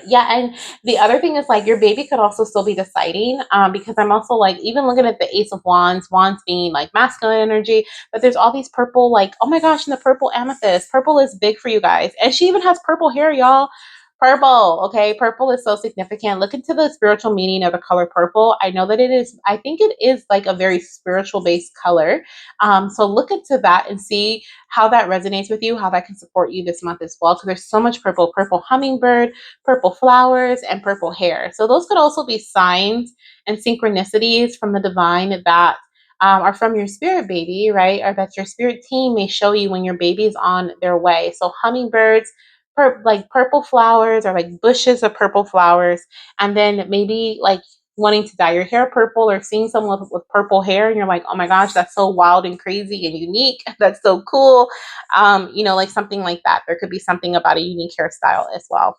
Yeah. And the other thing is like your baby could also still be deciding, because I'm also like even looking at the Ace of Wands being like masculine energy, but there's all these purple, like, oh my gosh, and the purple amethyst. Purple is big for you guys, and she even has purple hair, y'all. Purple, okay? Purple is so significant. Look into the spiritual meaning of the color purple. I know that I think it is like a very spiritual based color. So look into that and see how that resonates with you, how that can support you this month as well. Because there's so much purple hummingbird, purple flowers, and purple hair. So those could also be signs and synchronicities from the divine that are from your spirit baby, right? Or that your spirit team may show you when your baby's on their way. So hummingbirds, like purple flowers, or like bushes of purple flowers, and then maybe like wanting to dye your hair purple, or seeing someone with purple hair and you're like, oh my gosh, that's so wild and crazy and unique. That's so cool. Like something like that. There could be something about a unique hairstyle as well.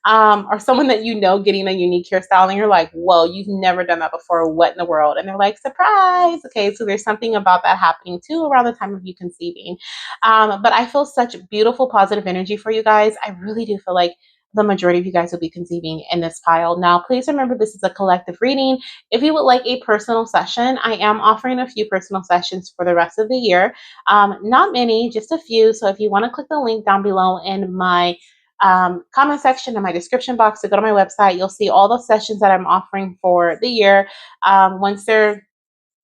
Or someone that getting a unique hairstyle, and you're like, whoa, you've never done that before. What in the world? And they're like, surprise. Okay, so there's something about that happening too around the time of you conceiving. But I feel such beautiful, positive energy for you guys. I really do feel like the majority of you guys will be conceiving in this pile. Now, please remember this is a collective reading. If you would like a personal session, I am offering a few personal sessions for the rest of the year. Not many, just a few. So if you want to click the link down below in my comment section in my description box to go to my website, you'll see all the sessions that I'm offering for the year. Once they're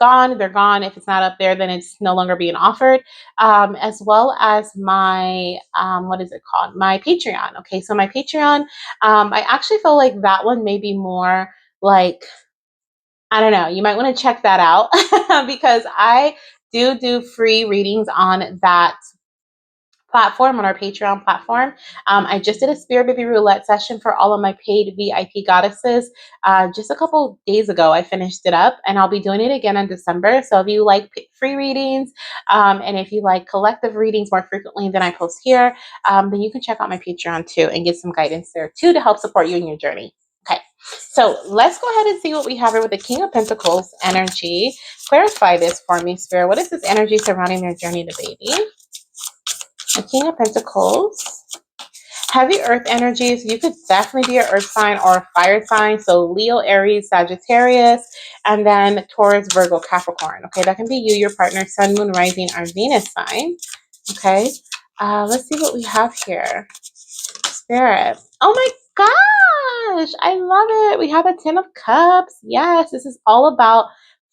gone, they're gone. If it's not up there, then it's no longer being offered. As well as my what is it called? My Patreon. Okay, so my Patreon, I actually feel like that one may be more like, I don't know. You might want to check that out because I do free readings on that platform, on our Patreon platform. I just did a Spirit Baby Roulette session for all of my paid VIP goddesses just a couple days ago. I finished it up, and I'll be doing it again in December. So if you like free readings, and if you like collective readings more frequently than I post here, then you can check out my Patreon too and get some guidance there too to help support you in your journey. Okay, so let's go ahead and see what we have here with the King of Pentacles energy. Clarify this for me, Spirit. What is this energy surrounding their journey to baby? The King of Pentacles. Heavy earth energies. You could definitely be an earth sign or a fire sign. So Leo, Aries, Sagittarius, and then Taurus, Virgo, Capricorn. Okay, that can be you, your partner, Sun, Moon, Rising, or Venus sign. Okay, let's see what we have here. Spirit. Oh my gosh, I love it. We have a 10 of cups. Yes, this is all about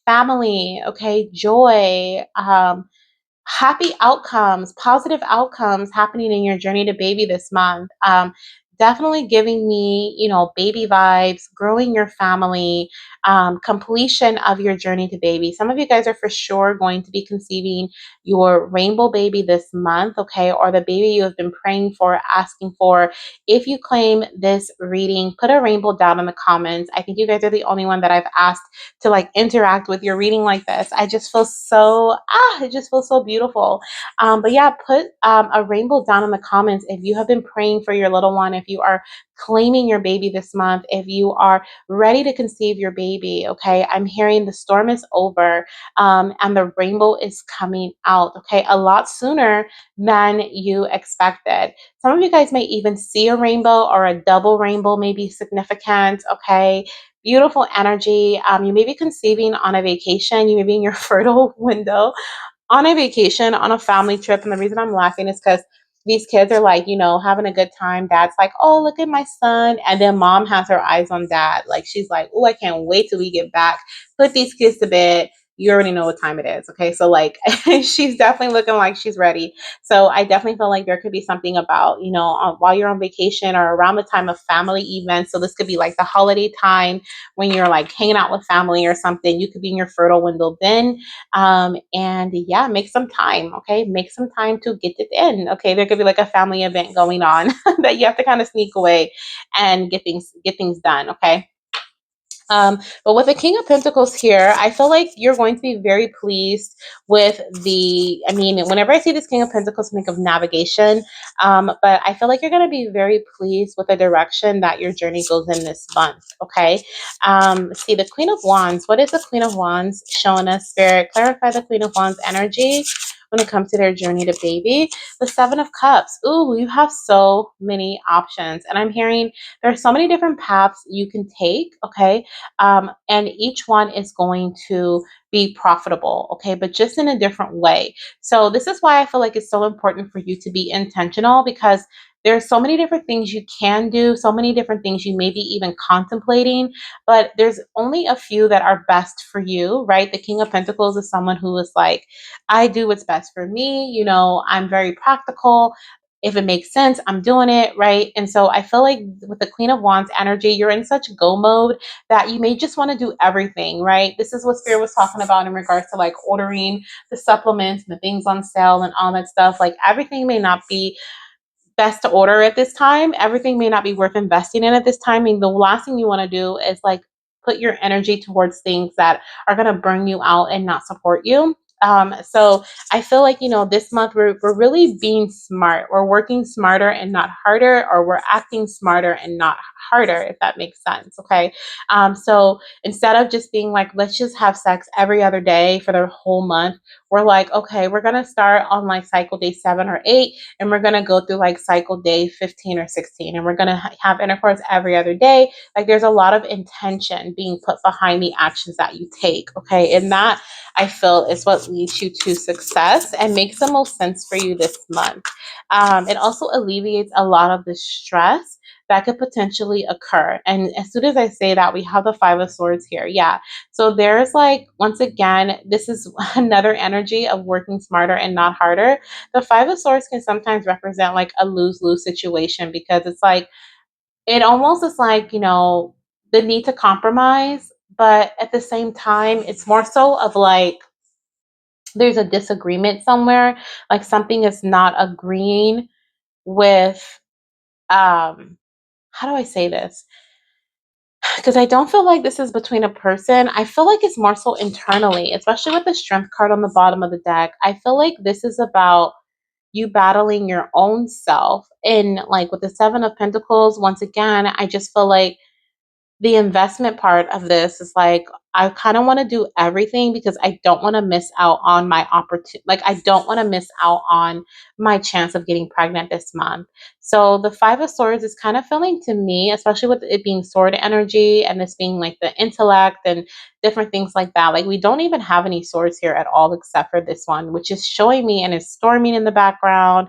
family, okay, joy, happy outcomes, positive outcomes happening in your journey to baby this month. Definitely giving me, baby vibes, growing your family, completion of your journey to baby. Some of you guys are for sure going to be conceiving your rainbow baby this month, okay, or the baby you have been praying for, asking for. If you claim this reading, put a rainbow down in the comments. I think you guys are the only one that I've asked to like interact with your reading like this. I just feel so it just feels so beautiful. But yeah, put a rainbow down in the comments if you have been praying for your little one, if you are claiming your baby this month, if you are ready to conceive your baby. Okay, I'm hearing the storm is over, and the rainbow is coming out, okay, a lot sooner than you expected. Some of you guys may even see a rainbow, or a double rainbow may be significant, okay. Beautiful energy. You may be conceiving on a vacation. You may be in your fertile window on a vacation, on a family trip. And the reason I'm laughing is because these kids are like, having a good time. Dad's like, oh, look at my son. And then mom has her eyes on dad. Like, she's like, oh, I can't wait till we get back. Put these kids to bed. You already know what time it is. Okay. So, like, she's definitely looking like she's ready. So, I definitely feel like there could be something about, while you're on vacation or around the time of family events. So, this could be like the holiday time when you're like hanging out with family or something. You could be in your fertile window then, and yeah, make some time. Okay, make some time to get it in. Okay, there could be like a family event going on that you have to kind of sneak away and get things done. Okay. But with the King of Pentacles here, I feel like you're going to be very pleased with whenever I see this King of Pentacles, I think of navigation. But I feel like you're going to be very pleased with the direction that your journey goes in this month. Okay. See the Queen of Wands. What is the Queen of Wands showing us, Spirit? Clarify the Queen of Wands energy when it comes to their journey to baby. The Seven of Cups. Ooh, you have so many options. And I'm hearing there are so many different paths you can take. Okay. And each one is going to be profitable, okay, but just in a different way. So, this is why I feel like it's so important for you to be intentional, because there's so many different things you can do, so many different things you may be even contemplating, but there's only a few that are best for you, right? The King of Pentacles is someone who is like, I do what's best for me, I'm very practical. If it makes sense, I'm doing it, right? And so I feel like with the Queen of Wands energy, you're in such go mode that you may just want to do everything, right? This is what Spirit was talking about in regards to like ordering the supplements and the things on sale and all that stuff. Like, everything may not be best to order at this time. Everything may not be worth investing in at this time. And the last thing you want to do is like put your energy towards things that are going to burn you out and not support you. So I feel like, this month we're really being smart. We're working smarter and not harder, or we're acting smarter and not harder, if that makes sense. Okay. So instead of just being like, let's just have sex every other day for the whole month, we're like, okay, we're going to start on like cycle day 7 or 8, and we're going to go through like cycle day 15 or 16, and we're going to have intercourse every other day. Like, there's a lot of intention being put behind the actions that you take. Okay. And that, I feel, is what leads you to success and makes the most sense for you this month. It also alleviates a lot of the stress that could potentially occur. And as soon as I say that, we have the Five of Swords here. Yeah. So there's like, once again, this is another energy of working smarter and not harder. The Five of Swords can sometimes represent like a lose-lose situation, because it's like, it almost is like, the need to compromise, but at the same time, it's more so of like, there's a disagreement somewhere, like something is not agreeing with, how do I say this? Because I don't feel like this is between a person. I feel like it's more so internally, especially with the Strength card on the bottom of the deck. I feel like this is about you battling your own self. And like with the Seven of Pentacles, once again, I just feel like the investment part of this is like, I kind of want to do everything because I don't want to miss out on my opportunity. Like, I don't want to miss out on my chance of getting pregnant this month. So the Five of Swords is kind of feeling to me, especially with it being sword energy and this being like the intellect and different things like that. Like, we don't even have any swords here at all except for this one, which is showing me and is storming in the background.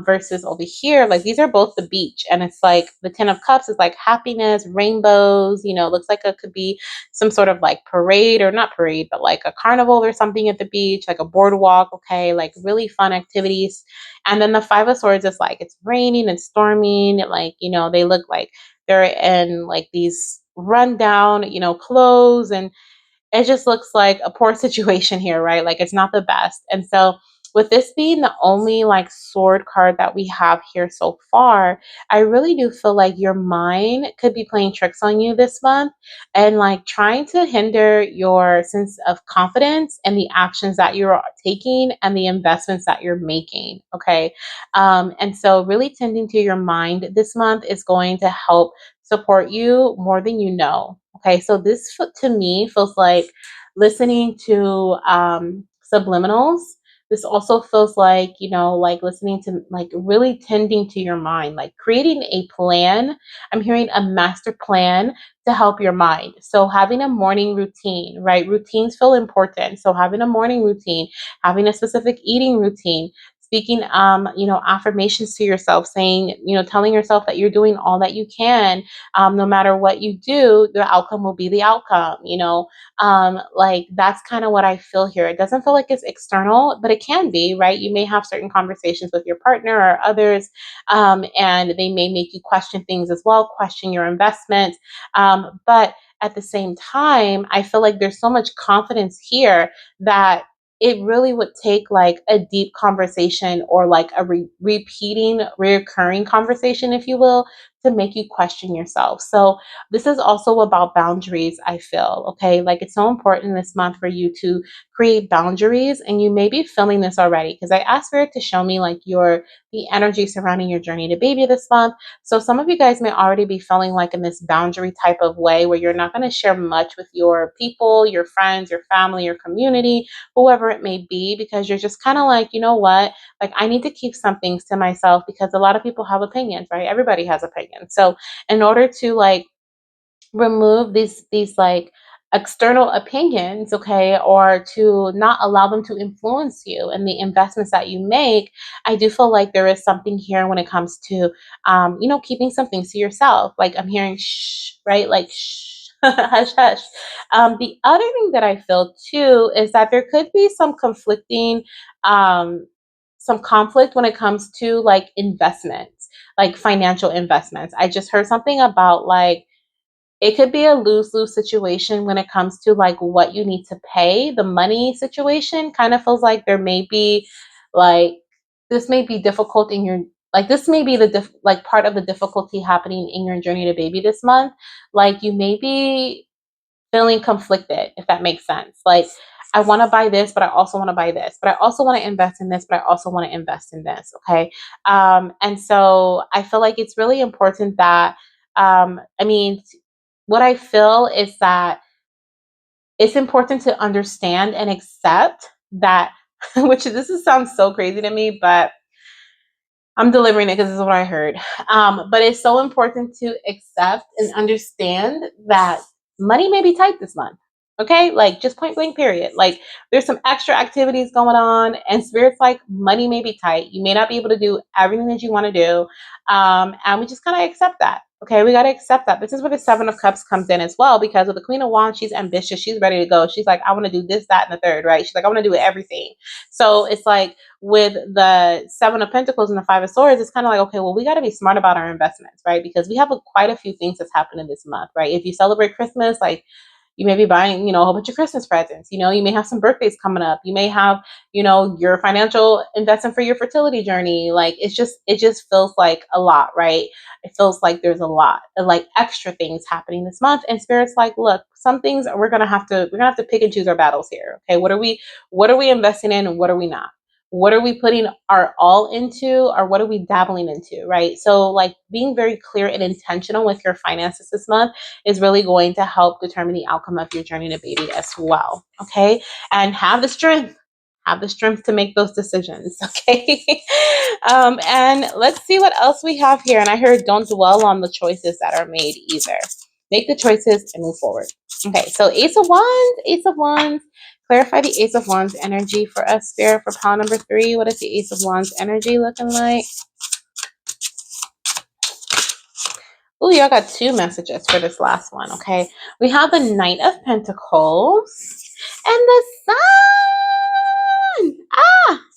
Versus over here, like these are both the beach, and it's like the Ten of Cups is like happiness, rainbows. Looks like it could be some sort of like parade, or not parade, but like a carnival or something at the beach, like a boardwalk. Okay, like really fun activities. And then the Five of Swords is like it's raining and storming. Like they look like they're in like these rundown clothes, and it just looks like a poor situation here, right? Like it's not the best. And so, with this being the only like sword card that we have here so far, I really do feel like your mind could be playing tricks on you this month and like trying to hinder your sense of confidence and the actions that you're taking and the investments that you're making. Okay. And so, really tending to your mind this month is going to help support you more than you know. Okay, so this to me feels like listening to subliminals. This also feels like, like listening to, like really tending to your mind, like creating a plan. I'm hearing a master plan to help your mind. So having a morning routine, right? Routines feel important. So having a morning routine, having a specific eating routine, speaking affirmations to yourself, saying, telling yourself that you're doing all that you can. No matter what you do, the outcome will be the outcome. Like that's kind of what I feel here. It doesn't feel like it's external, but it can be, right? You may have certain conversations with your partner or others, and they may make you question things as well, question your investment. But at the same time, I feel like there's so much confidence here that it really would take like a deep conversation, or like a reoccurring conversation, if you will, to make you question yourself. So this is also about boundaries, I feel. Okay, like it's so important this month for you to create boundaries, and you may be feeling this already because I asked Spirit to show me like the energy surrounding your journey to baby this month. So some of you guys may already be feeling like in this boundary type of way where you're not going to share much with your people, your friends, your family, your community, whoever it may be, because you're just kind of like, you know what, like I need to keep some things to myself because a lot of people have opinions, right? Everybody has opinions. So in order to like remove these like external opinions, okay, or to not allow them to influence you and the investments that you make, I do feel like there is something here when it comes to keeping some things to yourself. Like I'm hearing shh, right? Like shh, hush hush. The other thing that I feel too is that there could be um some conflict when it comes to like investments, like financial investments. I just heard something about like it could be a lose-lose situation when it comes to like what you need to pay. The money situation kind of feels like there may be like this may be difficult in your, like this may be like part of the difficulty happening in your journey to baby this month. Like you may be feeling conflicted, if that makes sense. Like I want to buy this, but I also want to buy this, but I also want to invest in this, but I also want to invest in this. Okay. And so I feel like it's really important that, I mean, what I feel is that it's important to understand and accept that, which sounds so crazy to me, but I'm delivering it because this is what I heard. But it's so important to accept and understand that money may be tight this month. Okay, like just point blank, period. Like there's some extra activities going on, and Spirit's like money may be tight. You may not be able to do everything that you want to do, and we just kind of accept that. Okay, we got to accept that. This is where the Seven of Cups comes in as well, because with the Queen of Wands, she's ambitious, she's ready to go. She's like, I want to do this, that, and the third, right? She's like, I want to do everything. So it's like with the Seven of Pentacles and the Five of Swords, it's kind of like, okay, well, we got to be smart about our investments, right? Because we have quite a few things that's happening this month, right? If you celebrate Christmas, like you may be buying, a whole bunch of Christmas presents. You may have some birthdays coming up. You may have, your financial investment for your fertility journey. Like it just feels like a lot, right? It feels like there's a lot of like extra things happening this month. And Spirit's like, look, some things we're gonna have to pick and choose our battles here. Okay, what are we investing in and what are we not? what are we putting our all into, or what are we dabbling into, right? So like being very clear and intentional with your finances this month is really going to help determine the outcome of your journey to baby as well. Okay. And have the strength to make those decisions. Okay. And let's see what else we have here. And I heard don't dwell on the choices that are made either. Make the choices and move forward. Okay, so Ace of Wands, Ace of Wands. Clarify the Ace of Wands energy for us, Spirit, for pile number 3. What is the Ace of Wands energy looking like? Oh, y'all got 2 messages for this last one, okay? We have the Knight of Pentacles and the Sun.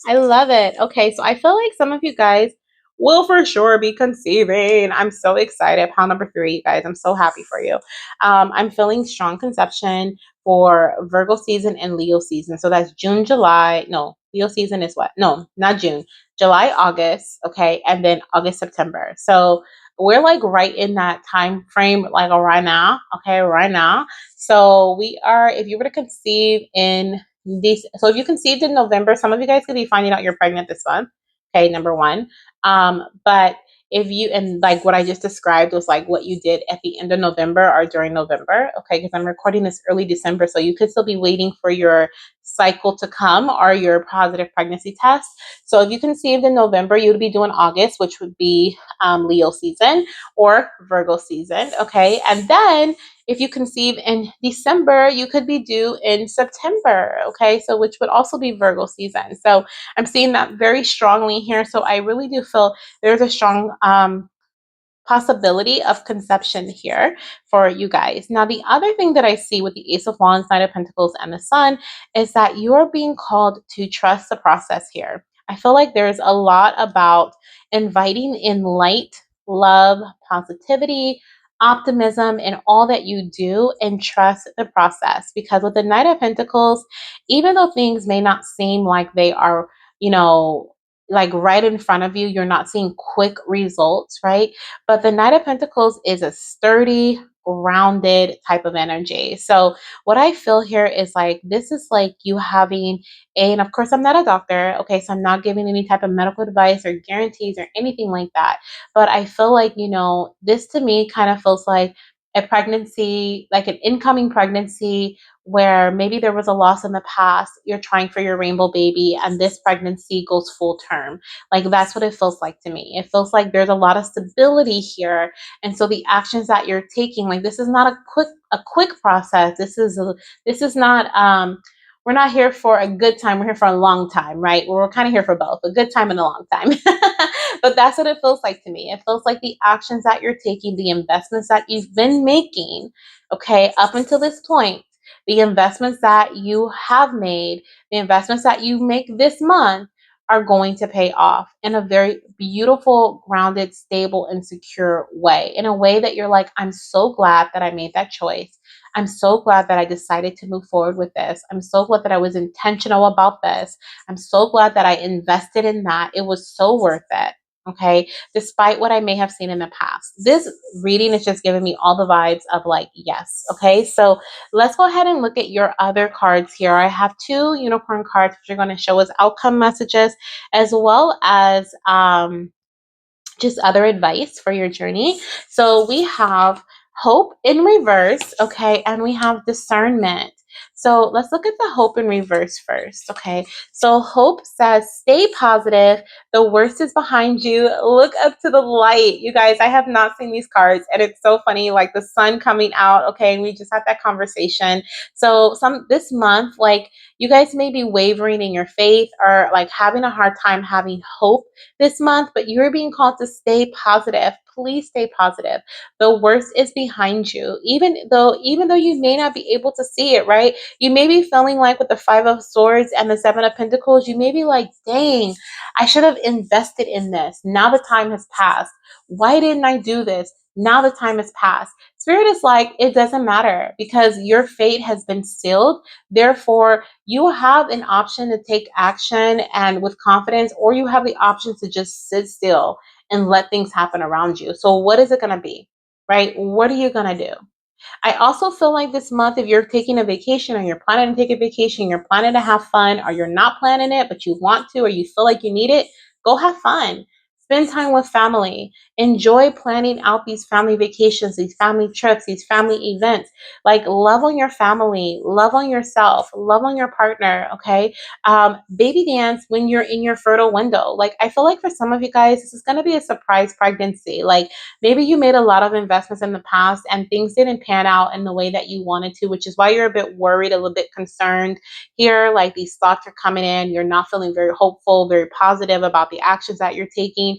I love it. Okay, so I feel like some of you guys will for sure be conceiving. I'm so excited. Pile number 3, you guys. I'm so happy for you. I'm feeling strong conception for Virgo season and Leo season. So that's June, July. No, Leo season is what? No, not June. July, August. Okay, and then August, September. So we're like right in that time frame, like right now. Okay, right now. So we are, if you were to conceive in this, so if you conceived in November, some of you guys could be finding out you're pregnant this month. Okay, number one. But if you, and like what I just described was like what you did at the end of November or during November. Okay, because I'm recording this early December, so you could still be waiting for your cycle to come or your positive pregnancy test. So if you conceived in November, you would be doing August, which would be Leo season or Virgo season. Okay. And then if you conceive in December, you could be due in September. Okay. So which would also be Virgo season. So I'm seeing that very strongly here. So I really do feel there's a strong possibility of conception here for you guys. Now, the other thing that I see with the Ace of Wands, Knight of Pentacles, and the Sun is that you're being called to trust the process here. I feel like there's a lot about inviting in light, love, positivity, optimism in all that you do, and trust the process. Because with the Knight of Pentacles, even though things may not seem like they are, you know, like right in front of you, you're not seeing quick results, right? But the Knight of Pentacles is a sturdy, grounded type of energy. So what I feel here is like this is like you having and of course I'm not a doctor, okay, so I'm not giving any type of medical advice or guarantees or anything like that. But I feel like, you know, this to me kind of feels like a pregnancy, like an incoming pregnancy where maybe there was a loss in the past, you're trying for your rainbow baby, and this pregnancy goes full term. Like that's what it feels like to me. It feels like there's a lot of stability here. And so the actions that you're taking, like this is not a quick process. This is not we're not here for a good time. We're here for a long time, right? We're kind of here for both, a good time and a long time. But that's what it feels like to me. It feels like the actions that you're taking, the investments that you've been making, okay, up until this point, the investments that you have made, the investments that you make this month are going to pay off in a very beautiful, grounded, stable, and secure way. In a way that you're like, I'm so glad that I made that choice. I'm so glad that I decided to move forward with this. I'm so glad that I was intentional about this. I'm so glad that I invested in that. It was so worth it. Okay. Despite what I may have seen in the past. This reading is just giving me all the vibes of like, yes. Okay. So let's go ahead and look at your other cards here. I have 2 unicorn cards, which are going to show us outcome messages as well as just other advice for your journey. So we have hope in reverse, okay, and we have discernment. So let's look at the hope in reverse first, okay? So hope says, stay positive. The worst is behind you. Look up to the light. You guys, I have not seen these cards, and it's so funny, like the sun coming out, okay, and we just had that conversation. So this month, like you guys may be wavering in your faith or like having a hard time having hope this month, but you're being called to stay positive. Please stay positive. The worst is behind you. Even though you may not be able to see it, right? You may be feeling like with the 5 of Swords and the 7 of Pentacles, you may be like, dang, I should have invested in this. Now the time has passed. Why didn't I do this? Now the time has passed. Spirit is like, it doesn't matter because your fate has been sealed. Therefore, you have an option to take action and with confidence, or you have the option to just sit still and let things happen around you. So what is it going to be, right? What are you going to do? I also feel like this month, if you're taking a vacation or you're planning to take a vacation, you're planning to have fun, or you're not planning it, but you want to, or you feel like you need it, go have fun. Spend time with family. Enjoy planning out these family vacations, these family trips, these family events. Like, love on your family, love on yourself, love on your partner, okay? Baby dance when you're in your fertile window. Like, I feel like for some of you guys, this is going to be a surprise pregnancy. Like, maybe you made a lot of investments in the past and things didn't pan out in the way that you wanted to, which is why you're a bit worried, a little bit concerned here. Like, these thoughts are coming in. You're not feeling very hopeful, very positive about the actions that you're taking.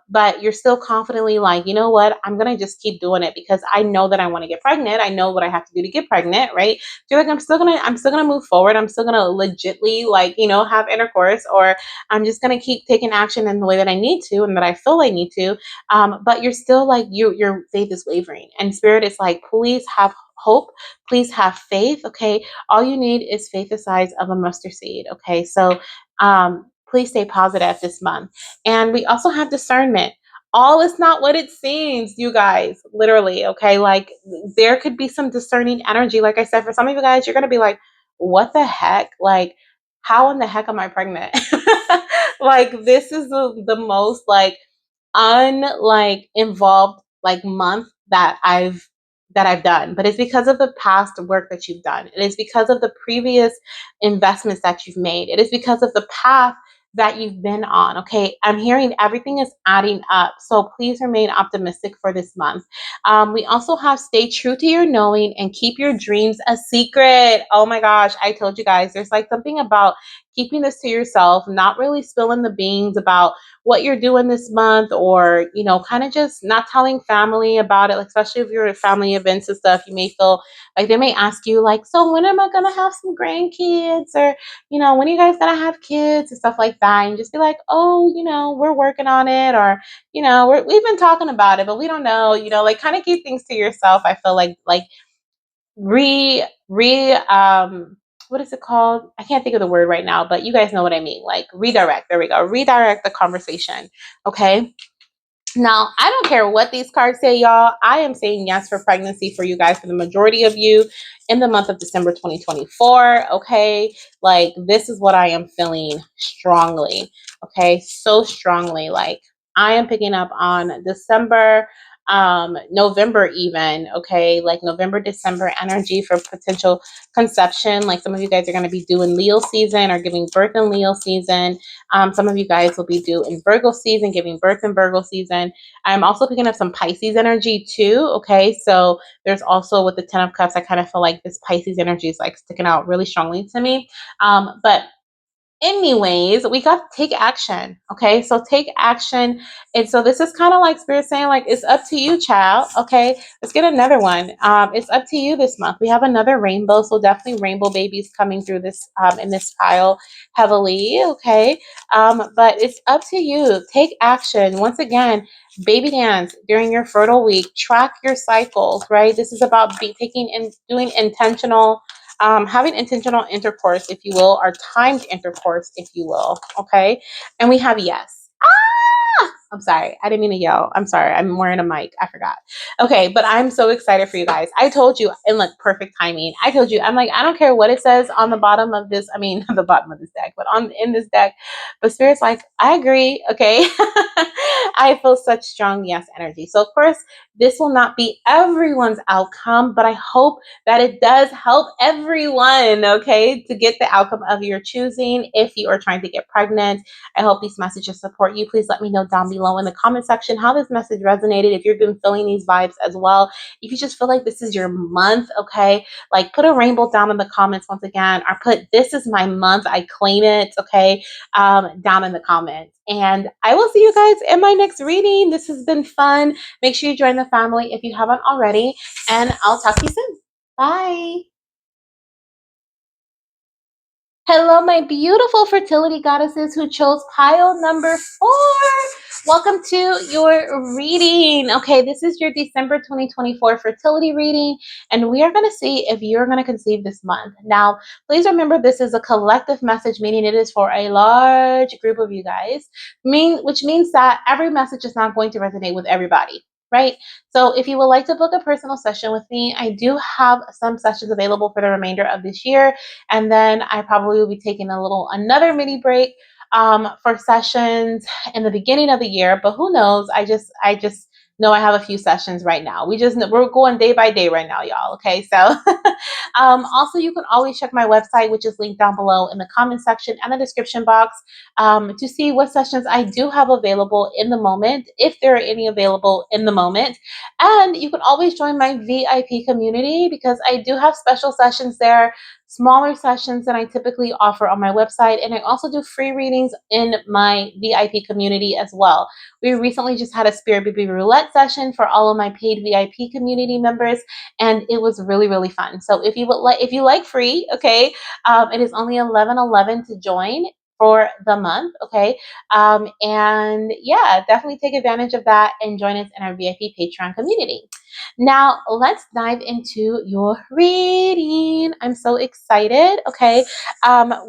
But you're still confidently like, you know what? I'm going to just keep doing it because I know that I want to get pregnant. I know what I have to do to get pregnant, right? So you're like, I'm still going to move forward. I'm still going to legitly, like, have intercourse, or I'm just going to keep taking action in the way that I need to and that I feel I need to. But you're still like, your faith is wavering, and spirit is like, please have hope, please have faith. Okay, all you need is faith the size of a mustard seed. Okay, so please stay positive this month. And we also have discernment. All is not what it seems, you guys, literally. Okay, like, there could be some discerning energy. Like I said, for some of you guys, you're gonna be like, what the heck, like, how in the heck am I pregnant? Like, this is the most like unlike involved like month that I've done, but it's because of the past work that you've done. It is because of the previous investments that you've made. It is because of the path that you've been on. Okay, I'm hearing everything is adding up, so please remain optimistic for this month. We also have stay true to your knowing and keep your dreams a secret. Oh my gosh, I told you guys, there's like something about keeping this to yourself, not really spilling the beans about what you're doing this month, or kind of just not telling family about it, like, especially if you're at family events and stuff. You may feel like they may ask you like, so when am I going to have some grandkids, or when are you guys going to have kids and stuff like that, and just be like, oh, we're working on it, or we've been talking about it, but we don't know, like, kind of keep things to yourself. I feel like re what is it called? I can't think of the word right now, but you guys know what I mean. Like, redirect. There we go. Redirect the conversation. Okay. Now, I don't care what these cards say, y'all. I am saying yes for pregnancy for you guys, for the majority of you, in the month of December 2024. Okay. Like, this is what I am feeling strongly. Okay. So strongly. Like, I am picking up on December, November even. Okay. Like, November, December energy for potential conception. Like, some of you guys are going to be doing Leo season or giving birth in Leo season. Some of you guys will be due in Virgo season, giving birth in Virgo season. I'm also picking up some Pisces energy too. Okay, so there's also with the Ten of Cups, I kind of feel like this Pisces energy is like sticking out really strongly to me. But anyways, we got to take action. Okay, so take action. And so this is kind of like spirit saying, like, it's up to you, child. Okay, let's get another one. It's up to you this month. We have another rainbow, so definitely rainbow babies coming through this in this pile heavily. Okay, but it's up to you. Take action. Once again, baby dance during your fertile week. Track your cycles. Right. This is about taking and doing intentional, having intentional intercourse, if you will, or timed intercourse, if you will. Okay. And we have yes. I'm sorry. I didn't mean to yell. I'm sorry. I'm wearing a mic. I forgot. Okay. But I'm so excited for you guys. I told you, in like perfect timing. I told you, I'm like, I don't care what it says on the bottom of this. I mean, the bottom of this deck, but in this deck. But Spirit's like, I agree. Okay. I feel such strong yes energy. So, of course, this will not be everyone's outcome, but I hope that it does help everyone, okay, to get the outcome of your choosing. If you are trying to get pregnant, I hope these messages support you. Please let me know down below in the comment section how this message resonated. If you've been feeling these vibes as well, if you just feel like this is your month, okay, like, put a rainbow down in the comments once again, or put this is my month, I claim it, okay, down in the comments. And I will see you guys in my next reading. This has been fun. Make sure you join the family if you haven't already, and I'll talk to you soon. Bye. Hello, my beautiful fertility goddesses who chose pile number 4. Welcome to your reading. Okay, this is your December 2024 fertility reading, and we are going to see if you're going to conceive this month. Now, please remember, this is a collective message, meaning it is for a large group of you guys, which means that every message is not going to resonate with everybody. right? So if you would like to book a personal session with me, I do have some sessions available for the remainder of this year. And then I probably will be taking another mini break for sessions in the beginning of the year. But who knows? I just know I have a few sessions right now. We're going day by day right now, y'all. Okay, so also you can always check my website, which is linked down below in the comment section and the description box, to see what sessions I do have available in the moment, if there are any available in the moment. And you can always join my VIP community because I do have special sessions there, smaller sessions than I typically offer on my website. And I also do free readings in my VIP community as well. We recently just had a Spirit Baby Roulette session for all of my paid VIP community members, and it was really, really fun. So if you like free, okay, it is only $11.11 to join for the month, okay? And yeah, definitely take advantage of that and join us in our VIP Patreon community. Now, let's dive into your reading. I'm so excited. Okay.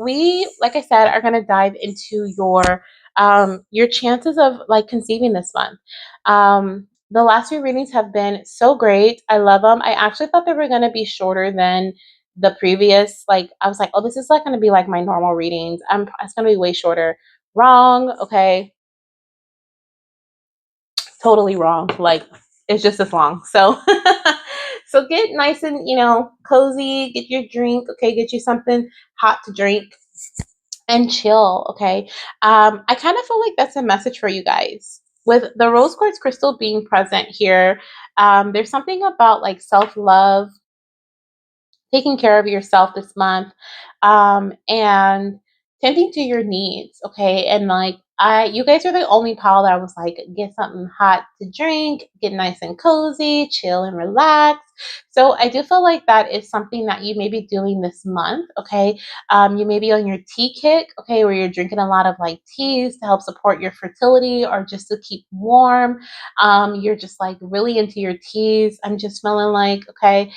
We, like I said, are going to dive into your chances of like conceiving this month. The last few readings have been so great. I love them. I actually thought they were going to be shorter than the previous. Like, I was like, oh, this is like going to be like my normal readings. It's going to be way shorter. Wrong. Okay. Totally wrong. Like, it's just as long. So, so get nice and, cozy, get your drink. Okay. Get you something hot to drink and chill. Okay. I kind of feel like that's a message for you guys. With the rose quartz crystal being present here, there's something about like self love, taking care of yourself this month, and tending to your needs. Okay. And like, you guys are the only pile that I was like, get something hot to drink, get nice and cozy, chill and relax. So I do feel like that is something that you may be doing this month. Okay. You may be on your tea kick. Okay. Where you're drinking a lot of like teas to help support your fertility or just to keep warm. You're just like really into your teas. I'm just feeling like, okay,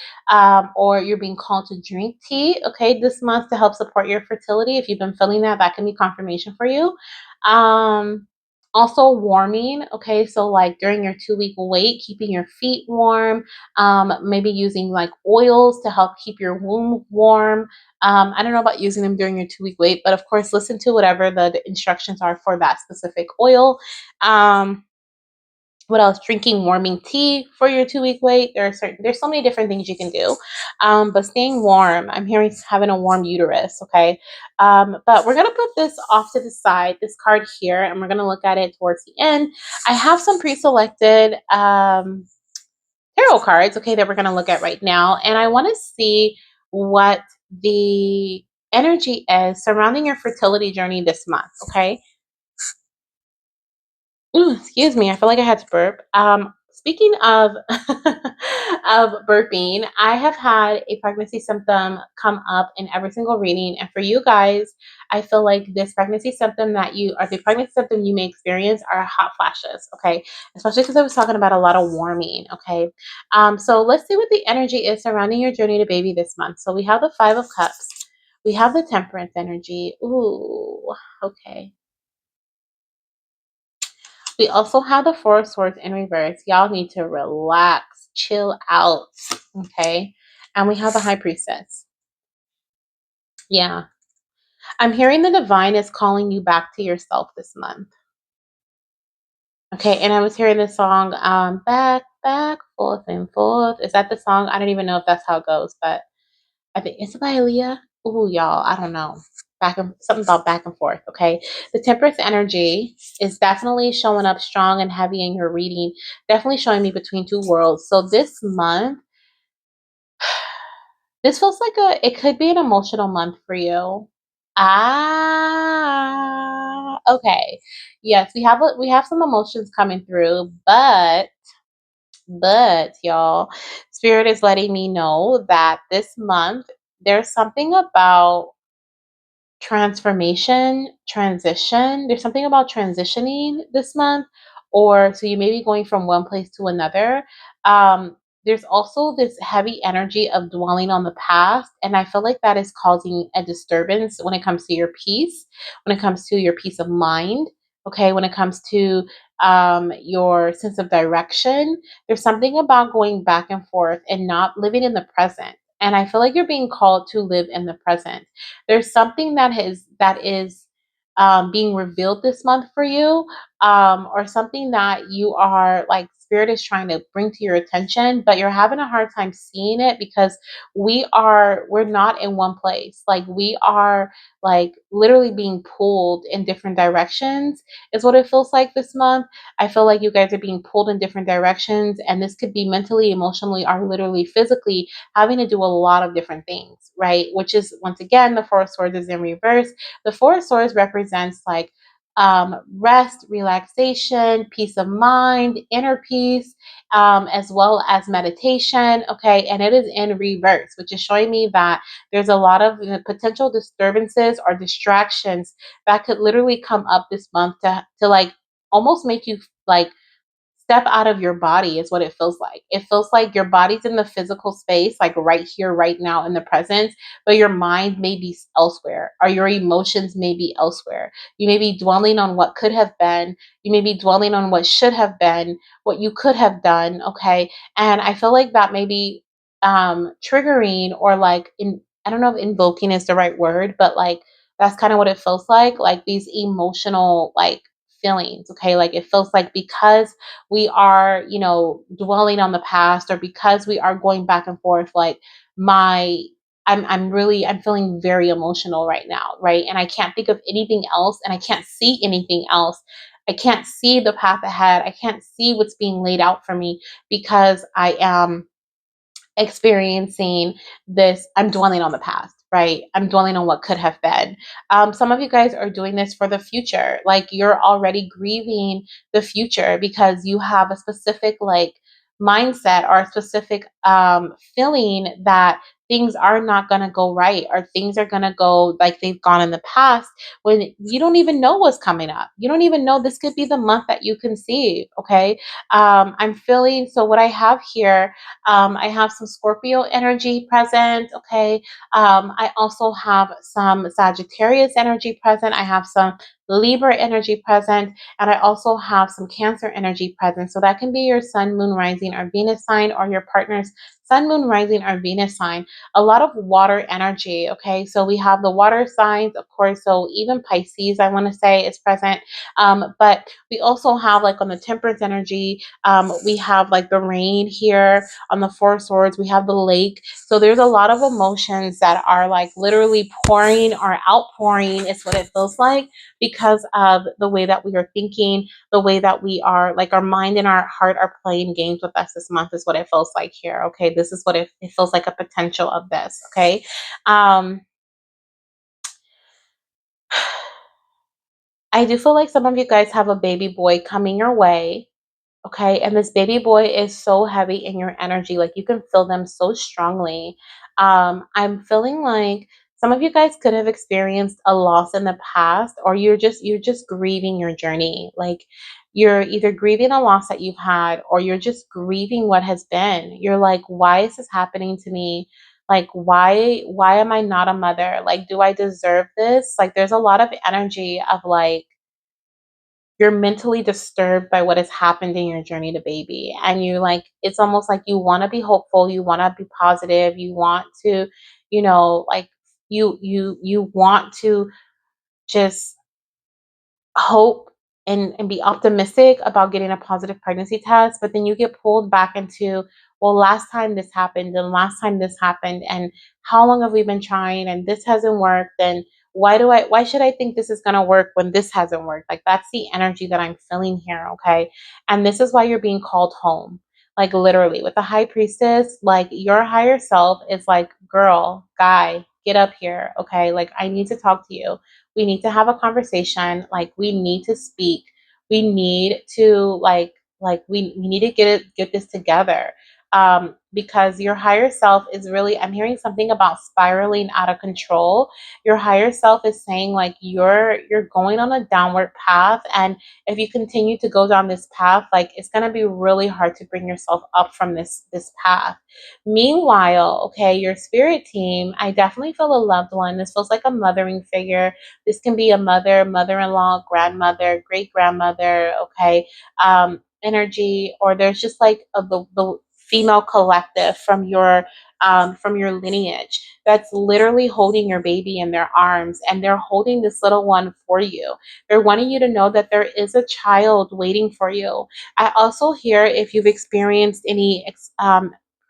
or you're being called to drink tea, okay, this month to help support your fertility. If you've been feeling that, that can be confirmation for you. Um, Also warming, okay, so like during your 2 week wait, keeping your feet warm, maybe using like oils to help keep your womb warm. I don't know about using them during your 2 week wait, but of course, listen to whatever the instructions are for that specific oil. What else? Drinking warming tea for your 2 week wait. There's so many different things you can do. But staying warm. I'm hearing having a warm uterus. Okay. But we're gonna put this off to the side, this card here, and we're gonna look at it towards the end. I have some pre-selected tarot cards, okay, that we're gonna look at right now, and I want to see what the energy is surrounding your fertility journey this month. Okay. Ooh, excuse me. I feel like I had to burp. Speaking of of burping, I have had a pregnancy symptom come up in every single reading, and for you guys, I feel like this pregnancy symptom or the pregnancy symptom you may experience are hot flashes. Okay, especially because I was talking about a lot of warming. Okay, so let's see what the energy is surrounding your journey to baby this month. So we have the Five of Cups, we have the Temperance energy. Ooh, okay. We also have the Four of Swords in reverse. Y'all need to relax, chill out, okay? And we have the High Priestess. Yeah. I'm hearing the divine is calling you back to yourself this month. Okay, and I was hearing this song, back, back, forth and forth. Is that the song? I don't even know if that's how it goes, but I think it's by Aaliyah. Ooh, y'all, I don't know. Something about back and forth. Okay, the Temperance energy is definitely showing up strong and heavy in your reading. Definitely showing me between two worlds. So this month, this feels like it could be an emotional month for you. Okay. Yes, we have some emotions coming through, but y'all, Spirit is letting me know that this month there's something about transformation, transition. There's something about transitioning this month, or so you may be going from one place to another. There's also this heavy energy of dwelling on the past, and I feel like that is causing a disturbance when it comes to your peace, when it comes to your peace of mind, okay, when it comes to your sense of direction. There's something about going back and forth and not living in the present. And I feel like you're being called to live in the present. There's something that is being revealed this month for you, or something that you are like spirit is trying to bring to your attention, but you're having a hard time seeing it because we're not in one place. Like we are like literally being pulled in different directions is what it feels like this month. I feel like you guys are being pulled in different directions, and this could be mentally, emotionally, or literally physically having to do a lot of different things, right? Which is once again the Four of Swords is in reverse. The Four of Swords represents like rest, relaxation, peace of mind, inner peace, as well as meditation. Okay, and it is in reverse, which is showing me that there's a lot of potential disturbances or distractions that could literally come up this month to like almost make you like step out of your body is what it feels like. It feels like your body's in the physical space, like right here, right now in the present, but your mind may be elsewhere or your emotions may be elsewhere. You may be dwelling on what could have been. You may be dwelling on what should have been, what you could have done. Okay. And I feel like that may be triggering or like I don't know if invoking is the right word, but like that's kind of what it feels like these emotional like feelings. Okay. Like it feels like because we are, dwelling on the past or because we are going back and forth, like my I'm feeling very emotional right now, right? And I can't think of anything else and I can't see anything else. I can't see the path ahead. I can't see what's being laid out for me because I am experiencing this. I'm dwelling on the past, right? I'm dwelling on what could have been. Some of you guys are doing this for the future. Like you're already grieving the future because you have a specific like mindset or a specific feeling that things are not going to go right or things are going to go like they've gone in the past when you don't even know what's coming up. You don't even know this could be the month that you conceive. Okay. I'm feeling so what I have here, I have some Scorpio energy present. Okay. I also have some Sagittarius energy present. I have some Libra energy present. And I also have some Cancer energy present. So that can be your sun, moon, rising, or Venus sign, or your partner's sun, moon, rising, or Venus sign. A lot of water energy. Okay. So we have the water signs, of course. So even Pisces, I want to say, is present. But we also have like on the temperance energy, we have like the rain here on the Four Swords. We have the lake. So there's a lot of emotions that are like literally pouring or outpouring is what it feels like because of the way that we are thinking, the way that we are like our mind and our heart are playing games with us this month is what it feels like here. Okay. This is what it feels like a potential of this. Okay. Um, I do feel like some of you guys have a baby boy coming your way. Okay. And this baby boy is so heavy in your energy. Like you can feel them so strongly. I'm feeling like some of you guys could have experienced a loss in the past, or you're just grieving your journey. Like you're either grieving a loss that you've had, or you're just grieving what has been. You're like, why is this happening to me? Like why am I not a mother? Like, do I deserve this? Like there's a lot of energy of like you're mentally disturbed by what has happened in your journey to baby, and you like it's almost like you want to be hopeful, you want to be positive, you want to like you want to just hope and be optimistic about getting a positive pregnancy test, but then you get pulled back into, well, last time this happened and last time this happened and how long have we been trying and this hasn't worked, and why should I think this is going to work when this hasn't worked? Like that's the energy that I'm feeling here. Okay. And this is why you're being called home. Like literally with the high priestess, like your higher self is like, girl, guy, get up here. Okay. Like I need to talk to you. We need to have a conversation. Like we need to speak. We need to like we need to get this together. because your higher self is really, I'm hearing something about spiraling out of control. Your higher self is saying like you're going on a downward path, and if you continue to go down this path, like it's going to be really hard to bring yourself up from this path. Meanwhile, okay, your spirit team, I definitely feel a loved one. This feels like a mothering figure. This can be a mother, mother-in-law, grandmother, great grandmother, okay, energy, or there's just like the female collective from your lineage that's literally holding your baby in their arms, and they're holding this little one for you. They're wanting you to know that there is a child waiting for you. I also hear, if you've experienced any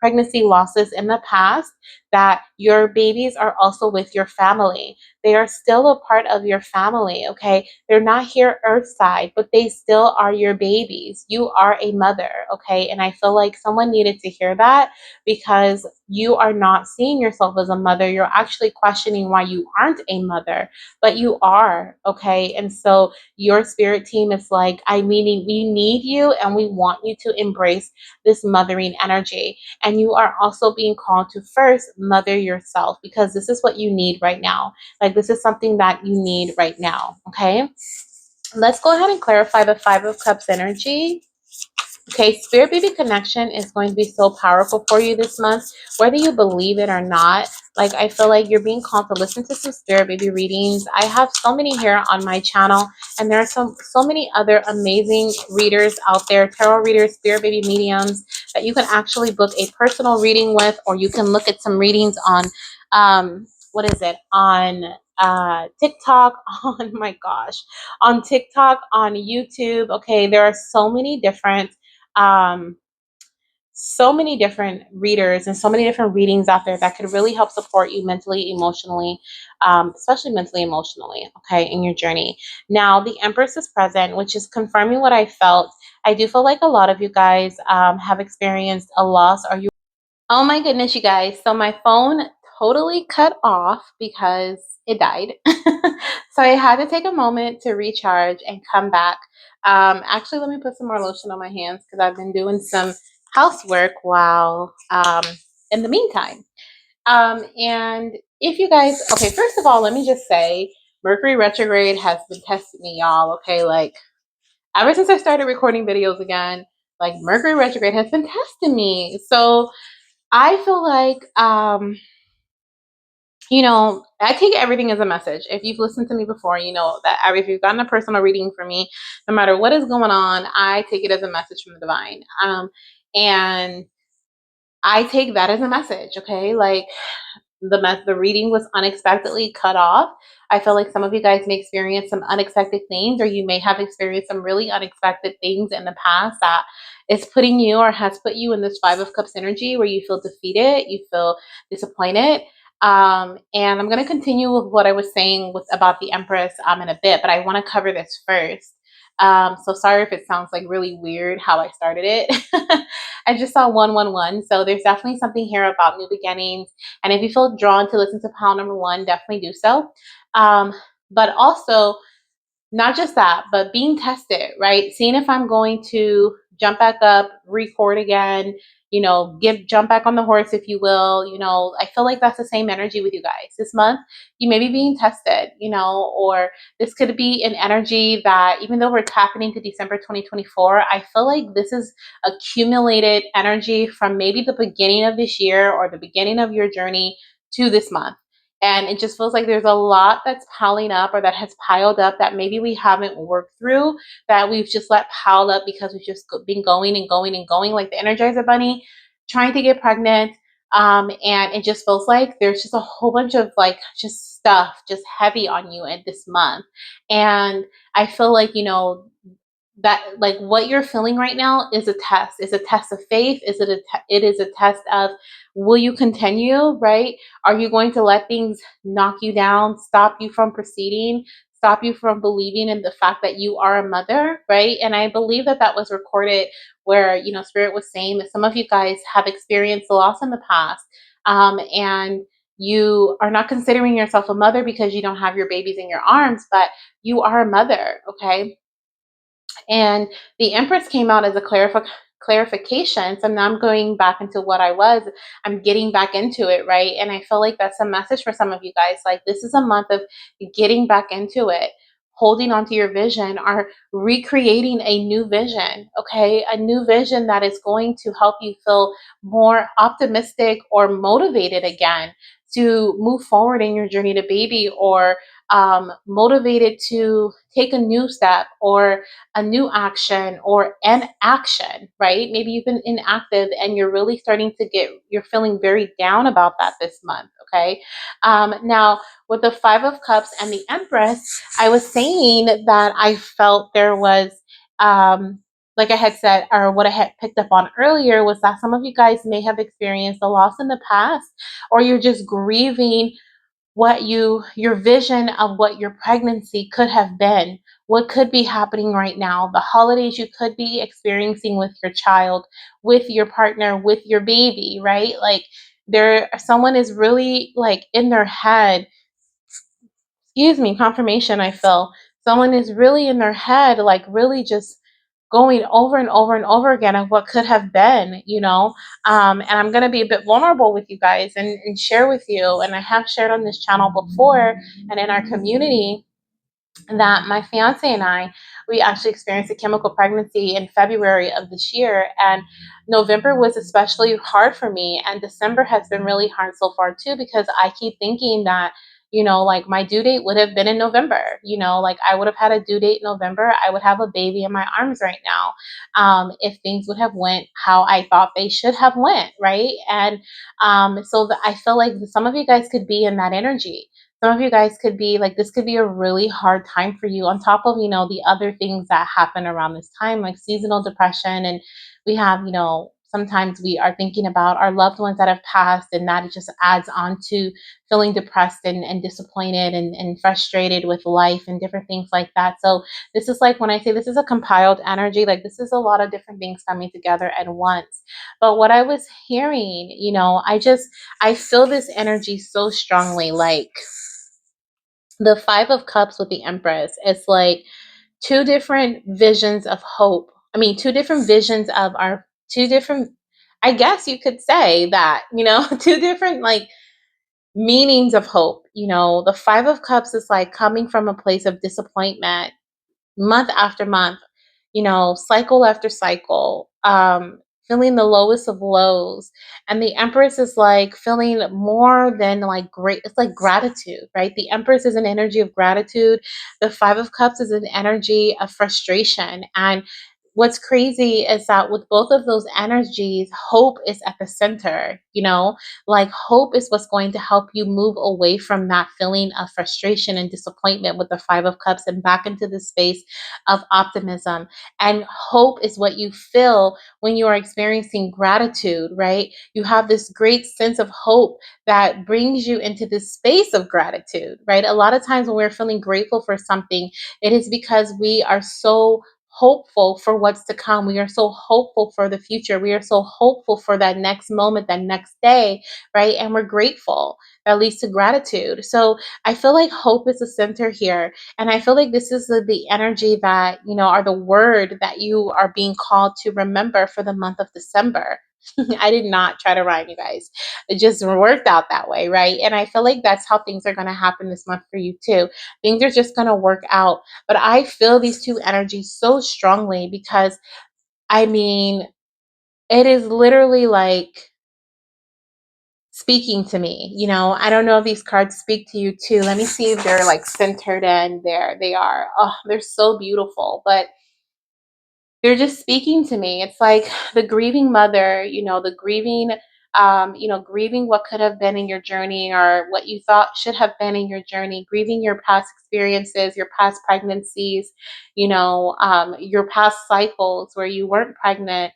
pregnancy losses in the past, that your babies are also with your family. They are still a part of your family, okay? They're not here earthside, but they still are your babies. You are a mother, okay? And I feel like someone needed to hear that, because you are not seeing yourself as a mother. You're actually questioning why you aren't a mother, but you are, okay? And so your spirit team is like, I mean, we need you and we want you to embrace this mothering energy. And you are also being called to first mother yourself, because this is what you need right now. Like, this is something that you need right now, okay? Let's go ahead and clarify the Five of Cups energy. Okay, Spirit Baby connection is going to be so powerful for you this month, whether you believe it or not. Like, I feel like you're being called to listen to some Spirit Baby readings. I have so many here on my channel, and there are so many other amazing readers out there, tarot readers, Spirit Baby mediums, that you can actually book a personal reading with, or you can look at some readings on, what is it, on TikTok, on my gosh, on TikTok, on YouTube. Okay, there are um, so many different readers and so many different readings out there that could really help support you mentally, emotionally, especially mentally, emotionally, okay, in your journey. Now, the Empress is present, which is confirming what I felt. I do feel like a lot of you guys have experienced a loss, or you, oh my goodness, you guys. So my phone totally cut off because it died. So I had to take a moment to recharge and come back. Actually, let me put some more lotion on my hands because I've been doing some housework while in the meantime. And if you guys, okay, first of all, let me just say Mercury retrograde has been testing me, y'all. Okay, like ever since I started recording videos again, like Mercury retrograde has been testing me. So I feel like, I take everything as a message. If you've listened to me before, you know that if you've gotten a personal reading from me, no matter what is going on, I take it as a message from the divine. And I take that as a message, okay? Like, the reading was unexpectedly cut off. I feel like some of you guys may experience some unexpected things, or you may have experienced some really unexpected things in the past that is putting you, or has put you, in this Five of Cups energy where you feel defeated, you feel disappointed. And I'm going to continue with what I was saying about the Empress in a bit, but I want to cover this first. So sorry if it sounds like really weird how I started it. I just saw 111. So there's definitely something here about new beginnings. And if you feel drawn to listen to pile number one, definitely do so. But also, not just that, but being tested, right? Seeing if I'm going to jump back up, record again, jump back on the horse, if you will. I feel like that's the same energy with you guys. This month, you may be being tested, or this could be an energy that, even though we're tapping into December 2024, I feel like this is accumulated energy from maybe the beginning of this year or the beginning of your journey to this month. And it just feels like there's a lot that's piling up, or that has piled up, that maybe we haven't worked through, that we've just let pile up because we've just been going and going and going, like the Energizer Bunny trying to get pregnant. And it just feels like there's just a whole bunch of like just stuff just heavy on you in this month. And I feel like, that like what you're feeling right now is a test. It's a test of faith. It is a test of, will you continue, right? Are you going to let things knock you down, stop you from proceeding, stop you from believing in the fact that you are a mother, right? And I believe that was recorded where, Spirit was saying that some of you guys have experienced loss in the past, and you are not considering yourself a mother because you don't have your babies in your arms, but you are a mother, okay? And the Empress came out as a clarification. So now I'm going back into what I was. I'm getting back into it, right? And I feel like that's a message for some of you guys. Like, this is a month of getting back into it, holding on to your vision, or recreating a new vision, okay? A new vision that is going to help you feel more optimistic or motivated again to move forward in your journey to baby, or motivated to take a new step or a new action or an action, right? Maybe you've been inactive and you're really starting to you're feeling very down about that this month, okay? Now, with the Five of Cups and the Empress, I was saying that I felt there was, like I had said, or what I had picked up on earlier, was that some of you guys may have experienced a loss in the past, or you're just grieving your vision of what your pregnancy could have been, what could be happening right now, the holidays you could be experiencing with your child, with your partner, with your baby, right? Like, someone is really like in their head, excuse me, confirmation, I feel. Someone is really in their head, like really just going over and over and over again of what could have been, and I'm going to be a bit vulnerable with you guys and share with you. And I have shared on this channel before and in our community that my fiance and I, we actually experienced a chemical pregnancy in February of this year. And November was especially hard for me. And December has been really hard so far too, because I keep thinking that, like my due date would have been in November, like I would have had a due date in November. I would have a baby in my arms right now. If things would have went how I thought they should have went. Right. And I feel like some of you guys could be in that energy. Some of you guys could be like, this could be a really hard time for you, on top of, the other things that happen around this time, like seasonal depression. And we have, sometimes we are thinking about our loved ones that have passed, and that just adds on to feeling depressed and disappointed and frustrated with life and different things like that. So this is like, when I say this is a compiled energy, like this is a lot of different things coming together at once. But what I was hearing, I feel this energy so strongly, like the Five of Cups with the Empress. It's like two different visions of hope. I mean, two different visions of our two different, I guess you could say that, two different like meanings of hope. The Five of Cups is like coming from a place of disappointment month after month, cycle after cycle, feeling the lowest of lows. And the Empress is like feeling more than like great, it's like gratitude, right? The Empress is an energy of gratitude. The Five of Cups is an energy of frustration. And what's crazy is that with both of those energies, hope is at the center, like hope is what's going to help you move away from that feeling of frustration and disappointment with the Five of Cups, and back into the space of optimism. And hope is what you feel when you are experiencing gratitude, right? You have this great sense of hope that brings you into this space of gratitude, right? A lot of times when we're feeling grateful for something, it is because we are so hopeful for what's to come. We are so hopeful for the future. We are so hopeful for that next moment, that next day, right? And we're grateful. That leads to gratitude. So I feel like hope is the center here. And I feel like this is the energy that, are the word that you are being called to remember for the month of December. I did not try to rhyme, you guys. It just worked out that way, right? And I feel like that's how things are going to happen this month for you too. Things are just going to work out. But I feel these two energies so strongly because, I mean, it is literally like speaking to me. I don't know if these cards speak to you too. Let me see if they're like centered, and there they are. Oh, they're so beautiful. But they're just speaking to me. It's like the grieving mother, the grieving, grieving what could have been in your journey, or what you thought should have been in your journey, grieving your past experiences, your past pregnancies, your past cycles where you weren't pregnant,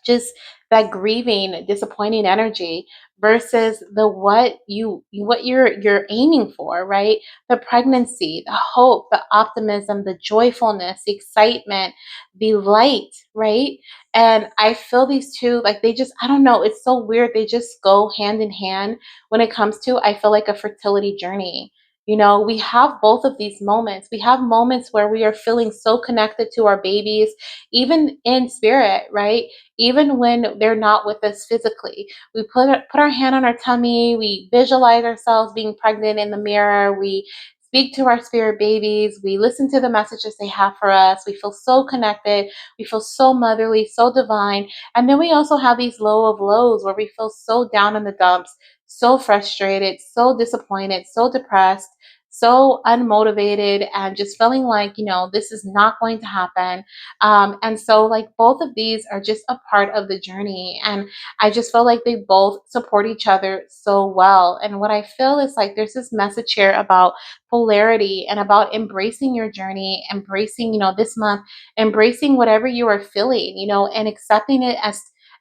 just that grieving, disappointing energy versus what you're aiming for, right? The pregnancy, the hope, the optimism, the joyfulness, the excitement, the light, right? And I feel these two, like they just, I don't know, it's so weird, they just go hand in hand when it comes to, I feel like, a fertility journey. We have both of these moments. We have moments where we are feeling so connected to our babies, even in spirit, right? Even when they're not with us physically. We put our hand on our tummy, we visualize ourselves being pregnant in the mirror, we speak to our spirit babies, we listen to the messages they have for us. We feel so connected, we feel so motherly, so divine. And then we also have these low of lows where we feel so down in the dumps, so frustrated, so disappointed, so depressed, so unmotivated, and just feeling like, this is not going to happen. And so, like, both of these are just a part of the journey. And I just feel like they both support each other so well. And what I feel is like there's this message here about polarity and about embracing your journey, embracing, this month, embracing whatever you are feeling, and accepting it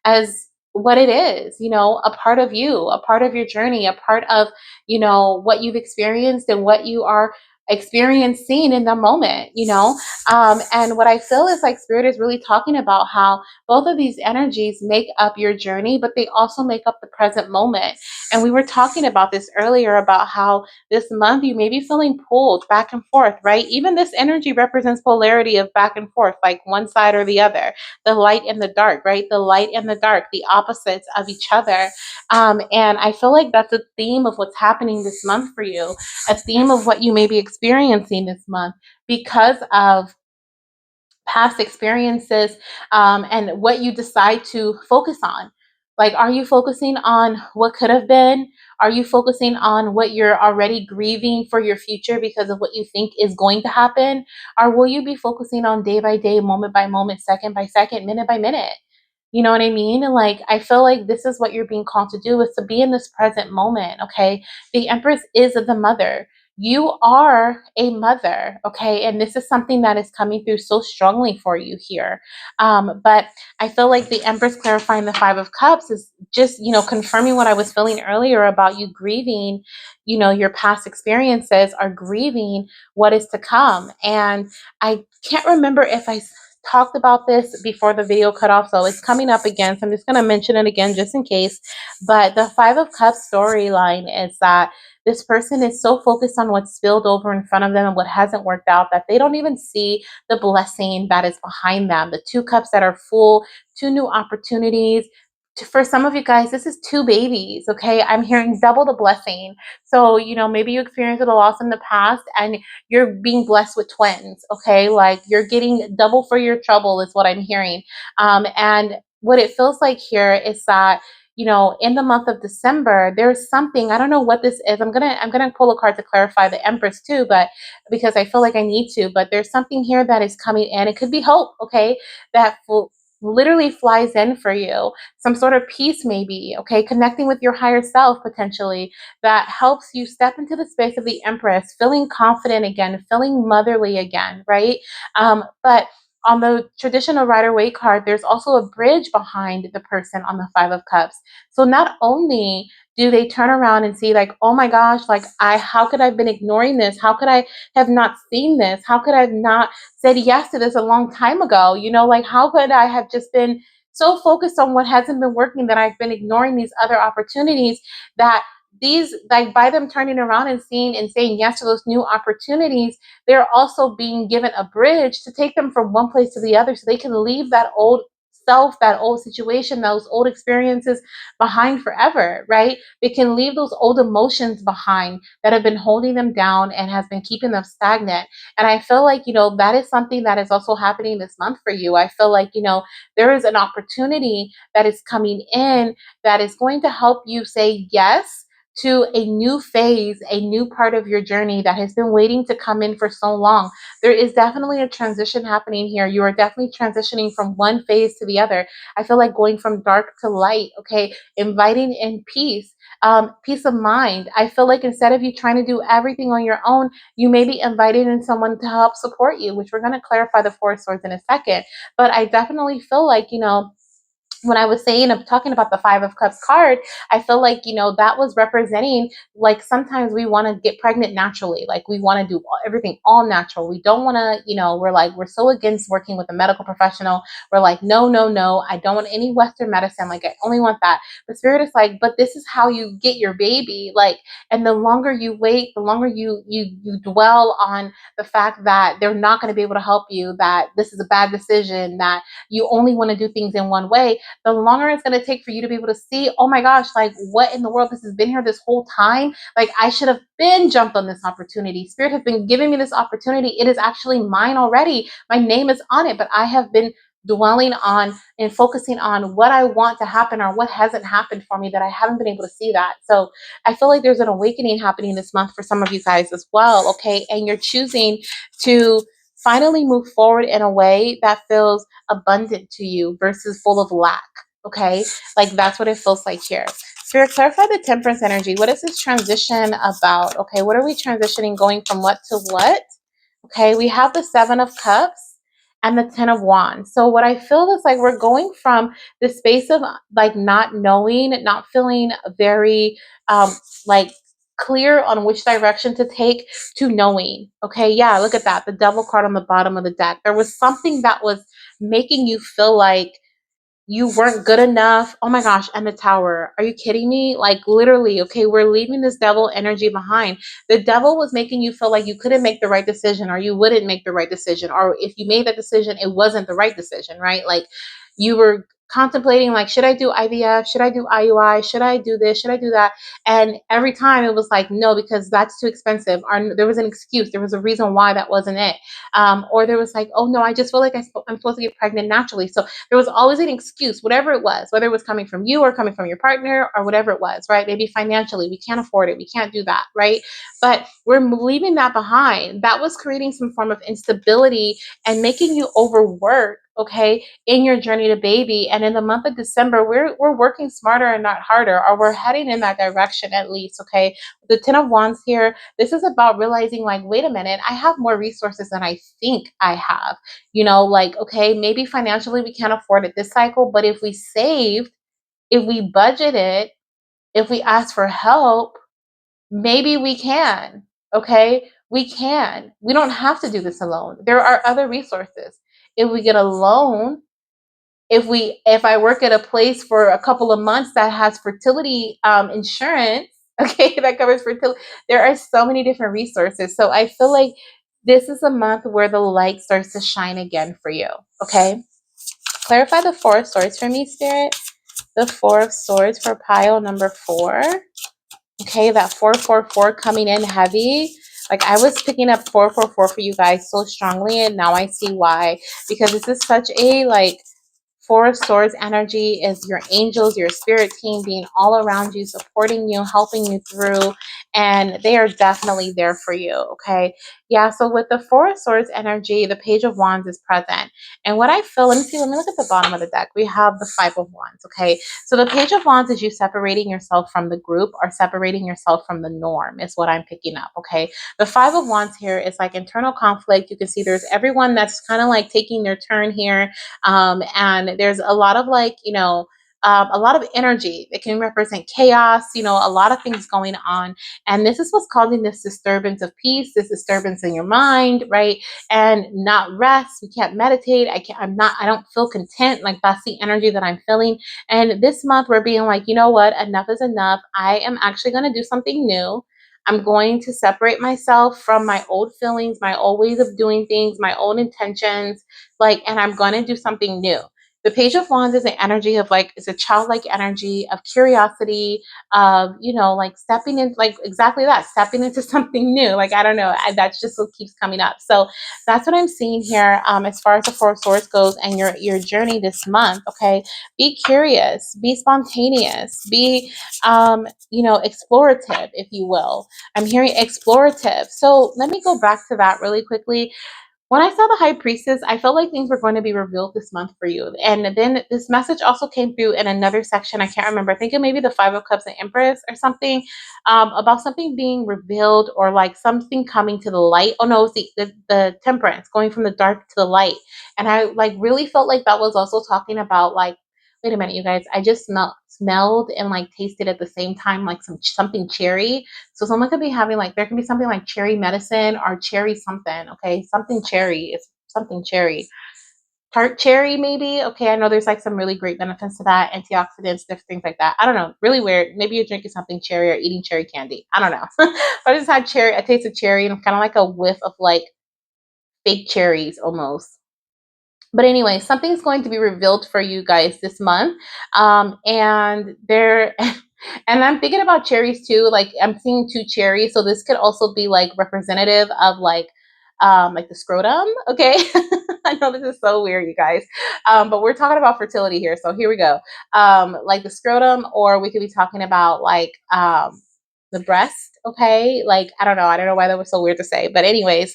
as what it is, a part of you, a part of your journey, a part of, what you've experienced and what you are experiencing in the moment, and what I feel is like spirit is really talking about how both of these energies make up your journey, but they also make up the present moment. And we were talking about this earlier about how this month you may be feeling pulled back and forth, right? Even this energy represents polarity of back and forth, like one side or the other, the light and the dark, right? The light and the dark, the opposites of each other. And I feel like that's a theme of what's happening this month for you, a theme of what you may be experiencing this month because of past experiences, and what you decide to focus on. Like, are you focusing on what could have been? Are you focusing on what you're already grieving for your future because of what you think is going to happen? Or will you be focusing on day by day, moment by moment, second by second, minute by minute? You know what I mean? And like, I feel like this is what you're being called to do, is to be in this present moment. Okay. The Empress is the mother. You are a mother. Okay. And this is something that is coming through so strongly for you here. But I feel like the Empress clarifying the Five of Cups is just, confirming what I was feeling earlier about you grieving, your past experiences, are grieving what is to come. And I can't remember if I talked about this before the video cut off, so it's coming up again. So I'm just going to mention it again just in case. But the Five of Cups storyline is that this person is so focused on what's spilled over in front of them and what hasn't worked out that they don't even see the blessing that is behind them. The two cups that are full, two new opportunities. For some of you guys, this is two babies, okay? I'm hearing double the blessing. So, maybe you experienced a loss in the past and you're being blessed with twins, okay? Like, you're getting double for your trouble is what I'm hearing. And what it feels like here is that, in the month of December, there's something, I don't know what this is. I'm gonna pull a card to clarify the Empress too, but because I feel like I need to, but there's something here that is coming in. It could be hope, okay? That literally flies in for you, some sort of peace maybe, okay, connecting with your higher self potentially, that helps you step into the space of the Empress, feeling confident again, feeling motherly again, right? But on the traditional Rider Waite card, there's also a bridge behind the person on the Five of Cups. So not only do they turn around and see like, oh my gosh, like how could I have been ignoring this? How could I have not seen this? How could I have not said yes to this a long time ago? Like, how could I have just been so focused on what hasn't been working that I've been ignoring these other opportunities, that these, like, by them turning around and seeing and saying yes to those new opportunities, they're also being given a bridge to take them from one place to the other so they can leave that old self, that old situation, those old experiences behind forever, right? They can leave those old emotions behind that have been holding them down and has been keeping them stagnant. And I feel like, that is something that is also happening this month for you. I feel like, there is an opportunity that is coming in that is going to help you say yes to a new phase, a new part of your journey that has been waiting to come in for so long. There is definitely a transition happening here. You are definitely transitioning from one phase to the other. I feel like going from dark to light, okay? Inviting in peace, peace of mind. I feel like instead of you trying to do everything on your own, you may be inviting in someone to help support you, which we're going to clarify the Four of Swords in a second. But I definitely feel like, when I was saying of talking about the Five of Cups card, I feel like, that was representing like sometimes we want to get pregnant naturally. Like we want to do everything all natural. We don't want to, we're so against working with a medical professional. We're like, no, no, no, I don't want any Western medicine. Like I only want that. But Spirit is like, but this is how you get your baby. Like, and the longer you wait, the longer you dwell on the fact that they're not going to be able to help you, that this is a bad decision, that you only want to do things in one way, the longer it's going to take for you to be able to see, oh my gosh, like what in the world? This has been here this whole time. Like I should have been jumped on this opportunity. Spirit has been giving me this opportunity. It is actually mine already. My name is on it, but I have been dwelling on and focusing on what I want to happen or what hasn't happened for me that I haven't been able to see that. So I feel like there's an awakening happening this month for some of you guys as well. Okay. And you're choosing to finally move forward in a way that feels abundant to you versus full of lack. Okay. Like that's what it feels like here. Spirit, clarify the temperance energy. What is this transition about? Okay. What are we transitioning, going from what to what? Okay, we have the Seven of Cups and the Ten of Wands. So what I feel is like we're going from the space of like not knowing, not feeling very like clear on which direction to take, to knowing. Okay, yeah, look at that. The Devil card on the bottom of the deck. There was something that was making you feel like you weren't good enough. Oh my gosh. And the Tower. Are you kidding me? Like literally, okay, we're leaving this devil energy behind. The devil was making you feel like you couldn't make the right decision, or you wouldn't make the right decision. Or if you made that decision, it wasn't the right decision, right? Like you were contemplating like, should I do IVF? Should I do IUI? Should I do this? Should I do that? And every time it was like, no, because that's too expensive. Or there was an excuse. There was a reason why that wasn't it. Or there was like, oh no, I just feel like I'm supposed to get pregnant naturally. So there was always an excuse, whatever it was, whether it was coming from you or coming from your partner or whatever it was, right? Maybe financially, we can't afford it. We can't do that, right? But we're leaving that behind. That was creating some form of instability and making you overwork, okay, in your journey to baby. And in the month of December, we're working smarter and not harder, or we're heading in that direction at least, okay? The Ten of Wands here, this is about realizing like, wait a minute, I have more resources than I think I have. Like, okay, maybe financially we can't afford it this cycle, but if we saved, if we budgeted, if we ask for help, maybe we can. Okay, we can. We don't have to do this alone. There are other resources. If we get a loan, if I work at a place for a couple of months that has fertility insurance, okay, that covers fertility, there are so many different resources. So I feel like this is a month where the light starts to shine again for you. Okay, clarify the Four of Swords for me, Spirit. The Four of Swords for pile number 4. Okay, that 444 coming in heavy. Like I was picking up 444 for you guys so strongly, and now I see why. Because this is such a like Four of Swords energy is your angels, your spirit team being all around you, supporting you, helping you through, and they are definitely there for you, okay? Yeah, so with the Four of Swords energy, the Page of Wands is present. And what I feel, let me look at the bottom of the deck. We have the Five of Wands, okay? So the Page of Wands is you separating yourself from the group or separating yourself from the norm is what I'm picking up, okay? The Five of Wands here is like internal conflict. You can see there's everyone that's kind of like taking their turn here, and there's a lot of like, a lot of energy that can represent chaos, a lot of things going on. And this is what's causing this disturbance of peace, this disturbance in your mind, right? And not rest. We can't meditate. I don't feel content. Like that's the energy that I'm feeling. And this month we're being like, you know what? Enough is enough. I am actually going to do something new. I'm going to separate myself from my old feelings, my old ways of doing things, my own intentions, like, and I'm going to do something new. The Page of Wands is an energy of like, it's a childlike energy of curiosity, of, like stepping in, like exactly that, stepping into something new. Like, I don't know, that's just what keeps coming up. So that's what I'm seeing here, as far as the Four of Swords goes and your journey this month. Okay. Be curious, be spontaneous, be, explorative, if you will. I'm hearing explorative. So let me go back to that really quickly. When I saw the High Priestess, I felt like things were going to be revealed this month for you. And then this message also came through in another section. I can't remember. I think it may be the Five of Cups and Empress or something, about something being revealed or like something coming to the light. Oh no, it's the Temperance, going from the dark to the light. And I like really felt like that was also talking about like wait a minute, you guys, I just smelled and like tasted at the same time like something cherry. So someone could be having like, there could be something like cherry medicine or cherry something, okay? Something cherry, it's something cherry. Tart cherry, maybe. Okay, I know there's like some really great benefits to that, antioxidants, different things like that. I don't know, really weird. Maybe you're drinking something cherry or eating cherry candy. I don't know. But I just had cherry, a taste of cherry, and kind of like a whiff of like fake cherries almost. But anyway, something's going to be revealed for you guys this month. And there, and I'm thinking about cherries too. Like I'm seeing two cherries. So this could also be like representative of like the scrotum. Okay. I know this is so weird, you guys. But we're talking about fertility here. So here we go. Like the scrotum, or we could be talking about like, the breast. Okay. Like, I don't know. I don't know why that was so weird to say, but anyways,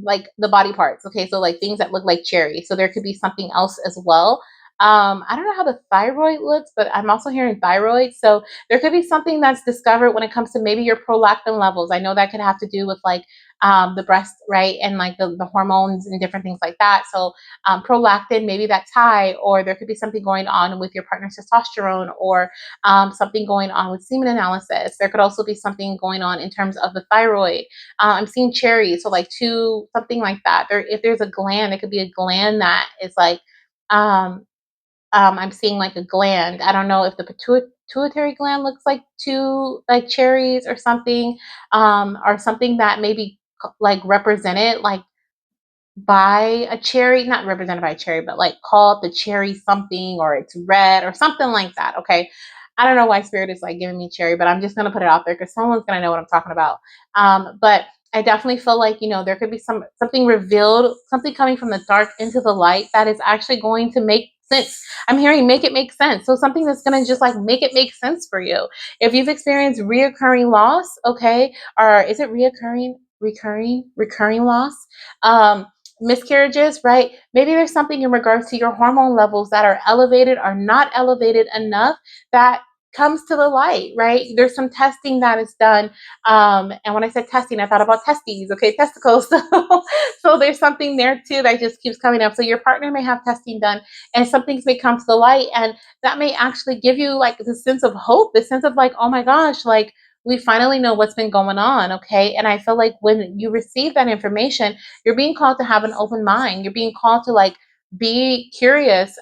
like the body parts. Okay, so like things that look like cherry. So there could be something else as well. I don't know how the thyroid looks, but I'm also hearing thyroid. So there could be something that's discovered when it comes to maybe your prolactin levels. I know that could have to do with like the breast, right? And like the hormones and different things like that. So prolactin, maybe that's high, or there could be something going on with your partner's testosterone, or something going on with semen analysis. There could also be something going on in terms of the thyroid. I'm seeing cherries, so like two, something like that. There, if there's a gland, it could be a gland that is like, um, I'm seeing like a gland. I don't know if the pituitary gland looks like two like cherries or something that maybe like represented like by a cherry, not represented by a cherry, but like called the cherry something, or it's red or something like that. Okay. I don't know why spirit is like giving me cherry, but I'm just gonna put it out there because someone's gonna know what I'm talking about. But I definitely feel like, there could be something revealed, something coming from the dark into the light that is actually going to make sense. I'm hearing make it make sense. So something that's gonna just like make it make sense for you. If you've experienced reoccurring loss, okay, or is it recurring loss? Miscarriages, right? Maybe there's something in regards to your hormone levels that are elevated or not elevated enough that comes to the light, right? There's some testing that is done. And when I said testing, I thought about testes, okay, testicles. So there's something there too that just keeps coming up. So your partner may have testing done and some things may come to the light, and that may actually give you like the sense of hope, the sense of like, oh my gosh, like we finally know what's been going on, okay? And I feel like when you receive that information, you're being called to have an open mind. You're being called to like be curious.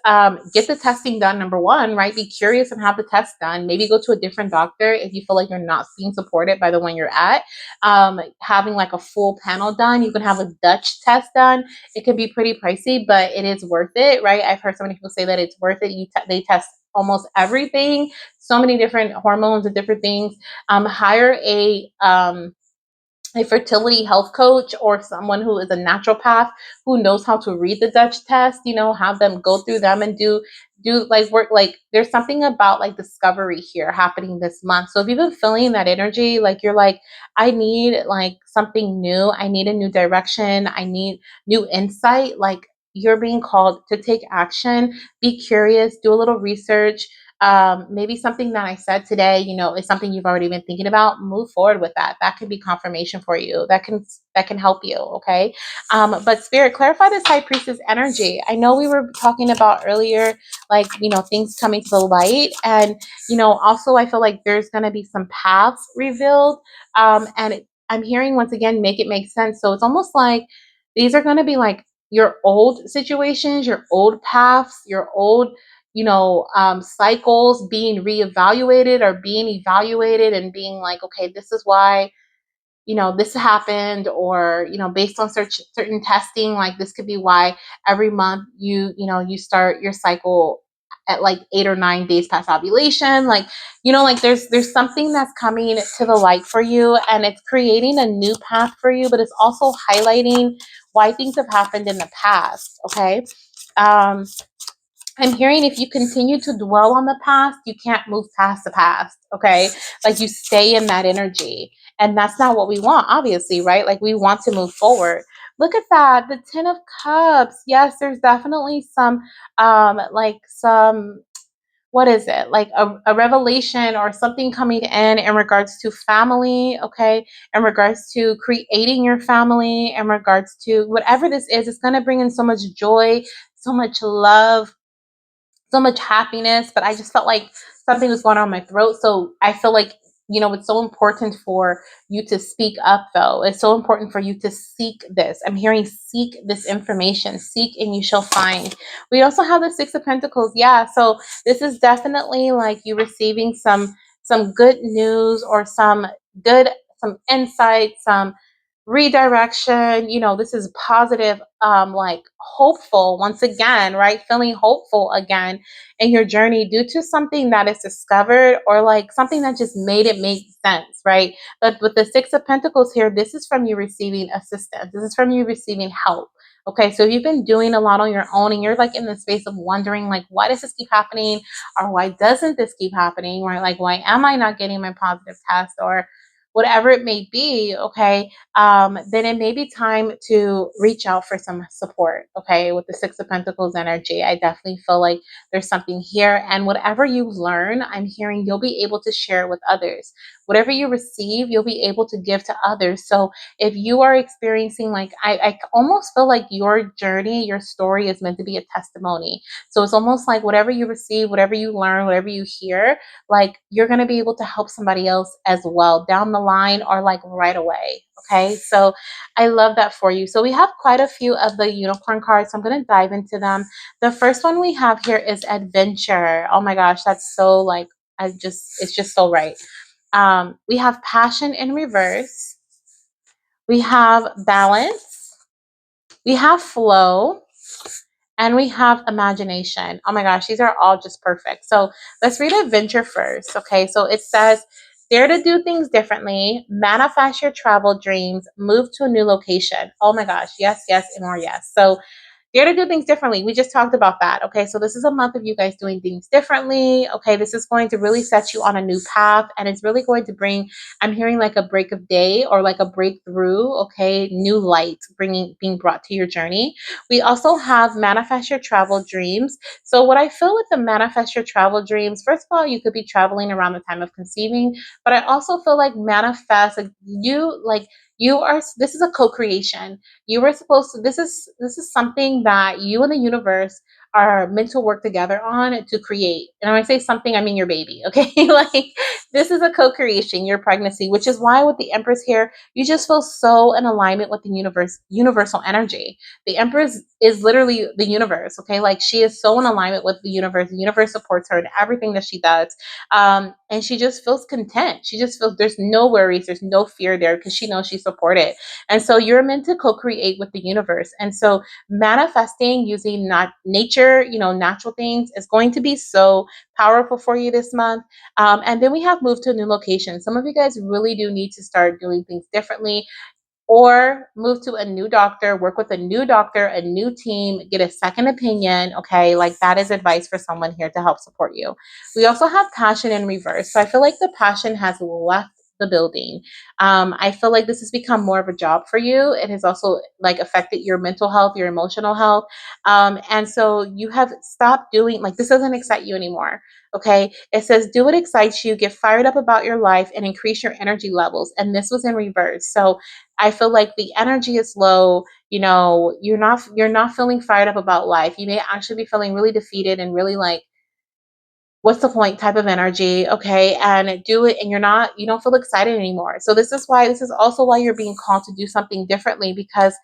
Get the testing done, number one, right? Be curious and have the test done. Maybe go to a different doctor if you feel like you're not being supported by the one you're at. Having like a full panel done. You can have a Dutch test done. It can be pretty pricey, but it is worth it, right? I've heard so many people say that it's worth it. They test almost everything, so many different hormones and different things. Hire a fertility health coach or someone who is a naturopath who knows how to read the Dutch test, have them go through them and do like work. Like there's something about like discovery here happening this month. So if you've been feeling that energy, like you're like, I need like something new, I need a new direction, I need new insight, like you're being called to take action, be curious, do a little research. Maybe something that I said today, is something you've already been thinking about. Move forward with that. That could be confirmation for you. That can help you. Okay. But spirit, clarify this high priestess energy. I know we were talking about earlier, like things coming to the light, and also I feel like there's gonna be some paths revealed. I'm hearing once again, make it make sense. So it's almost like these are gonna be like your old situations, your old paths, your old cycles being reevaluated or being evaluated and being like, okay, this is why, this happened, or, based on certain testing, like this could be why every month you start your cycle at like 8 or 9 days past ovulation. Like, like there's something that's coming to the light for you, and it's creating a new path for you, but it's also highlighting why things have happened in the past. Okay. Um, I'm hearing if you continue to dwell on the past, you can't move past the past. Okay. Like you stay in that energy. And that's not what we want, obviously, right? Like we want to move forward. Look at that. The Ten of Cups. Yes, there's definitely some, what is it? Like a revelation or something coming in regards to family. Okay. In regards to creating your family, in regards to whatever this is, it's going to bring in so much joy, so much love, so much happiness, but I just felt like something was going on in my throat. So I feel like, it's so important for you to speak up, though. It's so important for you to seek this. I'm hearing seek this information, seek and you shall find. We also have the Six of Pentacles. Yeah. So this is definitely like you receiving some good news or good, some insight, some redirection. This is positive, like hopeful once again, right? Feeling hopeful again in your journey due to something that is discovered or like something that just made it make sense, right? But with the Six of Pentacles here, this is from you receiving assistance. This is from you receiving help. Okay, so if you've been doing a lot on your own and you're like in the space of wondering, like, why does this keep happening? Or why doesn't this keep happening? Right? Like, why am I not getting my positive test? Or whatever it may be, okay, then it may be time to reach out for some support, okay, with the Six of Pentacles energy. I definitely feel like there's something here, and whatever you learn, I'm hearing you'll be able to share with others. Whatever you receive, you'll be able to give to others. So if you are experiencing, like, I almost feel like your journey, your story is meant to be a testimony. So it's almost like whatever you receive, whatever you learn, whatever you hear, like you're going to be able to help somebody else as well down the line or like right away. Okay, so I love that for you. So we have quite a few of the unicorn cards. So I'm going to dive into them. The first one we have here is adventure. Oh my gosh, that's so like, it's just so right. We have passion in reverse. We have balance. We have flow. And we have imagination. Oh my gosh, these are all just perfect. So let's read adventure first. Okay, so it says, dare to do things differently, manifest your travel dreams, move to a new location. Oh my gosh, yes, yes, and more yes. So dare to do things differently. We just talked about that. Okay, so this is a month of you guys doing things differently. Okay, this is going to really set you on a new path, and it's really going to bring, I'm hearing like a break of day or like a breakthrough. Okay, new light being brought to your journey. We also have manifest your travel dreams. So what I feel with the manifest your travel dreams, first of all, you could be traveling around the time of conceiving, but I also feel like manifest, like you are, this is a co-creation. You were supposed to, this is something that you and the universe are meant to work together on to create. And when I say something, I mean your baby. Okay, like this is a co-creation, your pregnancy, which is why with the Empress here, you just feel so in alignment with the universal energy. The Empress is literally the universe. Okay, like she is so in alignment with the universe. The universe supports her in everything that she does, and she just feels content. She just feels there's no worries, there's no fear there because she knows she's supported. And so you're meant to co-create with the universe. And so manifesting using not nature, natural things is going to be so powerful for you this month. And then we have moved to a new location. Some of you guys really do need to start doing things differently or move to a new doctor, work with a new doctor, a new team, get a second opinion. Okay, like that is advice for someone here to help support you. We also have passion in reverse. So I feel like the passion has left the building. I feel like this has become more of a job for you. It has also like affected your mental health, your emotional health. And so you have stopped doing, like, this doesn't excite you anymore. Okay, it says do what excites you, get fired up about your life, and increase your energy levels. And this was in reverse. So I feel like the energy is low. You're not feeling fired up about life. You may actually be feeling really defeated and really like, what's the point type of energy. Okay, and do it, and you don't feel excited anymore. So this is also why you're being called to do something differently, because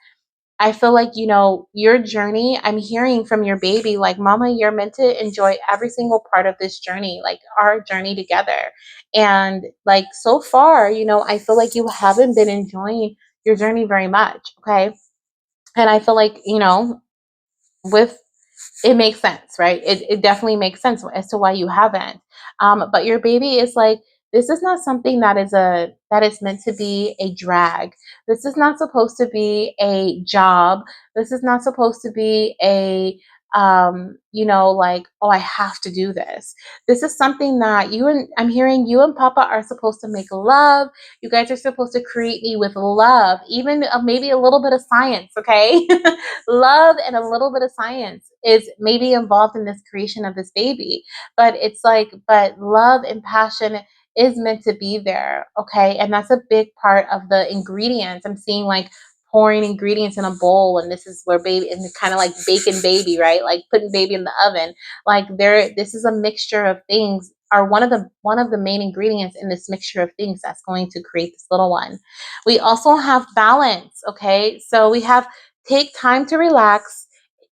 I feel like, your journey, I'm hearing from your baby, like, mama, you're meant to enjoy every single part of this journey, like our journey together. And like, so far, I feel like you haven't been enjoying your journey very much. Okay. And I feel like, with it makes sense, right? It definitely makes sense as to why you haven't. But your baby is like, this is not something that is meant to be a drag. This is not supposed to be a job. This is not supposed to be a like, oh, I have to do this. This is something that I'm hearing you and Papa are supposed to make love. You guys are supposed to create me with love, even maybe a little bit of science, okay? Love and a little bit of science is maybe involved in this creation of this baby. But it's like, but love and passion is meant to be there, okay? And that's a big part of the ingredients. I'm seeing like pouring ingredients in a bowl, and this is where baby, and kind of like baking baby, right? Like putting baby in the oven. Like this is a mixture of things, are one of the main ingredients in this mixture of things that's going to create this little one. We also have balance. Okay, so we have take time to relax.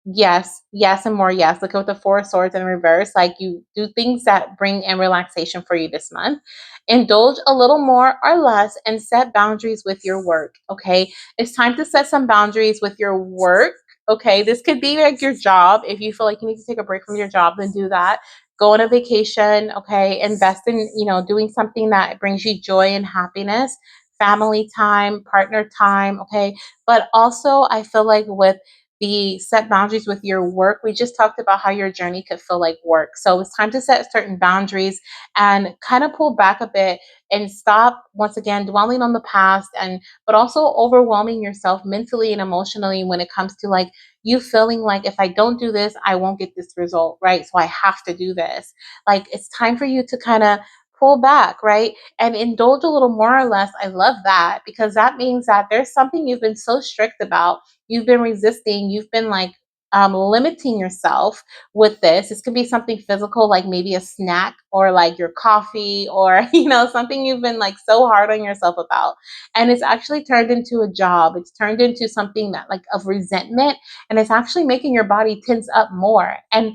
Yes, yes, and more yes. Look at the Four of Swords in reverse. Like, you do things that bring in relaxation for you this month. Indulge a little more or less and set boundaries with your work. Okay. It's time to set some boundaries with your work. Okay. This could be like your job. If you feel like you need to take a break from your job, then do that. Go on a vacation. Okay. Invest in, doing something that brings you joy and happiness, family time, partner time. Okay. But also, I feel like with the set boundaries with your work, we just talked about how your journey could feel like work. So it's time to set certain boundaries and kind of pull back a bit and stop, once again, dwelling on the past, and but also overwhelming yourself mentally and emotionally when it comes to like you feeling like, if I don't do this, I won't get this result, right? So I have to do this. Like, it's time for you to kind of pull back, right? And indulge a little more or less. I love that, because that means that there's something you've been so strict about, you've been resisting, you've been like limiting yourself with this. This could be something physical, like maybe a snack or like your coffee, or something you've been like so hard on yourself about, and it's actually turned into a job. It's turned into something that like of resentment, and it's actually making your body tense up more. And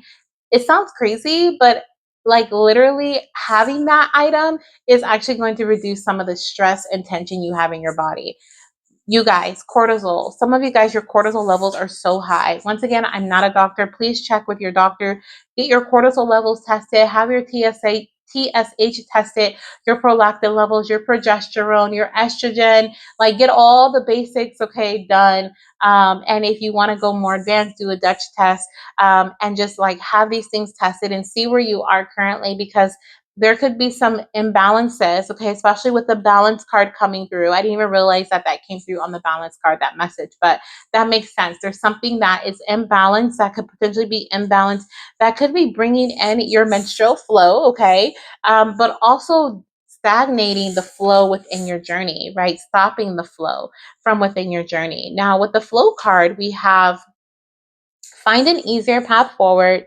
it sounds crazy, but like literally having that item is actually going to reduce some of the stress and tension you have in your body. You guys, cortisol. Some of you guys, your cortisol levels are so high. Once again, I'm not a doctor. Please check with your doctor. Get your cortisol levels tested. Have your TSH tested, your prolactin levels, your progesterone, your estrogen. Like, get all the basics, okay, done. And if you want to go more advanced, do a Dutch test, and just like have these things tested and see where you are currently, because there could be some imbalances, okay, especially with the balance card coming through. I didn't even realize that that came through on the balance card, that message, but that makes sense. There's something that is imbalanced, that could potentially be imbalanced, that could be bringing in your menstrual flow, okay, but also stagnating the flow within your journey, right? Stopping the flow from within your journey. Now, with the flow card, we have find an easier path forward,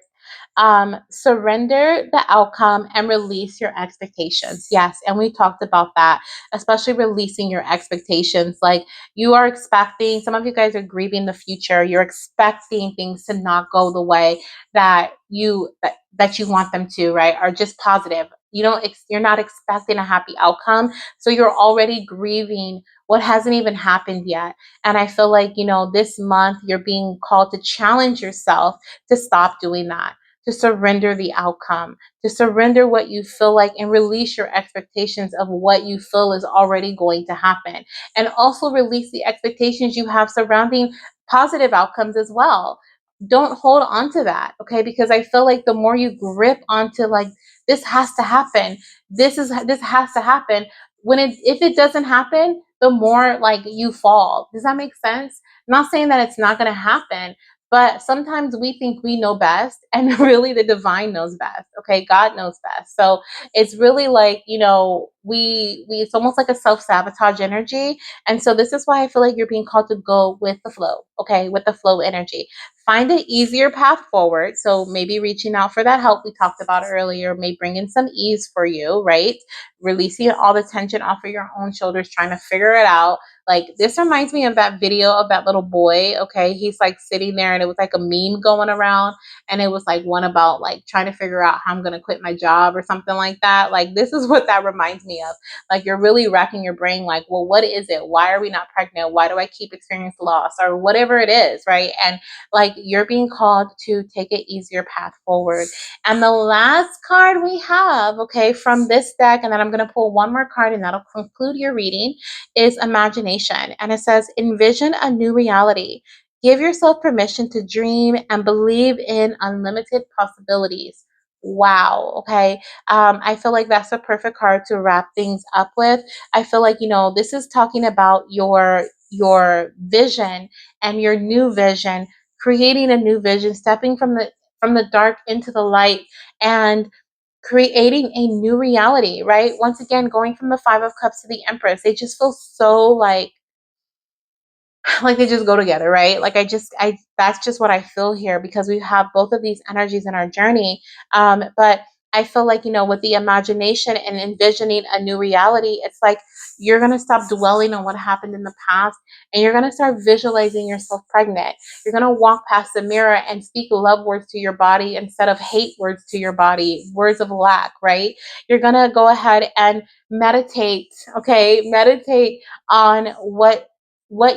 surrender the outcome, and release your expectations. Yes, and we talked about that, especially releasing your expectations. Like, you are expecting, some of you guys are grieving the future. You're expecting things to not go the way that you want them to, right? Or just positive. You're not expecting a happy outcome, so you're already grieving what hasn't even happened yet. And I feel like, this month you're being called to challenge yourself to stop doing that, to surrender the outcome, to surrender what you feel like, and release your expectations of what you feel is already going to happen. And also release the expectations you have surrounding positive outcomes as well. Don't hold on to that, okay? Because I feel like the more you grip onto like, this has to happen, this has to happen, if it doesn't happen, the more like you fall. Does that make sense? I'm not saying that it's not going to happen, but sometimes we think we know best, and really the divine knows best. Okay, God knows best. So it's really like, we it's almost like a self-sabotage energy. And so this is why I feel like you're being called to go with the flow, okay, with the flow energy. Find an easier path forward. So maybe reaching out for that help we talked about earlier may bring in some ease for you, right? Releasing all the tension off of your own shoulders, trying to figure it out. Like, this reminds me of that video of that little boy. Okay, he's like sitting there, and it was like a meme going around, and it was like one about like trying to figure out how I'm gonna quit my job or something like that. Like, this is what that reminds me of. Like, you're really racking your brain, like, well, what is it? Why are we not pregnant? Why do I keep experiencing loss, or whatever it is, right? And like, you're being called to take an easier path forward. And the last card we have, okay, from this deck, and then I'm gonna pull one more card, and that'll conclude your reading, is imagination. And it says, envision a new reality. Give yourself permission to dream and believe in unlimited possibilities. Wow. Okay. I feel like that's a perfect card to wrap things up with. I feel like, this is talking about your vision and your new vision, creating a new vision, stepping from the dark into the light, and creating a new reality, right? Once again, going from the Five of Cups to the Empress, they just feel so like like they just go together, right? Like I that's just what I feel here, because we have both of these energies in our journey. But I feel like, with the imagination and envisioning a new reality, it's like you're going to stop dwelling on what happened in the past, and you're going to start visualizing yourself pregnant. You're going to walk past the mirror and speak love words to your body instead of hate words to your body, words of lack, right? You're going to go ahead and meditate, okay? Meditate on what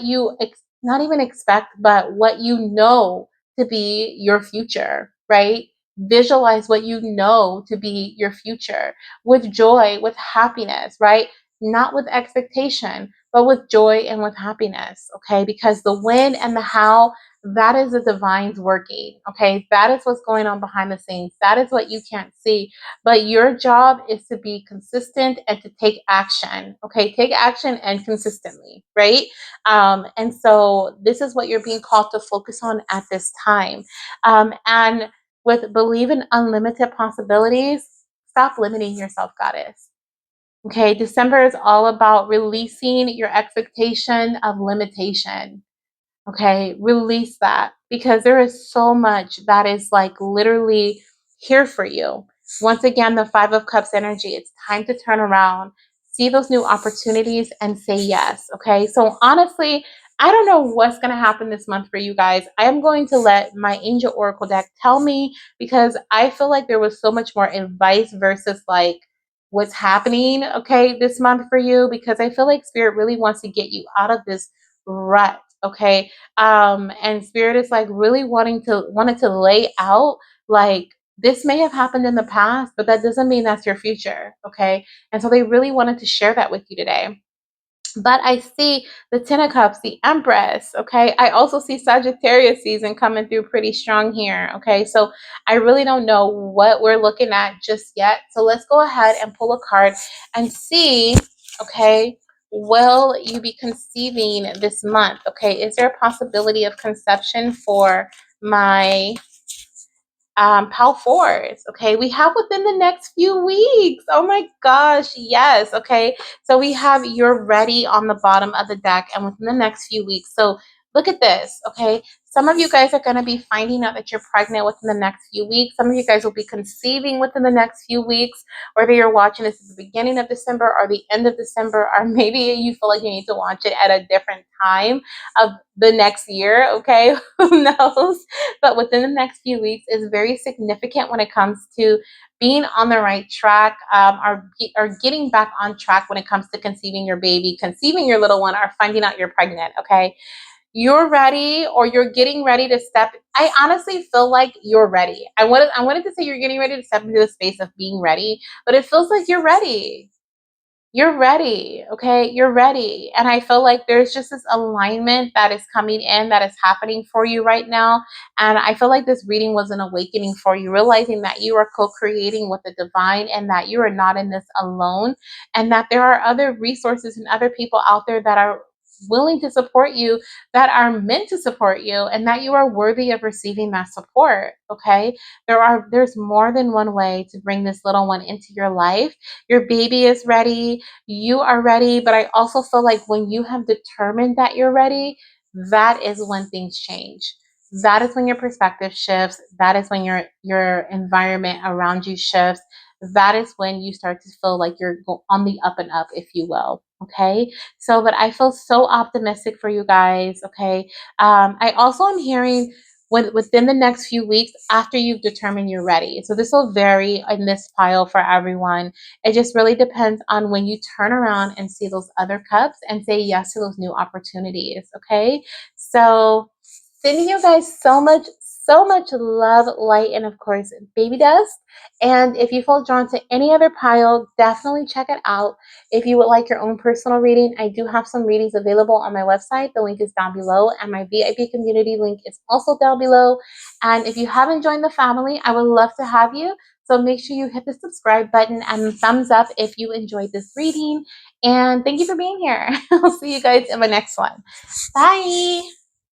you not even expect, but what you know to be your future, right? Visualize what you know to be your future with joy, with happiness, right? Not with expectation, but with joy and with happiness, okay? Because the when and the how, that is the divine's working, okay? That is what's going on behind the scenes. That is what you can't see. But your job is to be consistent and to take action, okay? Take action and consistently, right? And so this is what you're being called to focus on at this time. And with believe in unlimited possibilities, stop limiting yourself, goddess. Okay, December is all about releasing your expectation of limitation. Okay, release that, because there is so much that is like literally here for you. Once again, the Five of Cups energy, it's time to turn around, see those new opportunities, and say yes. Okay, so honestly, I don't know what's going to happen this month for you guys. I am going to let my Angel Oracle deck tell me, because I feel like there was so much more advice versus like what's happening, okay, this month for you, because I feel like Spirit really wants to get you out of this rut. Okay, and Spirit is like really wanted to lay out like this may have happened in the past, but that doesn't mean that's your future. Okay, and so they really wanted to share that with you today. But I see the Ten of Cups, the Empress. Okay, I also see Sagittarius season coming through pretty strong here. Okay, so I really don't know what we're looking at just yet, so let's go ahead and pull a card and see. Okay, will you be conceiving this month? Okay, is there a possibility of conception for my PAL fours? Okay, we have within the next few weeks. Oh my gosh, yes. Okay, so we have you're ready on the bottom of the deck, and within the next few weeks. So look at this. Okay, some of you guys are going to be finding out that you're pregnant within the next few weeks. Some of you guys will be conceiving within the next few weeks, whether you're watching this at the beginning of December or the end of December, or maybe you feel like you need to watch it at a different time of the next year. Okay, who knows? But within the next few weeks is very significant when it comes to being on the right track, or getting back on track when it comes to conceiving your baby, conceiving your little one, or finding out you're pregnant. Okay, you're ready, or you're getting ready to step. I honestly feel like you're ready. I wanted to say you're getting ready to step into the space of being ready, but it feels like you're ready. You're ready, okay? You're ready. And I feel like there's just this alignment that is coming in, that is happening for you right now. And I feel like this reading was an awakening for you, realizing that you are co-creating with the divine, and that you are not in this alone, and that there are other resources and other people out there that are willing to support you, that are meant to support you, and that you are worthy of receiving that support. Okay, there's more than one way to bring this little one into your life. Your baby is ready, you are ready, but I also feel like when you have determined that you're ready, that is when things change. That is when your perspective shifts. That is when your environment around you shifts. That is when you start to feel like you're on the up and up, if you will. Okay, so but I feel so optimistic for you guys. Okay, I also am hearing within the next few weeks after you've determined you're ready. So this will vary in this pile for everyone. It just really depends on when you turn around and see those other cups and say yes to those new opportunities. Okay. So sending you guys so much love, light, and of course, baby dust. And if you feel drawn to any other pile, definitely check it out. If you would like your own personal reading, I do have some readings available on my website. The link is down below, and my VIP community link is also down below. And if you haven't joined the family, I would love to have you. So make sure you hit the subscribe button and thumbs up if you enjoyed this reading. And thank you for being here. I'll see you guys in my next one. Bye.